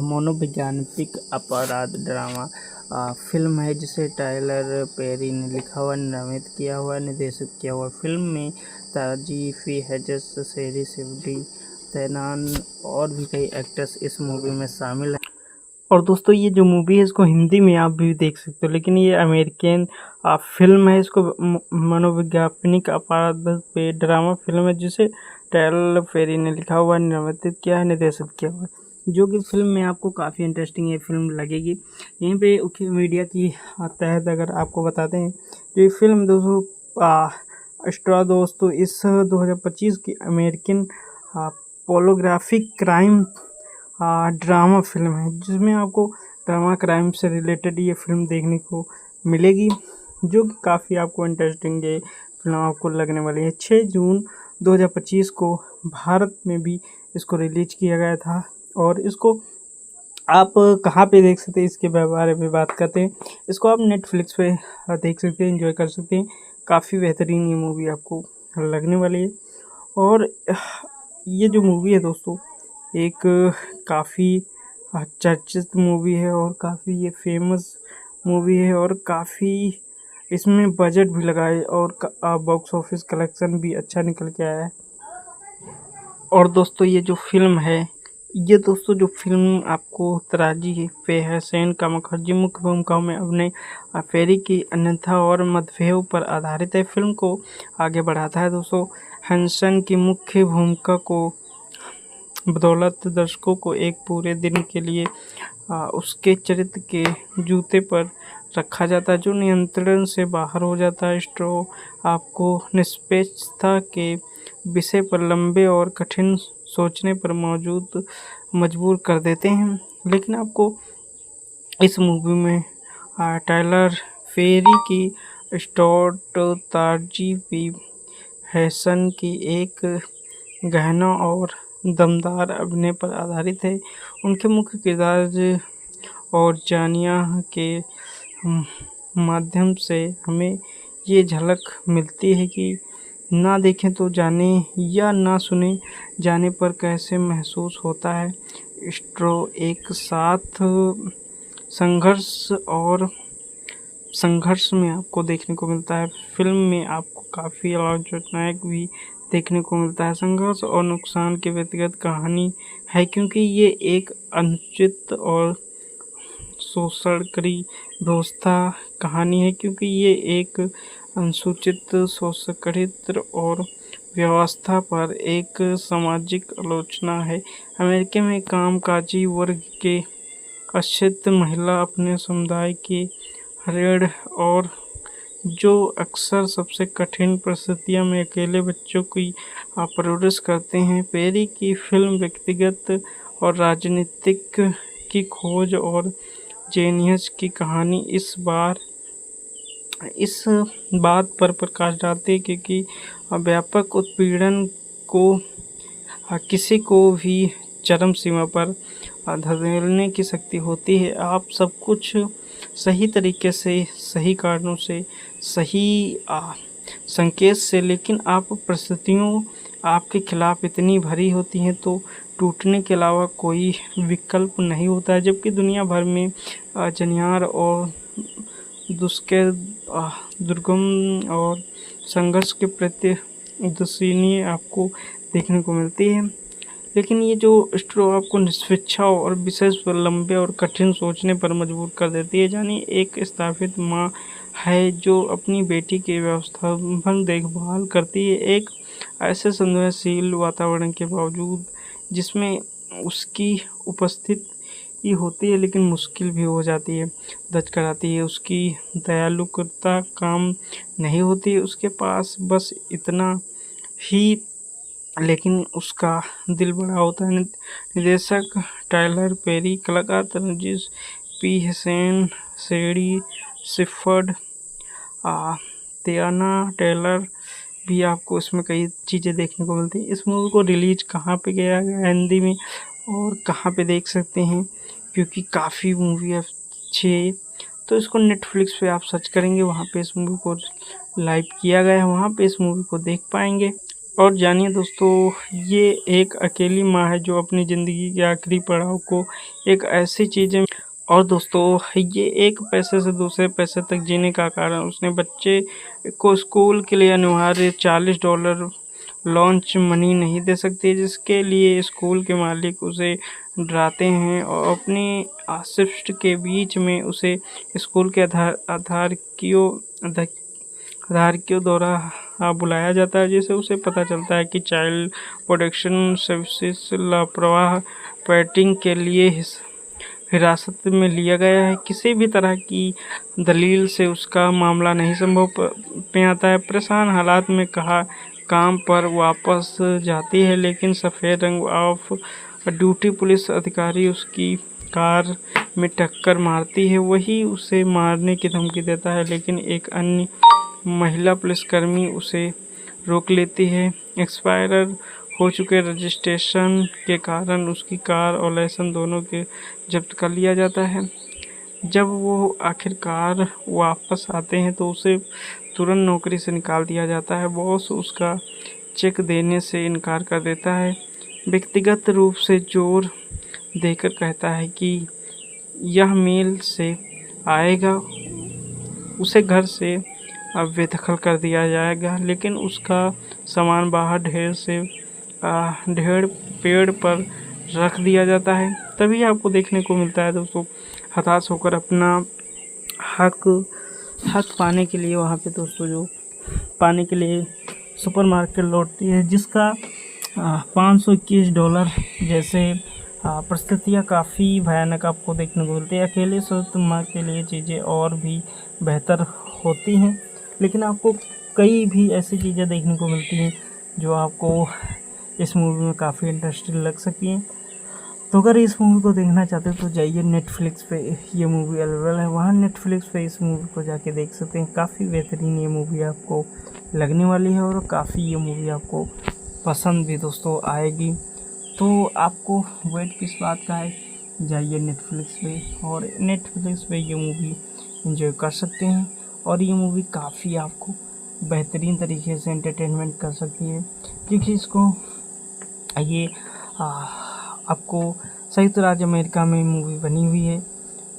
मनोवैज्ञानिक अपराध ड्रामा फिल्म है, जिसे टाइलर पेरी ने लिखा हुआ, निर्मित किया हुआ, निर्देशित किया हुआ। फिल्म में ताजी फी हेजस, शेरी शिवडी, तैनान और भी कई एक्टर्स इस मूवी में शामिल हैं। और दोस्तों ये जो मूवी है इसको हिंदी में आप भी देख सकते हो, लेकिन ये अमेरिकन फिल्म है। इसको मनोवैज्ञानिक अपराध पे ड्रामा फिल्म है, जिसे टाइलर पेरी ने लिखा हुआ, निर्मित किया है, निर्देशित किया हुआ है, जो कि फिल्म में आपको काफ़ी इंटरेस्टिंग ये फिल्म लगेगी। यहीं पे मीडिया की तहत अगर आपको बताते हैं, जो ये फिल्म दोस्तों स्ट्रॉ दोस्तों इस 2025 की American pornographic crime drama film है, जिसमें आपको ड्रामा क्राइम से रिलेटेड ये फिल्म देखने को मिलेगी, जो कि काफ़ी आपको इंटरेस्टिंग ये फिल्म आपको लगने वाली है। 6 जून 2025 को भारत में भी इसको रिलीज किया गया था, और इसको आप कहाँ पे देख सकते हैं इसके बारे में बात करते हैं। इसको आप नेटफ्लिक्स पे देख सकते हैं, एंजॉय कर सकते हैं। काफ़ी बेहतरीन ये मूवी आपको लगने वाली है। और ये जो मूवी है दोस्तों एक काफ़ी चर्चित मूवी है, और काफ़ी ये फेमस मूवी है, और काफ़ी इसमें बजट भी लगा है, और बॉक्स ऑफिस कलेक्शन भी अच्छा निकल के आया है। और दोस्तों ये जो फिल्म है, ये दोस्तों जो फिल्म आपको तराजी पे है सेन का मुखर्जी मुख्य भूमिकाओं में अभिनय पेरी की अन्यथा और मतभेद पर आधारित है। फिल्म को आगे बढ़ाता है दोस्तों हैंसन की मुख्य भूमिका को बदौलत दर्शकों को एक पूरे दिन के लिए उसके चरित्र के जूते पर रखा जाता है, जो नियंत्रण से बाहर हो जाता है। स्ट्रो आपको निष्पक्षता के विषय पर लंबे और कठिन सोचने पर मजबूर कर देते हैं, लेकिन आपको इस मूवी में टाइलर पेरी की स्टॉट तारजी पी हैसन की एक गहना और दमदार अभिनय पर आधारित है। उनके मुख्य किरदार और जानिया के माध्यम से हमें ये झलक मिलती है कि ना देखें तो जाने या ना सुने जाने पर कैसे महसूस होता है। स्ट्रो एक साथ संघर्ष में आपको देखने को मिलता है। फिल्म में आपको काफ़ी आलोचनात्मक भी देखने को मिलता है। संघर्ष और नुकसान की व्यक्तिगत कहानी है, क्योंकि ये एक अनुचित और शोषणकारी व्यवस्था कहानी है, क्योंकि ये एक अनुसूचित शोषणकारी और व्यवस्था पर एक सामाजिक आलोचना है। अमेरिका में कामकाजी वर्ग के अशिक्षित महिला अपने समुदाय के ऋण और जो अक्सर सबसे कठिन परिस्थितियों में अकेले बच्चों की परवरिश करते हैं। पेरी की फिल्म व्यक्तिगत और राजनीतिक की खोज और जेनियस की कहानी इस बात पर प्रकाश डालती है क्योंकि व्यापक उत्पीड़न को किसी को भी चरम सीमा पर धकेलने की शक्ति होती है। आप सब कुछ सही तरीके से, सही कारणों से, सही संकेत से, लेकिन आप परिस्थितियों आपके खिलाफ इतनी भरी होती हैं तो टूटने के अलावा कोई विकल्प नहीं होता है। जबकि दुनिया भर में जनियार और दुर्गम और संघर्ष के प्रति उदासीनी आपको देखने को मिलती है। लेकिन ये जो स्ट्रो आपको निष्पक्ष और विशेष पर लंबे और कठिन सोचने पर मजबूर कर देती है। यानी एक स्थापित माँ है जो अपनी बेटी की व्यवस्थापन देखभाल करती है, एक ऐसे संवेदनशील वातावरण के बावजूद जिसमें उसकी उपस्थिति होती है लेकिन मुश्किल भी हो जाती है, दर्ज कराती है। उसकी दयालुता काम नहीं होती, उसके पास बस इतना ही, लेकिन उसका दिल बड़ा होता है। निर्देशक टाइलर पेरी, कलाकार तनुजी पी हसन, सेडी शिफर्ड, तियाना टेलर भी आपको इसमें कई चीज़ें देखने को मिलती हैं। इस मूवी को रिलीज कहाँ पे किया गया हिंदी में और कहाँ पे देख सकते हैं, क्योंकि काफ़ी मूवी अच्छी है, तो इसको नेटफ्लिक्स पे आप सर्च करेंगे, वहाँ पे इस मूवी को लाइव किया गया है, वहाँ पे इस मूवी को देख पाएंगे। और जानिए दोस्तों, ये एक अकेली माँ है जो अपनी ज़िंदगी के आखिरी पड़ाव को एक ऐसी चीज़ें, और दोस्तों ये एक पैसे से दूसरे पैसे तक जीने का कारण उसने बच्चे को स्कूल के लिए अनिवार्य $40 लॉन्च मनी नहीं दे सकती, जिसके लिए स्कूल के मालिक उसे डराते हैं और अपनी शिफ्ट के बीच में उसे स्कूल के आधारियों द्वारा बुलाया जाता है, जिससे उसे पता चलता है कि चाइल्ड प्रोटेक्शन सर्विसेज लापरवाह पेटिंग के लिए हिरासत में लिया गया है। किसी भी तरह की दलील से उसका मामला नहीं संभव में आता है। परेशान हालात में काम पर वापस जाती है, लेकिन सफ़ेद रंग ऑफ ड्यूटी पुलिस अधिकारी उसकी कार में टक्कर मारती है। वही उसे मारने की धमकी देता है, लेकिन एक अन्य महिला पुलिसकर्मी उसे रोक लेती है। एक्सपायर हो चुके रजिस्ट्रेशन के कारण उसकी कार और लाइसेंस दोनों के जब्त कर लिया जाता है। जब वो आखिरकार वापस आते हैं तो उसे तुरंत नौकरी से निकाल दिया जाता है। बॉस उसका चेक देने से इनकार कर देता है, व्यक्तिगत रूप से जोर देकर कहता है कि यह मेल से आएगा। उसे घर से बेदखल कर दिया जाएगा, लेकिन उसका सामान बाहर ढेर पेड़ पर रख दिया जाता है। तभी आपको देखने को मिलता है दोस्तों, हताश होकर अपना हक पाने के लिए वहाँ पे दोस्तों जो पाने के लिए सुपरमार्केट लौटती है, जिसका $521 जैसे परिस्थितियाँ काफ़ी भयानक आपको देखने को मिलती है। अकेले सुरमा के लिए चीज़ें और भी बेहतर होती हैं, लेकिन आपको कई भी ऐसी चीज़ें देखने को मिलती हैं जो आपको इस मूवी में काफ़ी इंटरेस्टिंग लग सकती हैं। तो अगर इस मूवी को देखना चाहते हो तो जाइए, नेटफ्लिक्स पे ये मूवी अवेलेबल है, वहाँ नेटफ्लिक्स पे इस मूवी को जाके देख सकते हैं। काफ़ी बेहतरीन ये मूवी आपको लगने वाली है और काफ़ी ये मूवी आपको पसंद भी दोस्तों आएगी। तो आपको वेट किस बात का है, जाइए नेटफ्लिक्स पे और नेटफ्लिक्स पे ये मूवी एंजॉय कर सकते हैं। और ये मूवी काफ़ी आपको बेहतरीन तरीके से एंटरटेनमेंट कर सकती है, क्योंकि इसको ये आपको संयुक्त राज्य अमेरिका में मूवी बनी हुई है,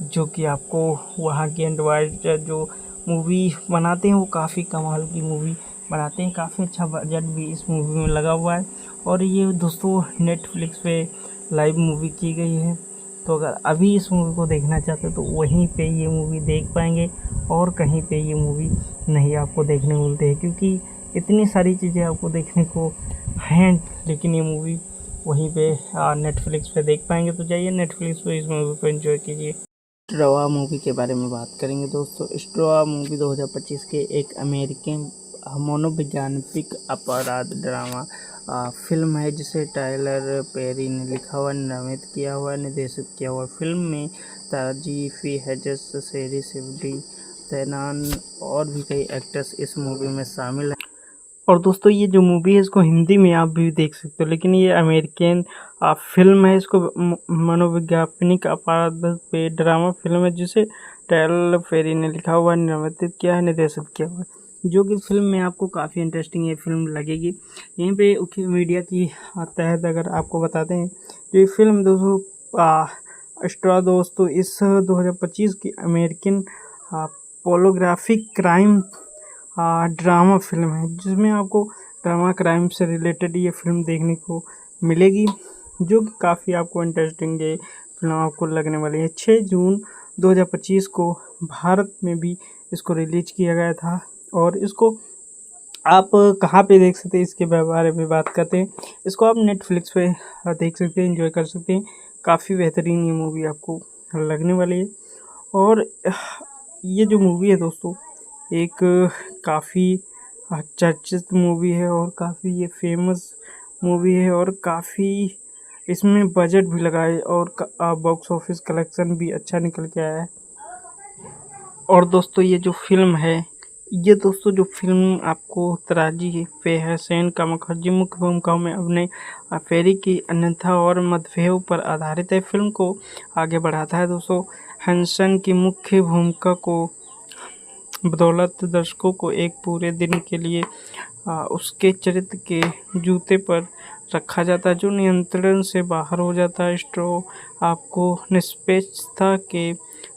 जो कि आपको वहाँ के एंड्रॉयड जो मूवी बनाते हैं वो काफ़ी कमाल की मूवी बनाते हैं। काफ़ी अच्छा बजट भी इस मूवी में लगा हुआ है और ये दोस्तों नेटफ्लिक्स पे लाइव मूवी की गई है। तो अगर अभी इस मूवी को देखना चाहते हो तो वहीं पे ये मूवी देख पाएंगे और कहीं पे ये मूवी नहीं आपको देखने को मिलती है, क्योंकि इतनी सारी चीज़ें आपको देखने को हैं, लेकिन ये मूवी वहीं पे नेटफ्लिक्स पे देख पाएंगे। तो जाइए नेटफ्लिक्स पे इस मूवी को एंजॉय कीजिए। स्ट्रॉ मूवी के बारे में बात करेंगे दोस्तों। स्ट्रॉ मूवी 2025 के एक अमेरिकन मनोवैज्ञानिक अपराध ड्रामा फिल्म है, जिसे टाइलर पेरी ने लिखा हुआ, निर्मित किया हुआ, निर्देशित किया हुआ। फिल्म में ताजी फी हेजस, शेरी सिवडी, तैनान और भी कई एक्टर्स इस मूवी में शामिल हैं। और दोस्तों ये जो मूवी है इसको हिंदी में आप भी देख सकते हो, लेकिन ये अमेरिकन फिल्म है। इसको मनोवैज्ञानिक अपराध पे ड्रामा फिल्म है, जिसे टाइलर पेरी ने लिखा हुआ, निर्मित किया है, निर्देशित किया हुआ है, जो कि फिल्म में आपको काफ़ी इंटरेस्टिंग ये फिल्म लगेगी। यहीं पे मीडिया की तहत अगर आपको बताते हैं, तो ये फिल्म दोस्तों स्ट्रॉ दोस्तों इस 2025 की अमेरिकन पोलोग्राफिक क्राइम ड्रामा फिल्म है, जिसमें आपको ड्रामा क्राइम से रिलेटेड ये फिल्म देखने को मिलेगी, जो कि काफ़ी आपको इंटरेस्टिंग ये फिल्म आपको लगने वाली है। 6 जून 2025 को भारत में भी इसको रिलीज किया गया था और इसको आप कहाँ पे देख सकते हैं इसके बारे में बात करते हैं। इसको आप नेटफ्लिक्स पे देख सकते हैं, एंजॉय कर सकते हैं। काफ़ी बेहतरीन ये मूवी आपको लगने वाली है। और ये जो मूवी है दोस्तों एक काफ़ी चर्चित मूवी है और काफ़ी ये फेमस मूवी है और काफ़ी इसमें बजट भी लगा है और बॉक्स ऑफिस कलेक्शन भी अच्छा निकल के आया है। और दोस्तों ये जो फिल्म है, ये दोस्तों जो फिल्म आपको तराजी पे है, सेन का मुखर्जी मुख्य भूमिकाओं में अभिनय पेरी की अन्यथा और मतभेद पर आधारित है। फिल्म को आगे बढ़ाता है दोस्तों हंसन की मुख्य भूमिका को बदौलत दर्शकों को एक पूरे दिन के लिए उसके चरित्र के जूते पर रखा जाता है, जो नियंत्रण से बाहर हो जाता है। स्ट्रॉ आपको निष्पक्षता के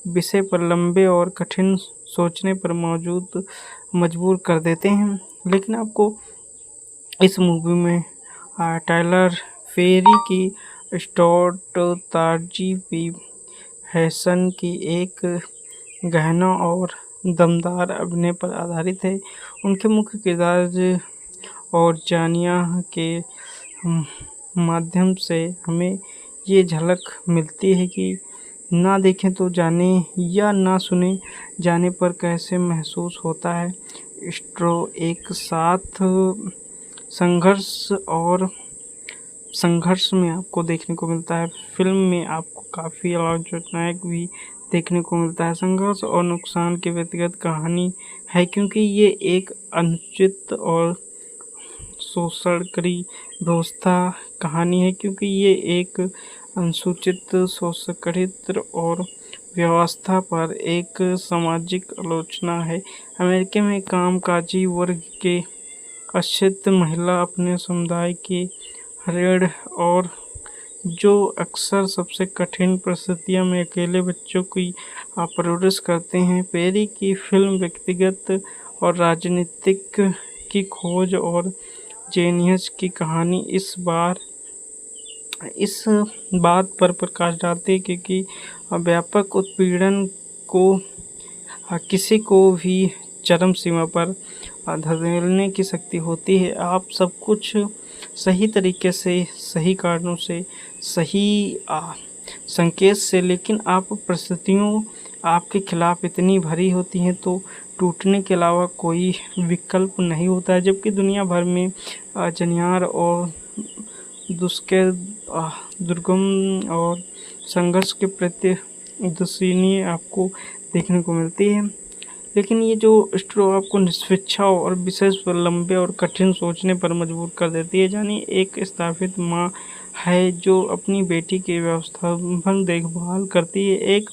विषय पर लंबे और कठिन सोचने पर मजबूर कर देते हैं, लेकिन आपको इस मूवी में टाइलर पेरी की स्टुअर्ट तारजी पी हैसन की एक गहना और दमदार अभिनय पर आधारित है। उनके मुख्य किरदार और जानिया के माध्यम से हमें ये झलक मिलती है कि ना देखें तो जाने या ना सुने जाने पर कैसे महसूस होता है। स्ट्रो एक साथ संघर्ष में आपको देखने को मिलता है। फिल्म में आपको काफ़ी अलग भी देखने को मिलता है। संघर्ष और नुकसान की व्यक्तिगत कहानी है, क्योंकि ये एक अनुचित और शोषणकारी व्यवस्था कहानी है, क्योंकि ये एक अनुसूचित शोषणकारी और व्यवस्था पर एक सामाजिक आलोचना है। अमेरिका में कामकाजी वर्ग के अशिक्षित महिला अपने समुदाय के ऋण और जो अक्सर सबसे कठिन परिस्थितियों में अकेले बच्चों की परवरिश करते हैं। पेरी की फिल्म व्यक्तिगत और राजनीतिक की खोज और जेनियस की कहानी इस बात पर प्रकाश डालती है क्योंकि व्यापक उत्पीड़न को किसी को भी चरम सीमा पर धकेलने की शक्ति होती है। आप सब कुछ सही तरीके से, सही कारणों से, सही संकेत से, लेकिन आप परिस्थितियों आपके खिलाफ इतनी भरी होती हैं तो टूटने के अलावा कोई विकल्प नहीं होता है। जबकि दुनिया भर में जनियार और दुर्गम और संघर्ष के प्रति उदासीनी आपको देखने को मिलती है। लेकिन ये जो स्ट्रो आपको निष्पक्ष और विशेष पर लंबे और कठिन सोचने पर मजबूर कर देती है। यानी एक स्थापित माँ है जो अपनी बेटी की व्यवस्थापन देखभाल करती है, एक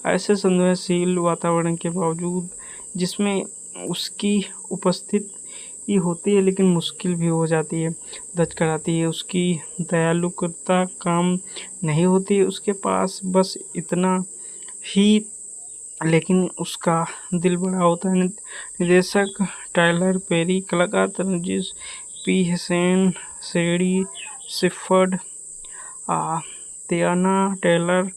ऐसे संवेदनशील वातावरण के बावजूद जिसमें उसकी उपस्थिति होती है लेकिन मुश्किल भी हो जाती है, दर्ज कराती है। उसकी दयालुता काम नहीं होती, उसके पास बस इतना ही, लेकिन उसका दिल बड़ा होता है। निर्देशक टाइलर पेरी, कलाकार तनुजी पी हसन, शेरी शिफर्ड, तियाना टेलर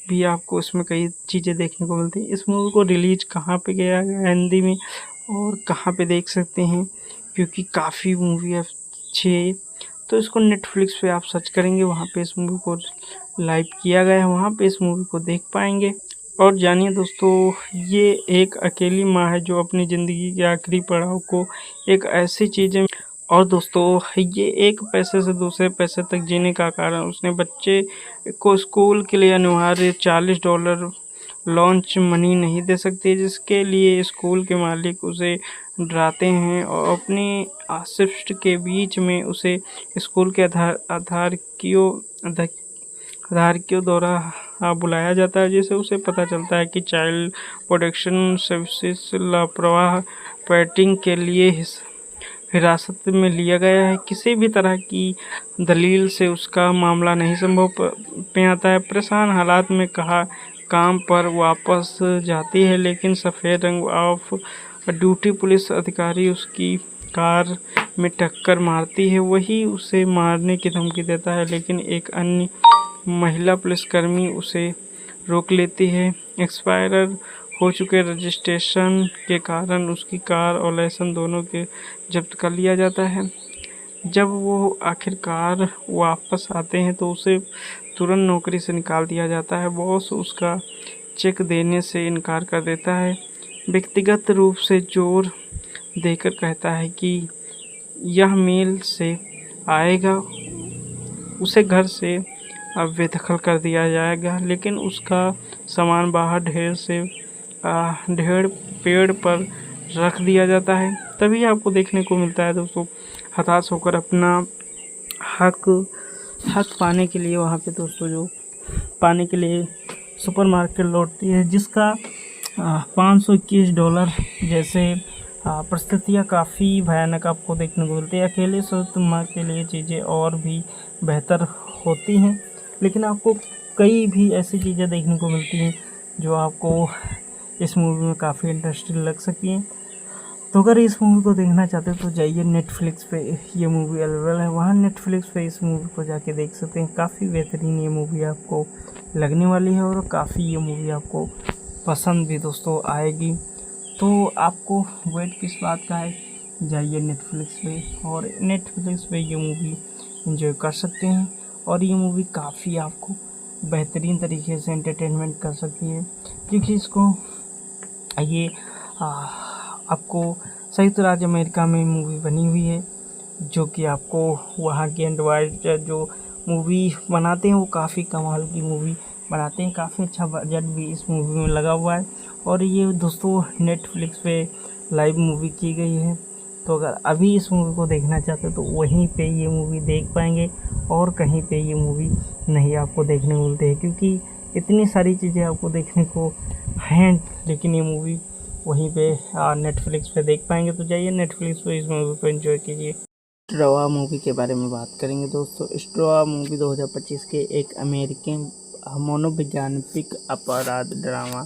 भी आपको इसमें कई चीज़ें देखने को मिलती हैं। इस मूवी को रिलीज कहाँ पे किया गया हिंदी में और कहाँ पे देख सकते हैं, क्योंकि काफ़ी मूवी अच्छी है। तो इसको नेटफ्लिक्स पे आप सर्च करेंगे, वहाँ पे इस मूवी को लाइव किया गया है, वहाँ पे इस मूवी को देख पाएंगे। और जानिए दोस्तों, ये एक अकेली माँ है जो अपनी ज़िंदगी के आखिरी पड़ाव को एक ऐसी चीज़ें, और दोस्तों ये एक पैसे से दूसरे पैसे तक जीने का कारण उसने बच्चे को स्कूल के लिए अनिवार्य $40 लॉन्च मनी नहीं दे सकती, जिसके लिए स्कूल के मालिक उसे डराते हैं और अपनी शिफ्ट के बीच में उसे स्कूल के आधारियों द्वारा बुलाया जाता है, जिससे उसे पता चलता है कि चाइल्ड प्रोटेक्शन सर्विसेज लापरवाह पेटिंग के लिए हिरासत में लिया गया है। किसी भी तरह की दलील से उसका मामला नहीं संभव में आता है। परेशान हालात में काम पर वापस जाती है, लेकिन सफ़ेद रंग ऑफ ड्यूटी पुलिस अधिकारी उसकी कार में टक्कर मारती है। वही उसे मारने की धमकी देता है, लेकिन एक अन्य महिला पुलिसकर्मी उसे रोक लेती है। एक्सपायर हो चुके रजिस्ट्रेशन के कारण उसकी कार और लाइसेंस दोनों के जब्त कर लिया जाता है। जब वो आखिरकार वापस आते हैं तो उसे तुरंत नौकरी से निकाल दिया जाता है। बॉस उसका चेक देने से इनकार कर देता है, व्यक्तिगत रूप से जोर देकर कहता है कि यह मेल से आएगा, उसे घर से बेदखल कर दिया जाएगा। लेकिन उसका सामान बाहर ढेर पेड़ पर रख दिया जाता है। तभी आपको देखने को मिलता है दोस्तों, हताश होकर अपना हक पाने के लिए वहाँ पे दोस्तों जो पाने के लिए सुपरमार्केट लौटती है, जिसका $521 जैसे परिस्थितियाँ काफ़ी भयानक आपको देखने को मिलती है। अकेले स्वस्थ माँ के लिए चीज़ें और भी बेहतर होती हैं, लेकिन आपको कई भी ऐसी चीज़ें देखने को मिलती हैं जो आपको इस मूवी में काफ़ी इंटरेस्टिंग लग सकती हैं। तो अगर इस मूवी को देखना चाहते हो तो जाइए नेटफ्लिक्स पे, ये मूवी अवेलेबल है, वहाँ नेटफ्लिक्स पे इस मूवी को जाके देख सकते हैं। काफ़ी बेहतरीन ये मूवी आपको लगने वाली है और काफ़ी ये मूवी आपको पसंद भी दोस्तों आएगी। तो आपको वेट किस बात का है, जाइए नेटफ्लिक्स पे और नेटफ्लिक्स पे ये मूवी एंजॉय कर सकते हैं। और ये मूवी काफ़ी आपको बेहतरीन तरीके से एंटरटेनमेंट कर सकती है, क्योंकि इसको ये आपको संयुक्त राज्य अमेरिका में मूवी बनी हुई है, जो कि आपको वहाँ के एंड्रॉयड जो मूवी बनाते हैं वो काफ़ी कमाल की मूवी बनाते हैं। काफ़ी अच्छा बजट भी इस मूवी में लगा हुआ है और ये दोस्तों नेटफ्लिक्स पे लाइव मूवी की गई है। तो अगर अभी इस मूवी को देखना चाहते हो तो वहीं पे ये मूवी देख पाएंगे और कहीं पे ये मूवी नहीं आपको देखने को मिलती है, क्योंकि इतनी सारी चीज़ें आपको देखने को हैं, लेकिन ये मूवी वहीं पे नेटफ्लिक्स पे देख पाएंगे। तो जाइए नेटफ्लिक्स पे इस मूवी को एंजॉय कीजिए। स्ट्रॉ मूवी के बारे में बात करेंगे दोस्तों। स्ट्रॉ मूवी 2025 के एक अमेरिकन मनोवैज्ञानिक अपराध ड्रामा